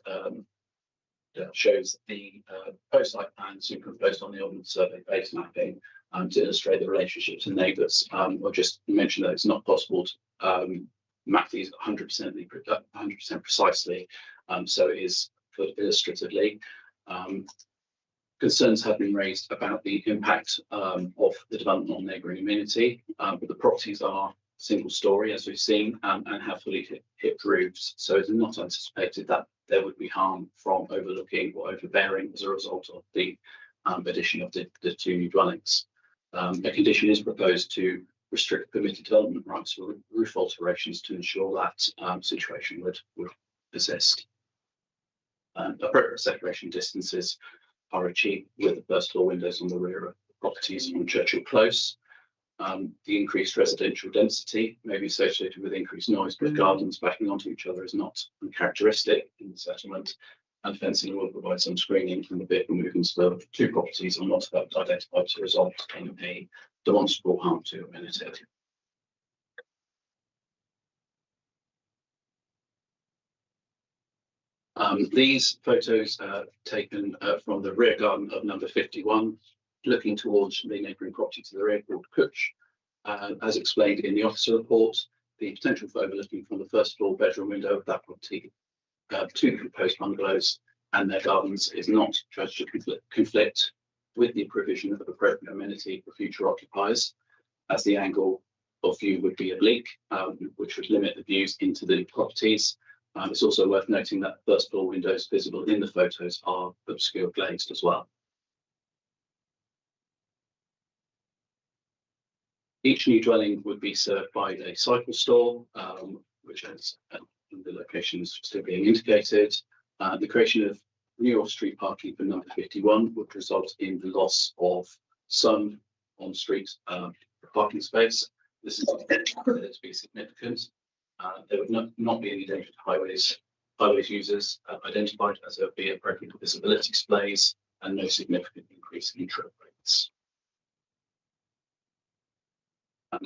shows the proposed site plan superimposed on the ordnance survey base mapping to illustrate the relationships and neighbours. I'll just mention that it's not possible to map these 100% precisely, so it is put illustratively. Concerns have been raised about the impact of the development on neighbouring amenity, but the properties are single story, as we've seen, and have fully hipped roofs, so it's not anticipated that there would be harm from overlooking or overbearing as a result of the addition of the 2 new dwellings. A condition is proposed to restrict permitted development rights for roof alterations to ensure that situation would persist. Appropriate separation distances are achieved with the first floor windows on the rear of the properties on Churchill Close. The increased residential density may be associated with increased noise, but gardens backing onto each other is not uncharacteristic in the settlement, and fencing will provide some screening from the vehicle movements for the 2 properties are not identified to result in a demonstrable harm to amenity. These photos are taken from the rear garden of number 51, looking towards the neighbouring property to the rear called Kutch. As explained in the officer report, the potential for overlooking from the first floor bedroom window of that property to the proposed bungalows and their gardens is not judged to conflict with the provision of appropriate amenity for future occupiers, as the angle of view would be oblique, which would limit the views into the properties. It's also worth noting that first floor windows visible in the photos are obscure glazed as well. Each new dwelling would be served by a cycle store, which is the locations still being indicated. The creation of new off-street parking for number 51 would result in the loss of some on-street parking space. This is considered to be significant. There would not be any danger to highways users identified, as there would be appropriate visibility displays and no significant increase in trip rates.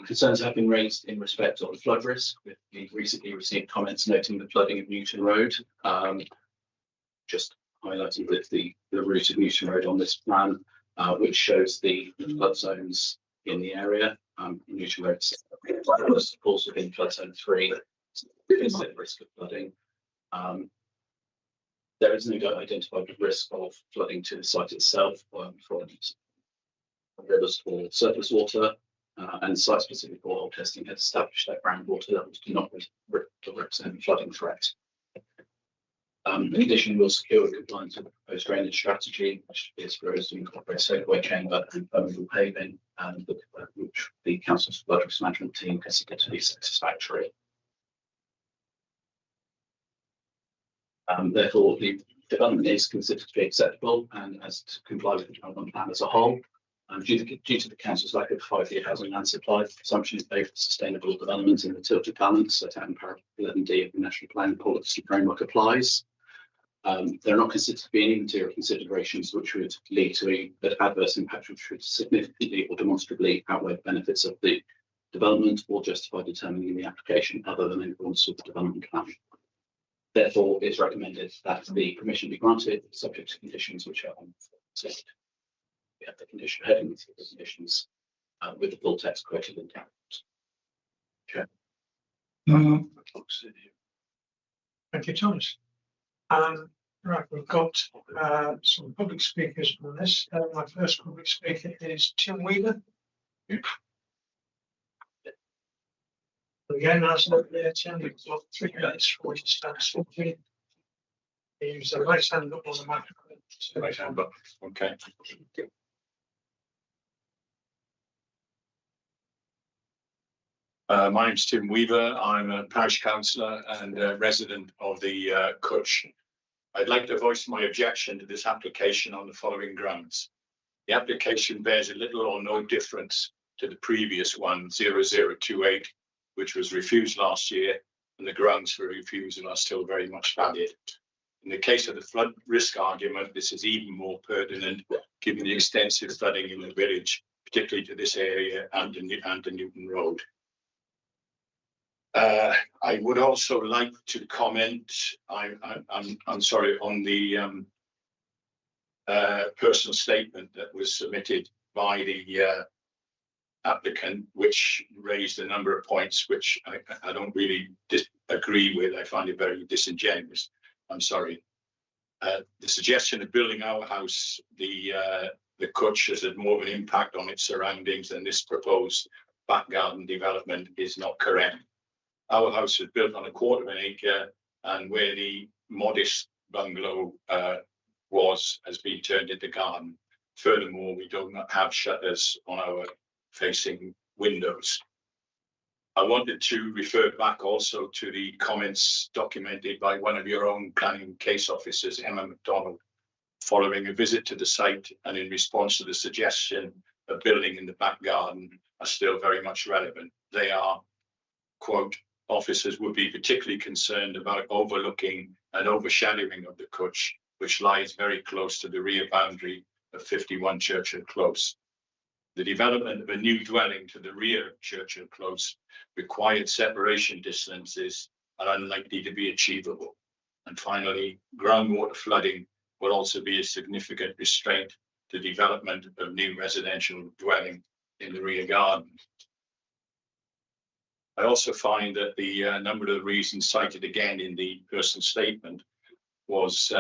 Concerns have been raised in respect of the flood risk. We've recently received comments noting the flooding of Newton Road. Just highlighting that the route of Newton Road on this plan, which shows the flood zones in the area. Newton Road falls within flood zone 3, is at risk of flooding. There is no identified risk of flooding to the site itself from rivers or surface water, and site-specific borehole testing has established that groundwater levels do not represent a flooding threat. The condition will secure compliance with the proposed drainage strategy, which is proposed to incorporate soakaway chamber and permeable paving, and which the Council's flood risk management team consider to be satisfactory. Therefore, the development is considered to be acceptable and as to comply with the development plan as a whole. Due to the Council's lack of 5-year housing land supply, the assumption is based on sustainable development in the tilted balance set out in paragraph 11D of the National Planning Policy Framework applies. There are not considered to be any material considerations which would lead to an adverse impact which would significantly or demonstrably outweigh the benefits of the development or justify determining the application other than in accordance with the development plan. Therefore, it's recommended that the permission be granted, subject to conditions which are on the slide. We have the condition headings for the conditions with the full text quoted in document. Thank you, Thomas. Right, we've got some public speakers on this. My first public speaker is Tim Weaver. Again, as Tim, we've got 3 minutes for you to start speaking. Use the right hand up on the microphone. Right hand up. Okay. My name's Tim Weaver. I'm a parish councillor and a resident of the Cutch. I'd like to voice my objection to this application on the following grounds. The application bears a little or no difference to the previous one, 0028, which was refused last year, and the grounds for refusal are still very much valid. In the case of the flood risk argument, this is even more pertinent given the extensive flooding in the village, particularly to this area and to Newton Road. I would also like to comment, I'm sorry, on the personal statement that was submitted by the applicant, which raised a number of points which I don't really agree with. I find it very disingenuous. I'm sorry. The suggestion of building our house, the Cutch has had more of an impact on its surroundings than this proposed back garden development is not correct. Our house was built on 1/4 of an acre, and where the modest bungalow has been turned into garden. Furthermore, we do not have shutters on our facing windows. I wanted to refer back also to the comments documented by one of your own planning case officers, Emma MacDonald, following a visit to the site and in response to the suggestion of building in the back garden are still very much relevant. They are, quote, officers would be particularly concerned about overlooking and overshadowing of the Cutch, which lies very close to the rear boundary of 51 Churchill Close. The development of a new dwelling to the rear of Churchill Close required separation distances are unlikely to be achievable. And finally, groundwater flooding will also be a significant restraint to development of new residential dwelling in the rear garden. I also find that the number of reasons cited again in the personal statement was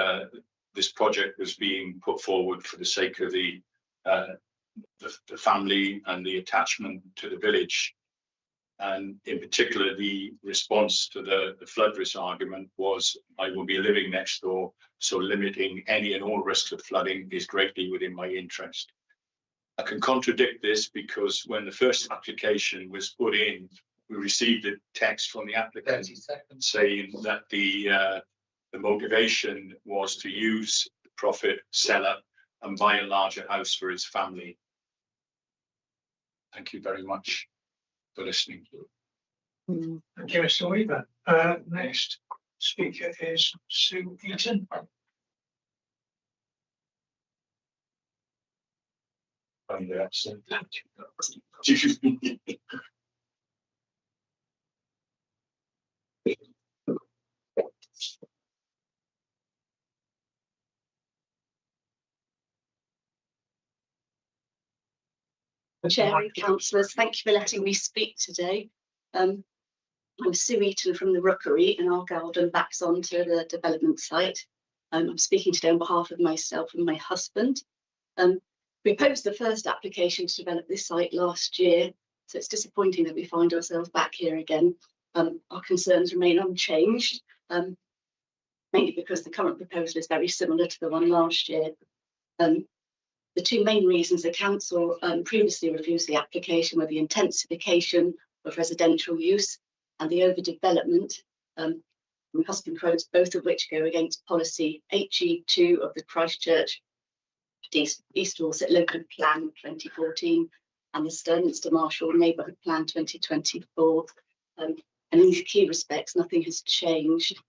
this project was being put forward for the sake of the family and the attachment to the village. And in particular, the response to the flood risk argument was, I will be living next door, so limiting any and all risks of flooding is greatly within my interest. I can contradict this because when the first application was put in, we received a text from the applicant saying that the motivation was to use the profit, sell up and buy a larger house for his family. Thank you very much for listening. Thank you, Mr. Weaver. Next speaker is Sue Eaton. Chair and councillors, thank you for letting me speak today. I'm Sue Eaton from the Rookery, and our garden backs onto the development site. I'm speaking today on behalf of myself and my husband. We posed the first application to develop this site last year, so it's disappointing that we find ourselves back here again. Our concerns remain unchanged, mainly because the current proposal is very similar to the one last year. The two main reasons the council previously refused the application were the intensification of residential use and the overdevelopment. My husband quotes both of which go against policy HE2 of the Christchurch East Dorset Local Plan 2014 and the Stirlingster Marshall Neighbourhood Plan 2024. And in these key respects, nothing has changed.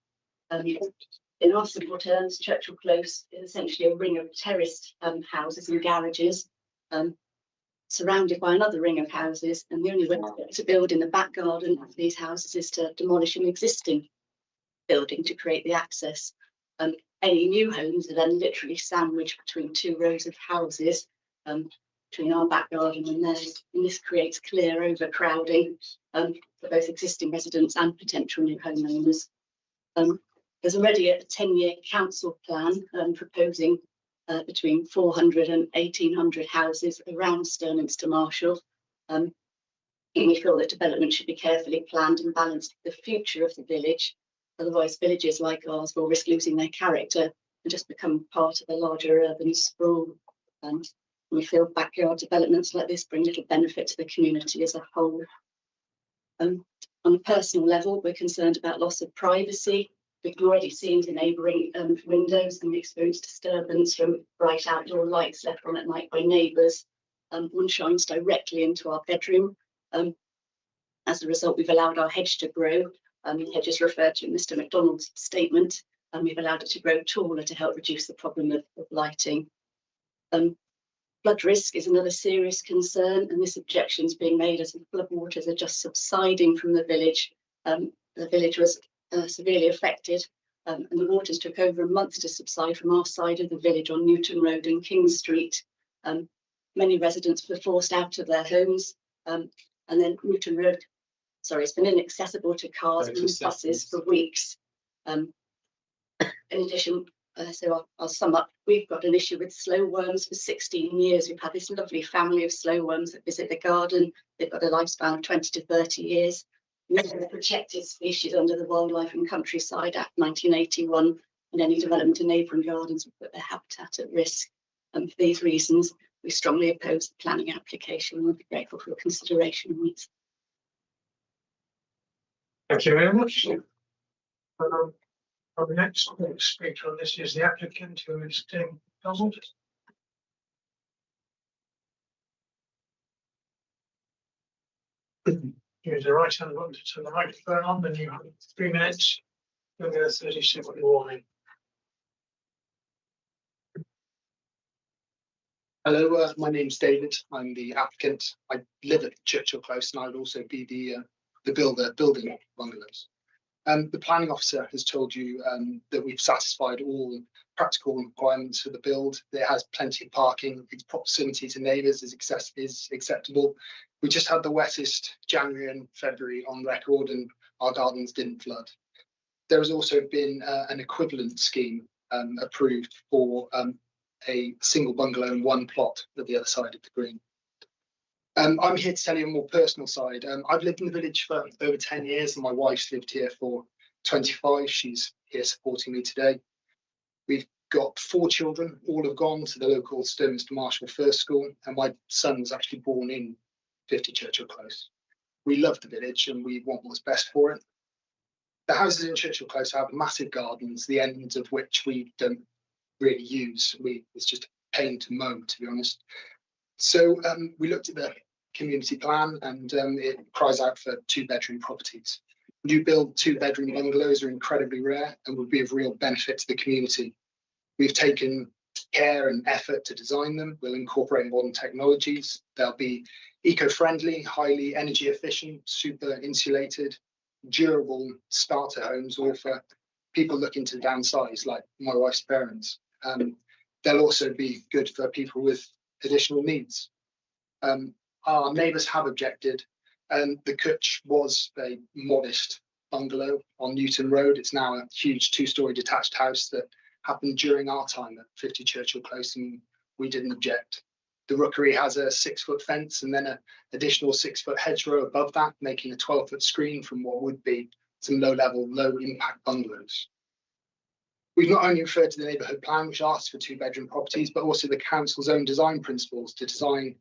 In our simple terms, Churchill Close is essentially a ring of terraced houses and garages, surrounded by another ring of houses, and the only way to build in the back garden of these houses is to demolish an existing building to create the access. Any new homes are then literally sandwiched between two rows of houses, between our back garden and theirs, and this creates clear overcrowding for both existing residents and potential new homeowners. There's already a 10-year council plan proposing between 400 and 1,800 houses around Stirlingster Marshall. And we feel that development should be carefully planned and balanced with the future of the village. Otherwise, villages like ours will risk losing their character and just become part of a larger urban sprawl. We feel backyard developments like this bring little benefit to the community as a whole. On a personal level, we're concerned about loss of privacy. We can already see into neighbouring windows and experience disturbance from bright outdoor lights left on at night by neighbours. One shines directly into our bedroom. As a result, we've allowed our hedge to grow. The hedge is referred to in Mr MacDonald's statement, and we've allowed it to grow taller to help reduce the problem of lighting. Flood risk is another serious concern, and this objection is being made as the flood waters are just subsiding from the village. The village was severely affected, and the waters took over a month to subside from our side of the village on Newton Road and King Street. Many residents were forced out of their homes, and then Newton Road, it's been inaccessible to cars and buses for weeks. In addition, so I'll sum up, we've got an issue with slow worms for 16 years. We've had this lovely family of slow worms that visit the garden. They've got a lifespan of 20 to 30 years. They're a protected species under the Wildlife and Countryside Act 1981, and any development in neighbouring gardens will put their habitat at risk. For these reasons, we strongly oppose the planning application and would be grateful for your consideration on it. Thank you very much. Our next speaker on this is the applicant, who is Tim Donald. Use the right hand button to turn the microphone on, then you have 3 minutes. You'll get a 30-second warning. Hello, my name's David. I'm the applicant. I live at Churchill Close, and I would also be the builder building bungalows. The planning officer has told you that we've satisfied all practical requirements for the build. It has plenty of parking. Its proximity to neighbours is acceptable. We just had the wettest January and February on record, and our gardens didn't flood. There has also been an equivalent scheme approved for a single bungalow in one plot at the other side of the green. I'm here to tell you a more personal side. I've lived in the village for over 10 years, and my wife's lived here for 25. She's here supporting me today. We've got 4 children. All have gone to the local Stirlingster Marshall First School, and my son was actually born in 50 Churchill Close. We love the village and we want what's best for it. The houses in Churchill Close have massive gardens, the ends of which we don't really use. It's just a pain to mow, to be honest. So we looked at the community plan, and it cries out for 2-bedroom properties. New build 2-bedroom bungalows are incredibly rare and would be of real benefit to the community. We've taken care and effort to design them. We'll incorporate modern technologies. They'll be eco-friendly, highly energy efficient, super insulated, durable starter homes, or for people looking to downsize, like my wife's parents. They'll also be good for people with additional needs. Our neighbours have objected, and the Kutch was a modest bungalow on Newton Road. It's now a huge 2-storey detached house that happened during our time at 50 Churchill Close, and we didn't object. The rookery has a 6-foot fence and then an additional 6-foot hedgerow above that, making a 12-foot screen from what would be some low-level, low-impact bungalows. We've not only referred to the neighbourhood plan, which asks for 2-bedroom properties, but also the council's own design principles to design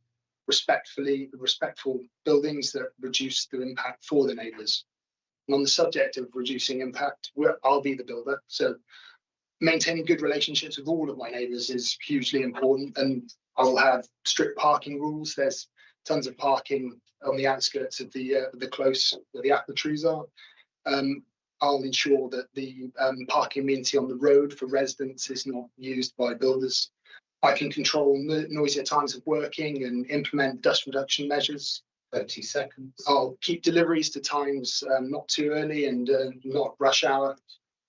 respectful buildings that reduce the impact for the neighbours. And on the subject of reducing impact, I'll be the builder, so maintaining good relationships with all of my neighbours is hugely important, and I will have strict parking rules. There's tons of parking on the outskirts of the close where the apple trees are. I'll ensure that the parking amenity on the road for residents is not used by builders. I can control noisier times of working and implement dust reduction measures. 30 seconds. I'll keep deliveries to times not too early and not rush hour.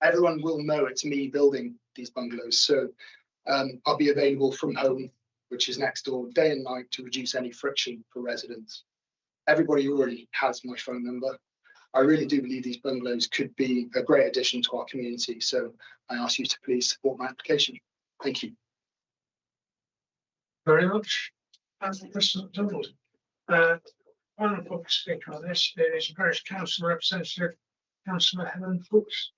Everyone will know it's me building these bungalows, so I'll be available from home, which is next door, day and night, to reduce any friction for residents. Everybody already has my phone number. I really do believe these bungalows could be a great addition to our community, so I ask you to please support my application. Thank you. Very much. Mr. McDonald. One public speaker on this is Parish Council Representative, Councillor Helen Fuchs.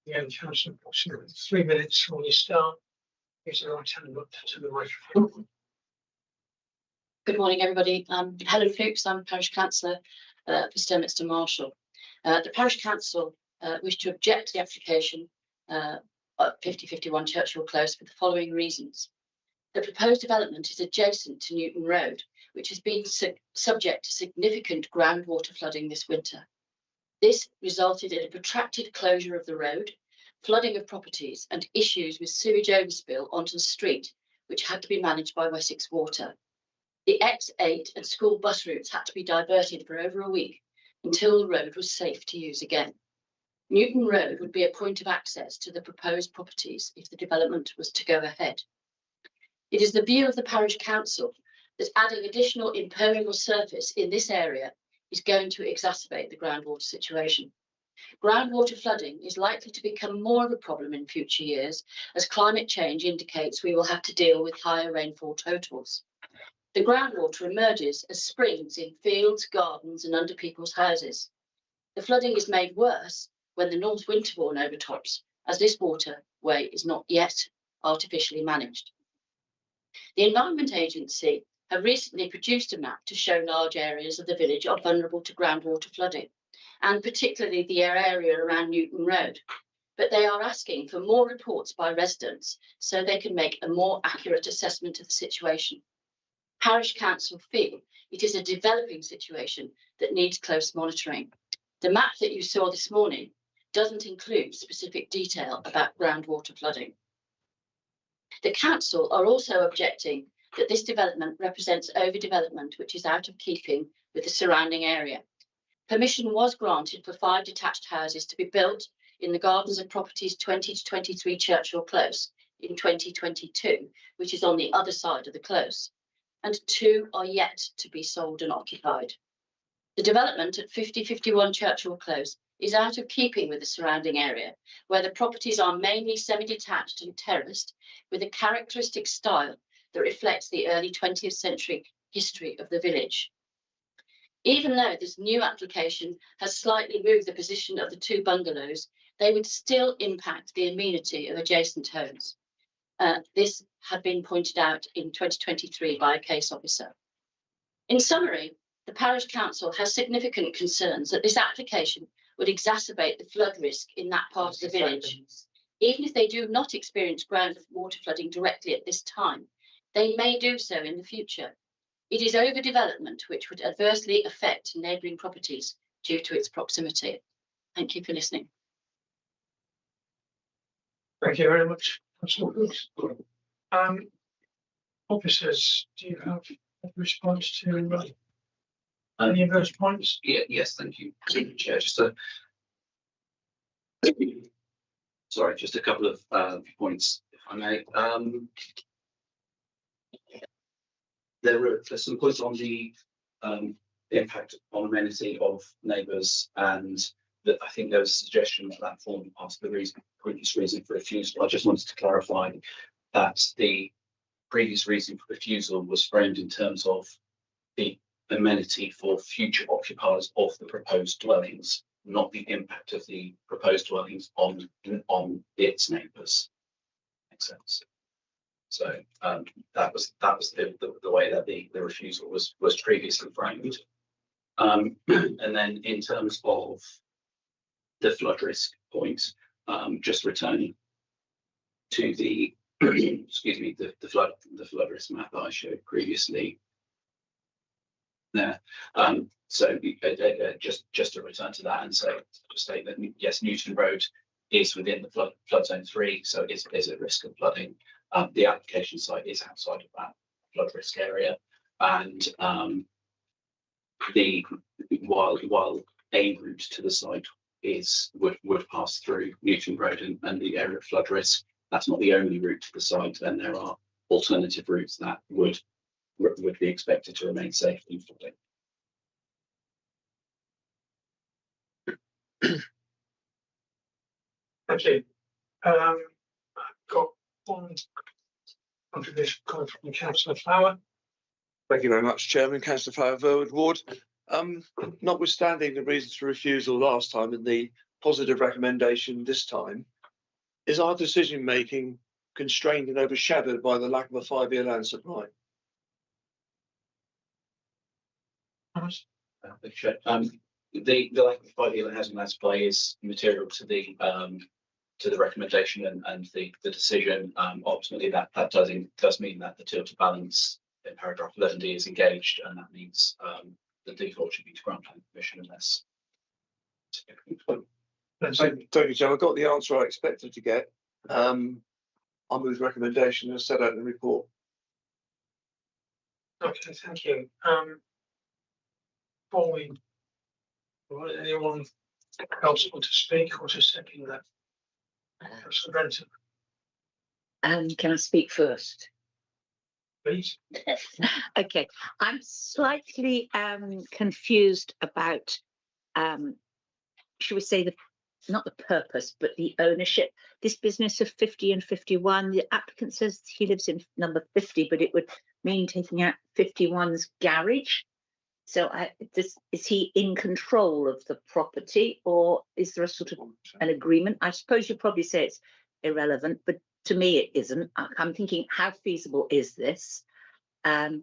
Yeah, Councillor Fuchs, 3 minutes when you start. Use the right hand up to the microphone. Good morning, everybody. I'm Helen Fuchs. I'm Parish Councillor for Sturminster Marshall. The Parish Council wish to object to the application at 5051 Churchill Close for the following reasons. The proposed development is adjacent to Newton Road, which has been subject to significant groundwater flooding this winter. This resulted in a protracted closure of the road, flooding of properties, and issues with sewage overspill onto the street, which had to be managed by Wessex Water. The X8 and school bus routes had to be diverted for over a week until the road was safe to use again. Newton Road would be a point of access to the proposed properties if the development was to go ahead. It is the view of the Parish Council that adding additional impermeable surface in this area is going to exacerbate the groundwater situation. Groundwater flooding is likely to become more of a problem in future years as climate change indicates we will have to deal with higher rainfall totals. The groundwater emerges as springs in fields, gardens and under people's houses. The flooding is made worse when the North Winterbourne overtops, as this waterway is not yet artificially managed. The Environment Agency have recently produced a map to show large areas of the village are vulnerable to groundwater flooding, and particularly the area around Newton Road. But they are asking for more reports by residents so they can make a more accurate assessment of the situation. Parish Council feel it is a developing situation that needs close monitoring. The map that you saw this morning doesn't include specific detail about groundwater flooding. The council are also objecting that this development represents overdevelopment which is out of keeping with the surrounding area. Permission was granted for 5 detached houses to be built in the gardens of properties 20 to 23 Churchill Close in 2022, which is on the other side of the close, and 2 are yet to be sold and occupied. The development at 5051 Churchill Close is out of keeping with the surrounding area, where the properties are mainly semi-detached and terraced, with a characteristic style that reflects the early 20th century history of the village. Even though this new application has slightly moved the position of the 2 bungalows, they would still impact the amenity of adjacent homes. This had been pointed out in 2023 by a case officer. In summary, the Parish Council has significant concerns that this application would exacerbate the flood risk in that part of the village. Even if they do not experience groundwater flooding directly at this time, they may do so in the future. It is overdevelopment which would adversely affect neighbouring properties due to its proximity. Thank you for listening. Thank you very much. Officers, do you have a response to any of those points? Yes, thank you, Chair. Sorry, just a couple of points, if I may. There's some points on the impact on amenity of neighbours, and that I think there was a suggestion that formed part of the previous reason for refusal. I just wanted to clarify that the previous reason for refusal was framed in terms of the amenity for future occupiers of the proposed dwellings, not the impact of the proposed dwellings on its neighbours. Makes sense. So that was the way that the refusal was previously framed. And then in terms of the flood risk point, just returning to the excuse me, the flood risk map that I showed previously there. So just to return to that and to state that yes, Newton Road is within the flood zone 3, so it is at risk of flooding. The application site is outside of that flood risk area, and while a route to the site would pass through Newton Road and the area of flood risk, that's not the only route to the site, and there are alternative routes that would be expected to remain safe in flooding. Thank you. I've got one contribution coming from Councillor Flower. Thank you very much, Chairman. Councillor Flower, Verwood Ward. Notwithstanding the reasons for refusal last time and the positive recommendation this time, is our decision making constrained and overshadowed by the lack of a 5-year land supply? The lack of 5-year housing land supply is material to the recommendation and the decision. Ultimately, that does mean that the tilt to balance in paragraph 11D is engaged, and that means the default should be to grant planning permission unless. Thank you, Joe. I got the answer I expected to get. I'll move the recommendation as set out in the report. Okay, thank you. Before we, anyone else want to speak or to second that? Can I speak first? Please. Okay, I'm slightly confused about, should we say, not the purpose, but the ownership. This business of 50 and 51, the applicant says he lives in number 50, but it would mean taking out 51's garage. So is he in control of the property, or is there a sort of an agreement? I suppose you probably say it's irrelevant, but to me it isn't. I'm thinking, how feasible is this? I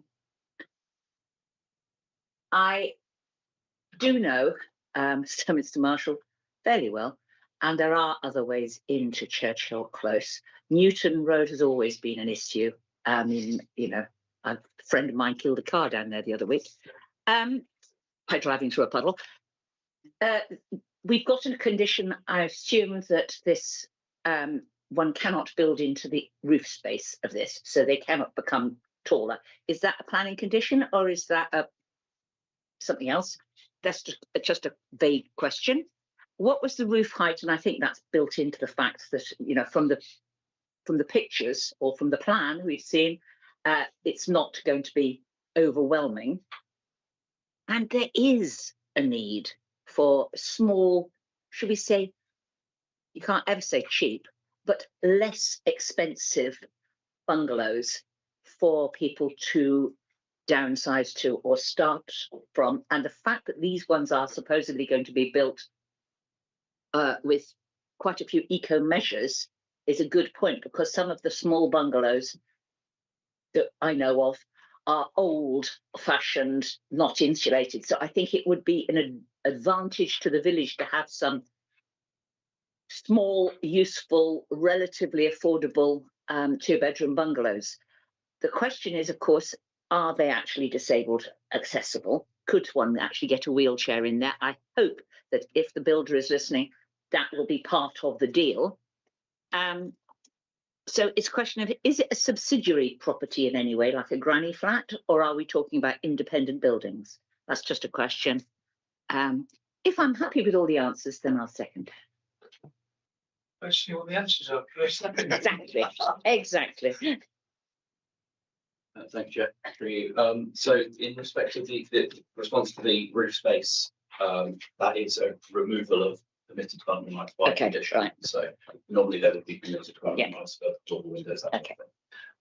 do know Mr. Marshall fairly well, and there are other ways into Churchill Close. Newton Road has always been an issue. You know, a friend of mine killed a car down there the other week by driving through a puddle. We've got a condition, I assume, that this one cannot build into the roof space of this, so they cannot become taller. Is that a planning condition, or is that something else? That's just a vague question. What was the roof height? And I think that's built into the fact that, you know, from the pictures or from the plan we've seen, it's not going to be overwhelming. And there is a need for small, should we say, you can't ever say cheap, but less expensive bungalows for people to downsize to or start from. And the fact that these ones are supposedly going to be built with quite a few eco measures is a good point, because some of the small bungalows that I know of are old-fashioned, not insulated. So I think it would be an advantage to the village to have some small, useful, relatively affordable 2-bedroom bungalows. The question is, of course, Are they actually disabled accessible? Could one actually get a wheelchair in there? I hope that if the builder is listening, that will be part of the deal. So it's a question of, is it a subsidiary property in any way, like a granny flat, or are we talking about independent buildings? That's just a question. If I'm happy with all the answers, then I'll second. Let's see what the answers are first. Exactly, exactly. Thank you, Chair. So in respect of the response to the roof space, that is a removal of permitted development rights by condition. Right. So normally there would be permitted development rights for door windows. That okay. Sort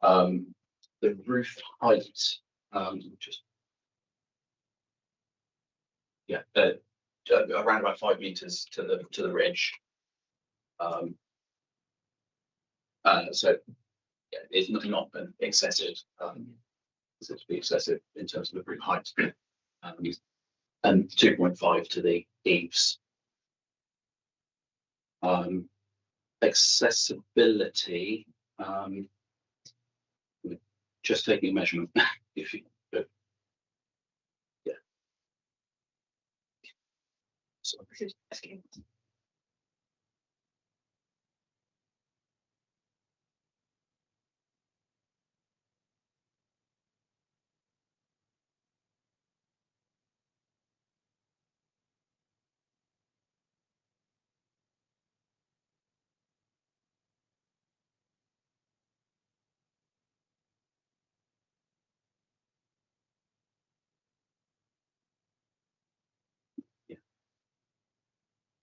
of thing. The roof height, just around about 5 meters to the ridge. So yeah, it's not an excessive. It's to be excessive in terms of the roof height, and 2.5 to the eaves. Accessibility. Just taking a measurement. If you, yeah. So,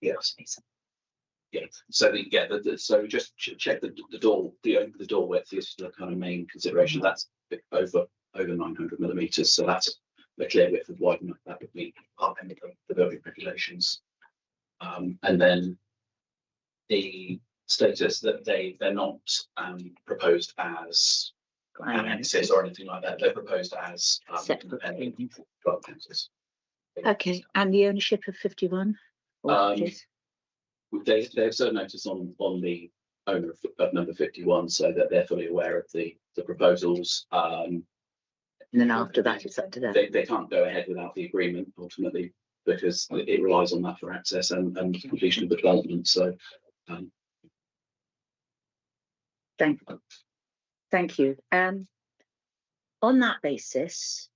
yes. Yeah. So so just check the door, the door width is the kind of main consideration. That's over 900 millimeters. So that's the clear width of wide enough. That would be part end of the building regulations. And then the status that they're not proposed as annexes or anything like that. They're proposed as independent dwelling houses. Okay, and the ownership of 51? They've served notice on the owner of number 51, so that they're fully aware of the proposals. And then after that, it's up to them. They can't go ahead without the agreement ultimately, because it relies on that for access and completion of the development. So, thank you. On that basis,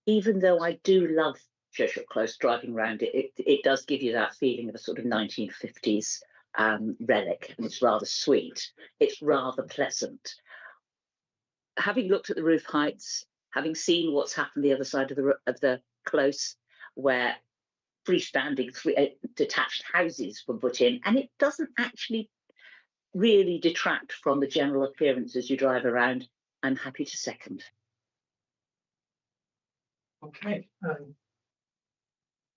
even though I do love Churchill Close, driving around it does give you that feeling of a sort of 1950s relic, and it's rather sweet. It's rather pleasant. Having looked at the roof heights, having seen what's happened the other side of the close, where freestanding detached houses were put in, and it doesn't actually really detract from the general appearance as you drive around, I'm happy to second. Okay.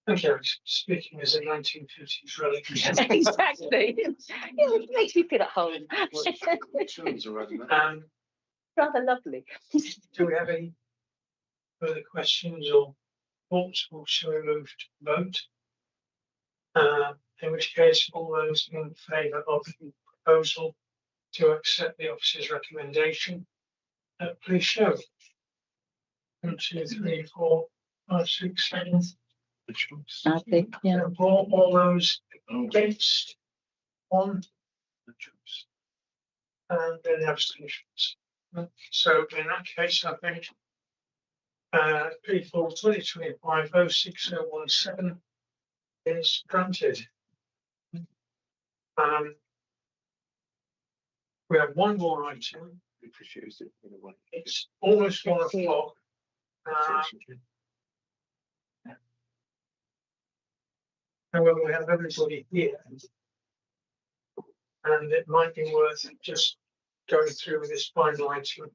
Thank you. Speaking as a 1950s relic. Exactly. It makes me feel at home. Rather lovely. Do we have any further questions or thoughts, or shall we move to vote? In which case, all those in favour of the proposal to accept the officer's recommendation, please show. 1, 2, 3, 4, 5, 6, 7. I think, yeah. All those against 1, and then abstentions. So in that case, I think P4 2025-06017 is granted. We have one more item. It's almost 1 o'clock. However, we have everybody here, and it might be worth just going through with this final item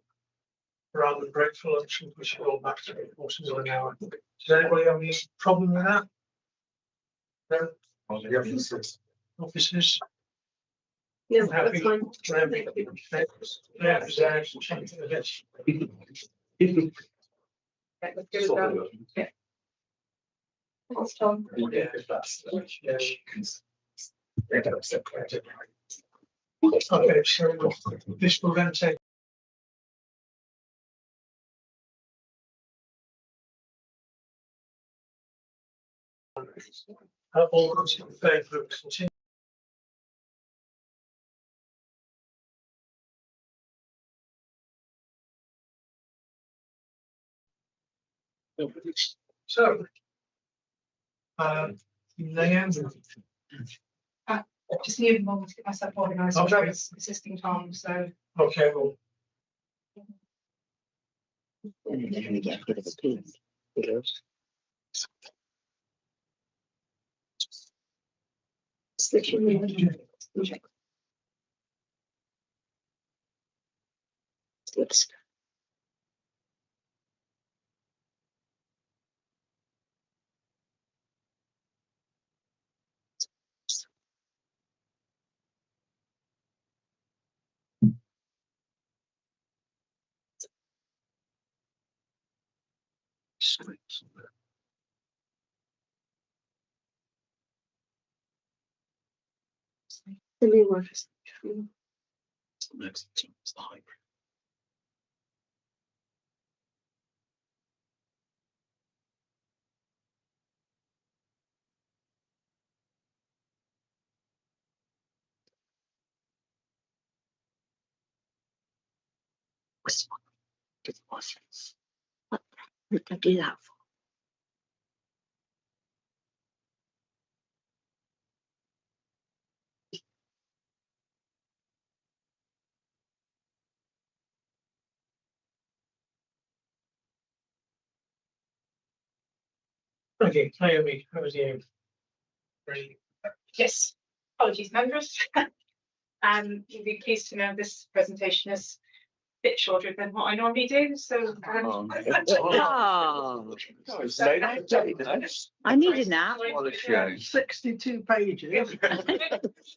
rather than break for lunch and push it all back 3/4 of an hour. Does anybody have any problem with that? No? Officers? No, that's fine. Thanks, Tom. Okay, so this will then take All those in favour of continuing. So, Leanne. Just need a moment to get myself organised. Okay. I was assisting Tom, so. Okay, well. The new one. Next, it's the hybrid. What did I do that for? Okay, Naomi, how was you? Ready? Yes, apologies members. You'll be pleased to know this presentation is a bit shorter than what I normally do, so. I need a nap. 62 pages.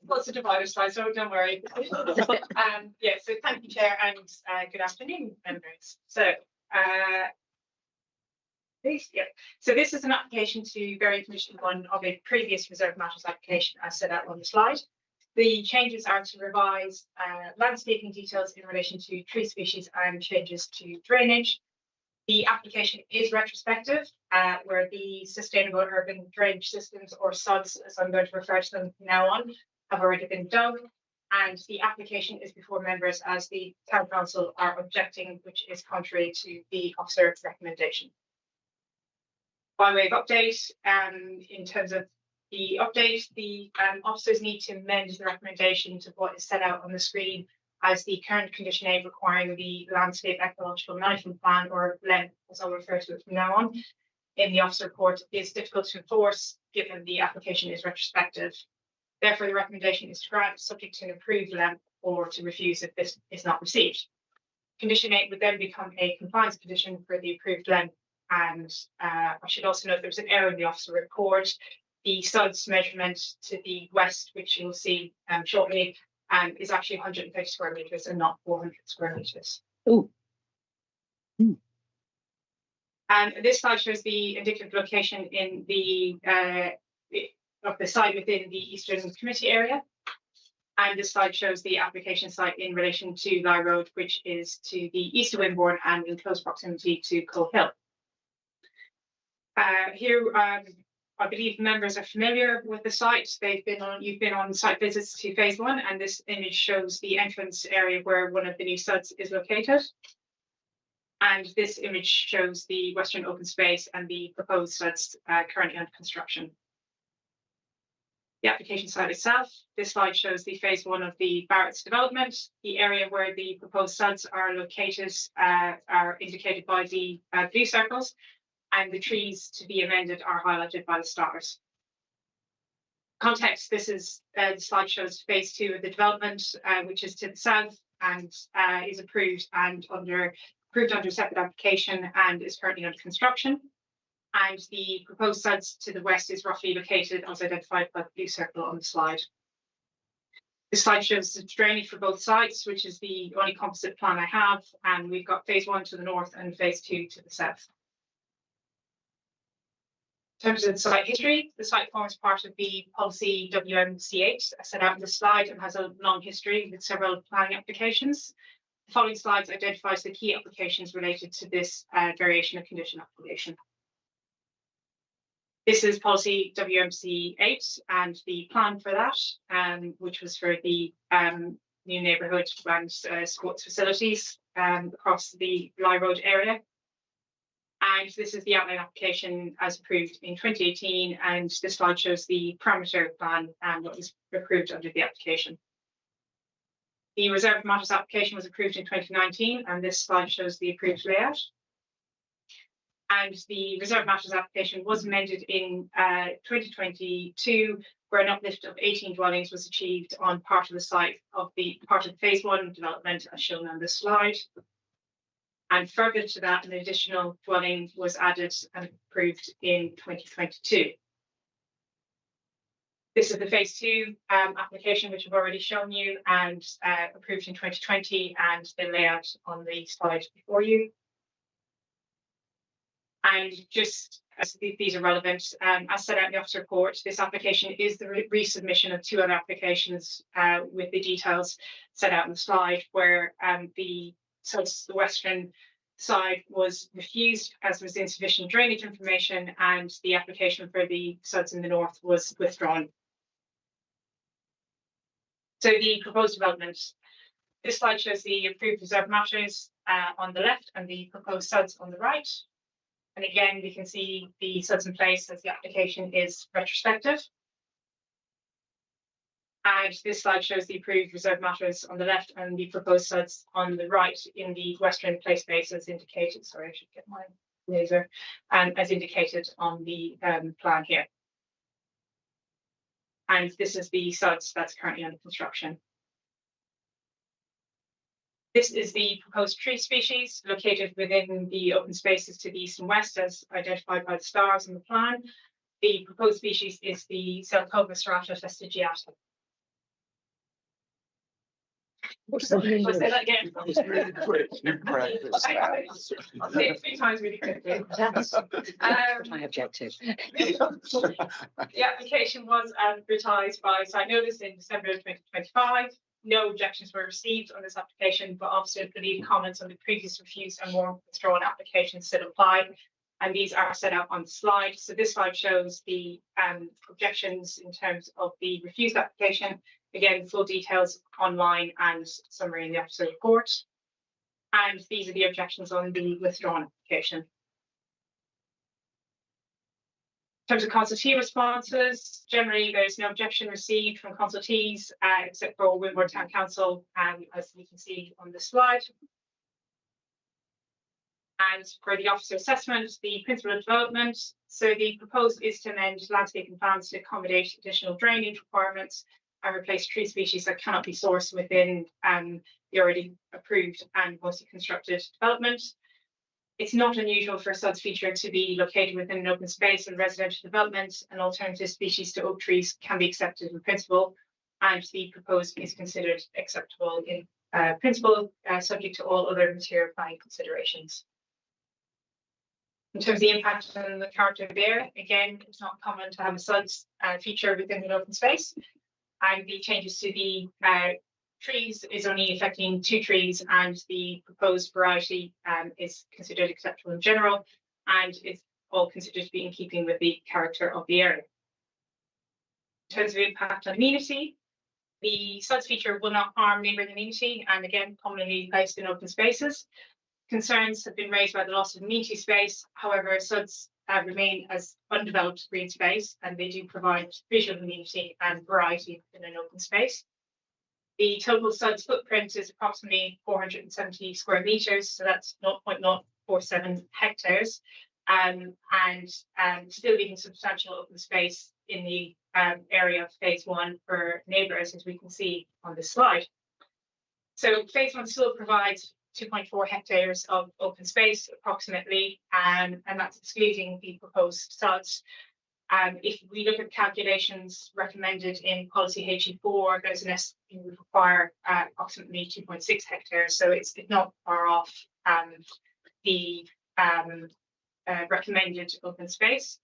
Lots of divider slides, so don't worry. Yeah, so thank you, Chair, and good afternoon, members. So, so this is an application to vary Commission 1 of a previous reserved matters application as set out on the slide. The changes are to revise landscaping details in relation to tree species and changes to drainage. The application is retrospective, where the sustainable urban drainage systems, or SUDs, as I'm going to refer to them from now on, have already been dug. And the application is before members as the Town Council are objecting, which is contrary to the officer recommendation. By way of update, in terms of the update, the officers need to amend the recommendation to what is set out on the screen as the current condition A requiring the landscape ecological management plan, or LEM, as I'll refer to it from now on, in the officer report is difficult to enforce given the application is retrospective. Therefore, the recommendation is to grant subject to an approved LEM or to refuse if this is not received. Condition 8 would then become a compliance condition for the approved LEM. And I should also note there was an error in the officer report. The SUDS measurement to the west, which you'll see shortly, is actually 130 square metres and not 400 square metres. Oh. And this slide shows the indicative location in the of the site within the Eastern Committee area. And this slide shows the application site in relation to Lye Road, which is to the east of Wimborne and in close proximity to Coal Hill. Here, I believe members are familiar with the site. You've been on site visits to phase 1, and this image shows the entrance area where one of the new SUDs is located. And this image shows the western open space and the proposed SUDs currently under construction. The application site itself, this slide shows the phase 1 of the Barrett's development. The area where the proposed SUDs are located are indicated by the blue circles, and the trees to be amended are highlighted by the stars. Context, this is the slide shows phase 2 of the development, which is to the south and is approved under a separate application and is currently under construction. And the proposed SUDs to the west is roughly located as identified by the blue circle on the slide. This slide shows the drainage for both sites, which is the only composite plan I have, and we've got phase 1 to the north and phase 2 to the south. In terms of the site history, the site forms part of the policy WMC8 set out in the slide and has a long history with several planning applications. The following slides identifies the key applications related to this variation of condition application. This is policy WMC 8 and the plan for that, which was for the new neighbourhood and sports facilities across the Bly Road area. And this is the outline application as approved in 2018, and this slide shows the parameter plan and what was approved under the application. The Reserve Matters application was approved in 2019, and this slide shows the approved layout. And the Reserve Matters application was amended in 2022, where an uplift of 18 dwellings was achieved on part of the site of the part of phase 1 development as shown on this slide. And further to that, an additional dwelling was added and approved in 2022. This is the phase 2 application, which I've already shown you, and approved in 2020, and the layout on the slide before you. And just as these are relevant, as set out in the officer report, this application is the resubmission of 2 other applications with the details set out in the slide, where the western side was refused as there was insufficient drainage information, and the application for the SUDs in the north was withdrawn. So the proposed development. This slide shows the approved reserve matters on the left and the proposed SUDs on the right. And again, we can see the SUDs in place as the application is retrospective. And this slide shows the approved reserve matters on the left and the proposed SUDs on the right in the western play space as indicated. Sorry, I should get my laser. As indicated on the plan here. And this is the SUDs that's currently under construction. This is the proposed tree species located within the open spaces to the east and west as identified by the stars in the plan. The proposed species is the Zelkova serrata vestigiata. What's that in I'll say English? that again. That was really quick. You practiced that. I'll say it 3 times really quickly. That's my objective. The application was advertised by site notice in December 2025. No objections were received on this application, but obviously believe comments on the previous refused and more withdrawn applications still apply. And these are set out on the slide. So this slide shows the objections in terms of the refused application. Again, full details online and summary in the officer report. And these are the objections on the withdrawn application. In terms of consultee responses, generally there's no objection received from consultees except for Wimborne Town Council, as you can see on this slide. And for the officer assessment, the principle of development, so the proposed is to amend landscaping plans to accommodate additional drainage requirements and replace tree species that cannot be sourced within the already approved and mostly constructed development. It's not unusual for a SUDS feature to be located within an open space and residential development, and alternative species to oak trees can be accepted in principle, and the proposed is considered acceptable in principle, subject to all other material planning considerations. In terms of the impact on the character of the area, again, it's not common to have a SUDS feature within an open space, and the changes to the trees is only affecting 2 trees, and the proposed variety is considered acceptable in general, and it's all considered to be in keeping with the character of the area. In terms of impact on amenity, the SUDS feature will not harm neighbouring amenity, and again, commonly placed in open spaces. Concerns have been raised by the loss of amenity space. However, SUDS remain as undeveloped green space, and they do provide visual amenity and variety in an open space. The total SUDS footprint is approximately 470 square metres, so that's 0.047 hectares, and still leaving substantial open space in the area of phase 1 for neighbours, as we can see on this slide. So phase 1 still provides 2.4 hectares of open space approximately, and that's excluding the proposed SUDs. If we look at calculations recommended in policy HE4, there's it would require approximately 2.6 hectares, so it's not far off the recommended open space.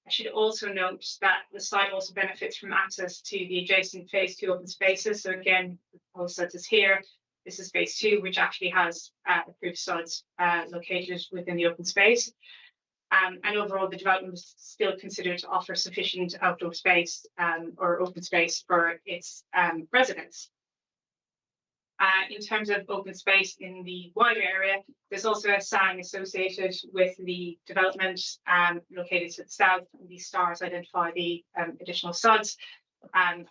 I should also note that the site also benefits from access to the adjacent phase 2 open spaces. So again, the proposed SUDs is here. This is phase 2, which actually has approved SUDs located within the open space. And overall, the development was still considered to offer sufficient outdoor space or open space for its residents. In terms of open space in the wider area, there's also a sign associated with the development located to the south. These stars identify the additional sods, and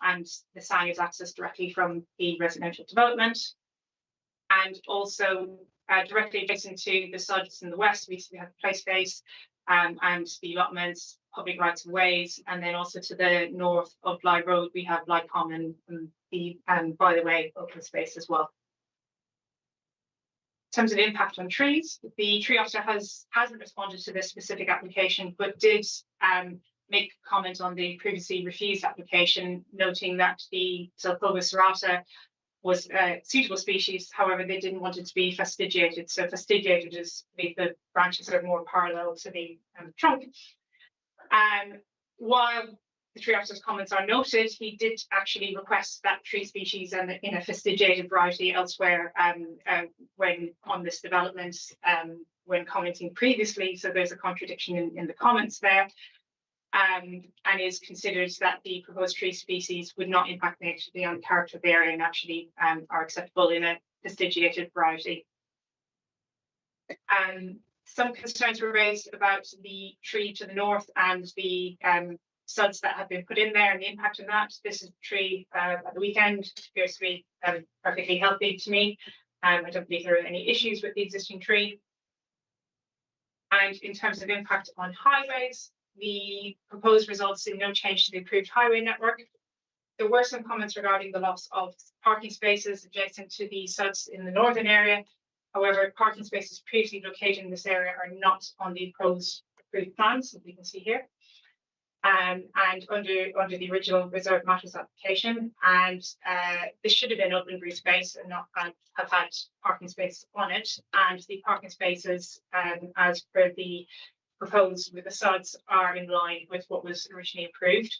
the sign is accessed directly from the residential development. And also directly adjacent to the sods in the west, we have the play space and the allotments, public rights of ways, and then also to the north of Bly Road, we have Bly Common and the by the way open space as well. In terms of impact on trees, the tree officer hasn't responded to this specific application, but did make comment on the previously refused application, noting that the Zelkova serrata was a suitable species. However, they didn't want it to be fastigiated. So fastigiated is the branches are more parallel to the trunk. While the tree officer's comments are noted, he did actually request that tree species in a fastigiated variety elsewhere when on this development, when commenting previously. So there's a contradiction in the comments there. And is considered that the proposed tree species would not impact negatively on the character of the area and actually are acceptable in a fastigiated variety. Some concerns were raised about the tree to the north and the sods that have been put in there and the impact on that. This is a tree at the weekend, appears to be perfectly healthy to me. I don't believe there are any issues with the existing tree. And in terms of impact on highways, the proposed results in no change to the approved highway network. There were some comments regarding the loss of parking spaces adjacent to the sods in the northern area. However, parking spaces previously located in this area are not on the proposed approved plans, as we can see here. And under the original reserved matters application, and this should have been open green space and not have had parking space on it. And the parking spaces, as per the proposed with the sods, are in line with what was originally approved.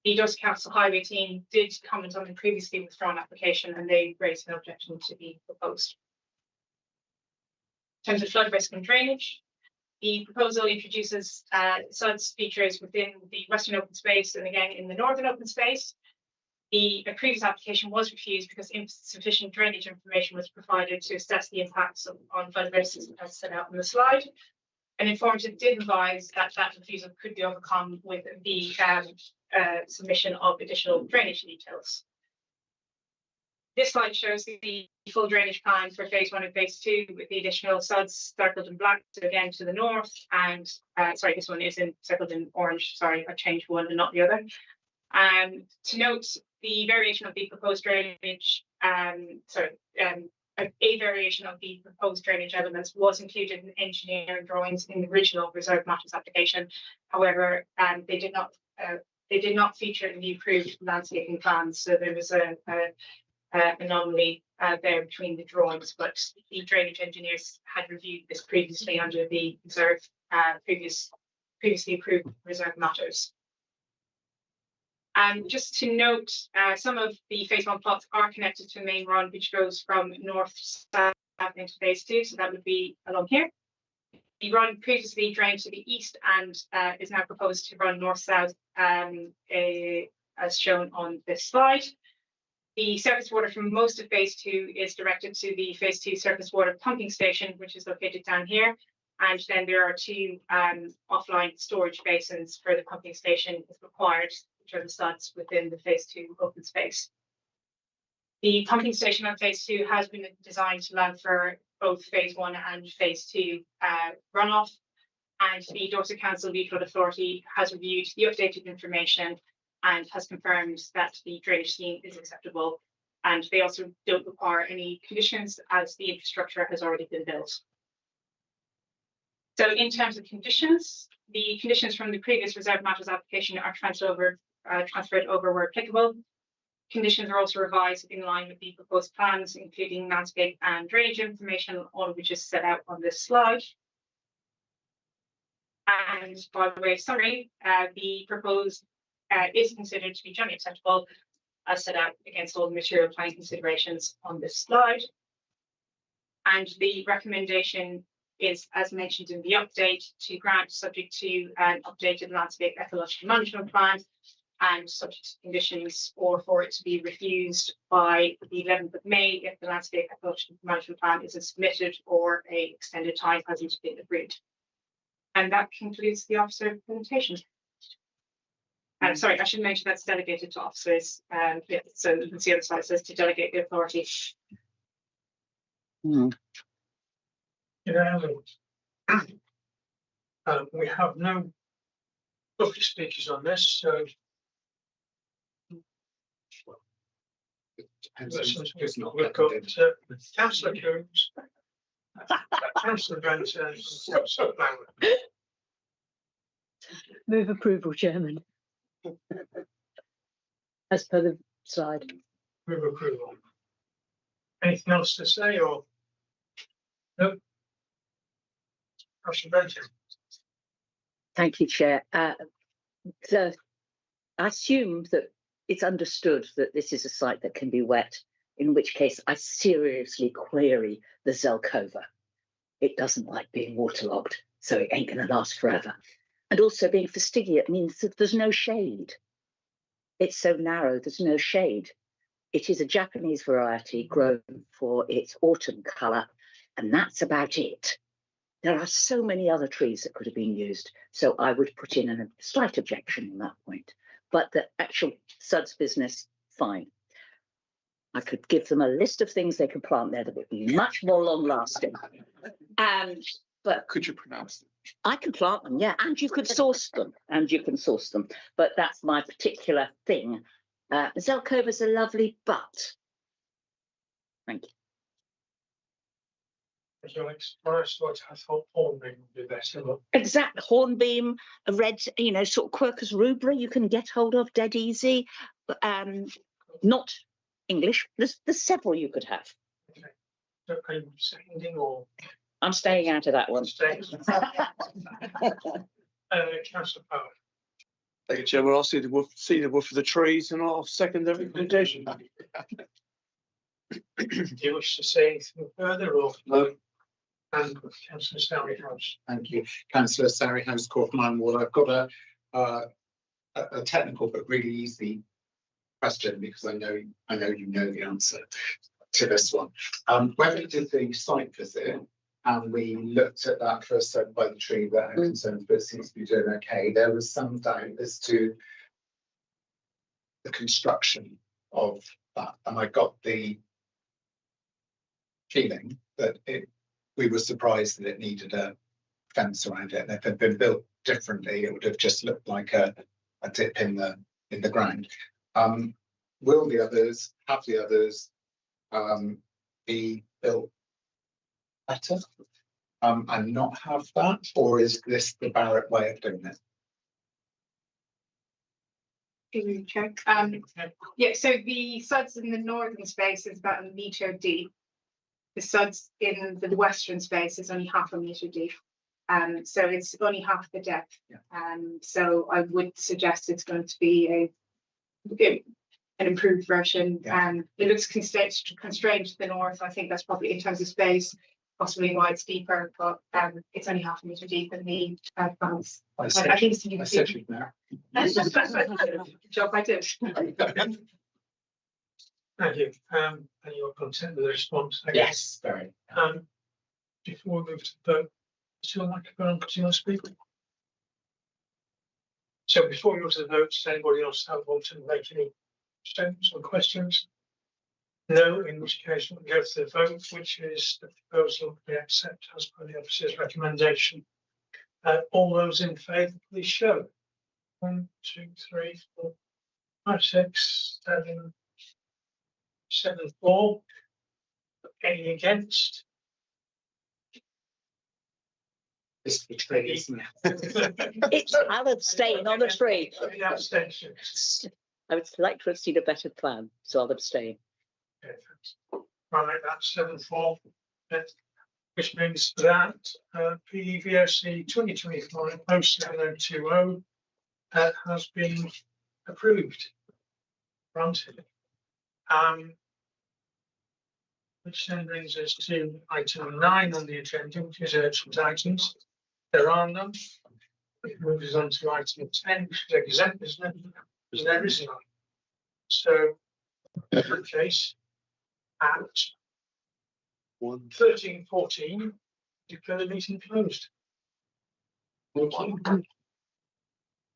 The Dorset Council Highway team did comment on the previously withdrawn application, and they raised an objection to the proposed. In terms of flood risk and drainage, the proposal introduces sods features within the western open space and again in the northern open space. The previous application was refused because insufficient drainage information was provided to assess the impacts on flood risks as set out on the slide. An informative did advise that that refusal could be overcome with the submission of additional drainage details. This slide shows the full drainage plan for phase 1 and phase 2 with the additional sods circled in black, so again to the north, and sorry, this one is circled in orange. Sorry, I changed one and not the other. To note, the variation of the proposed drainage, a variation of the proposed drainage elements was included in engineering drawings in the original reserved matters application. However, they did not feature in the approved landscaping plans. So there was a anomaly there between the drawings, but the drainage engineers had reviewed this previously under the reserve previously approved reserved matters. And just to note, some of the phase 1 plots are connected to a main run which goes from north to south into phase 2, so that would be along here. The run previously drained to the east and is now proposed to run north-south as shown on this slide. The surface water from most of phase 2 is directed to the phase 2 surface water pumping station, which is located down here. And then there are 2 offline storage basins for the pumping station if required, which are the sods within the phase 2 open space. The pumping station on phase 2 has been designed to allow for both phase 1 and phase 2 runoff. And the Dorset Council Lead Flood Authority has reviewed the updated information and has confirmed that the drainage scheme is acceptable. And they also don't require any conditions as the infrastructure has already been built. So in terms of conditions, the conditions from the previous reserved matters application are transferred over where applicable. Conditions are also revised in line with the proposed plans, including landscape and drainage information, all of which is set out on this slide. And by the way of summary, the proposed is considered to be generally acceptable as set out against all the material planning considerations on this slide. And the recommendation is, as mentioned in the update, to grant subject to an updated landscape ecological management plan and subject to conditions, or for it to be refused by the 11th of May if the landscape ecological management plan isn't submitted or a extended time hasn't been agreed. And that concludes the officer presentation. Sorry, I should mention that's delegated to officers. Yeah, so you can see on the slide it says to delegate the authority. We have no public speakers on this, so we've got Councillor Coombs, Councillor Benson, and Councillor Bauer. Move approval, Chairman. As per the slide. Move approval. Anything else to say, or no? Councillor Benson. Thank you, Chair. So I assume that it's understood that this is a site that can be wet, in which case I seriously query the Zelkova. It doesn't like being waterlogged, so it ain't going to last forever. And also being fastigiate means that there's no shade. It's so narrow, there's no shade. It is a Japanese variety grown for its autumn colour, and that's about it. There are so many other trees that could have been used, so I would put in a slight objection on that point. But the actual suds business, fine. I could give them a list of things they could plant there that would be much more long-lasting. But could you pronounce them? I can plant them, yeah, and you could source them, But that's my particular thing. Zelkova's a lovely butt. Thank you. When I started, I thought hornbeam would be better. But Exact hornbeam, a red, sort of Quercus rubra you can get hold of dead easy. Not English. There's several you could have. okay. So are you seconding or I'm staying out of that one. staying? Councillor Power. Thank you, Chairman. I'll see the wood for the trees, and I'll second the recommendation. Do you wish to say anything further, or No. And Councillor Sarry-House. Thank you, Councillor Sarry-House, Corfman Ward. I've got a technical but really easy question, because I know you know the answer to this one. When we did the site visit and we looked at that first site by the tree that had concerns, but it seems to be doing okay, there was some doubt as to the construction of that, and I got the feeling that we were surprised that it needed a fence around it. And if it had been built differently, it would have just looked like a dip in the ground. Will the others be built better and not have that, or is this the Barrett way of doing it? Check. Yeah, so the suds in the northern space is about 1 metre deep. The suds in the western space is only 0.5 metre deep. So it's only half the depth. Yeah. So I would suggest it's going to be an improved version. Yeah. It looks constrained to the north. I think that's probably in terms of space, possibly why it's deeper, but it's only 0.5 metre deep in the plans. I think I said you there. Good job, I did. Thank you. And you're content with the response? Yes, very. Before we move to the vote, is your microphone on? Because you want to speak? So before we go to the vote, does anybody else want to make any statements or questions? No, in which case we'll go to the vote, which is the proposal we accept as per the officer's recommendation. All those in favour, please show. 1, 2, 3, 4, 5, 6, 7, 7, 4. Any against? It's the tree, isn't it? I'll abstain on the tree. Any abstentions? I would like to have seen a better plan, so I'll abstain. Okay, thanks. Right, that's 7-4. Which means that PEVOC 2025-07020 has been approved, granted. which then brings us to item 9 on the agenda, which is urgent items. There are none. It moves on to item 10, which is exempt business, and there is none. So, in that case, at 13:14, declare the meeting closed. Thank you.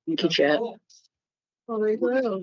Thank you, Chair. Very well.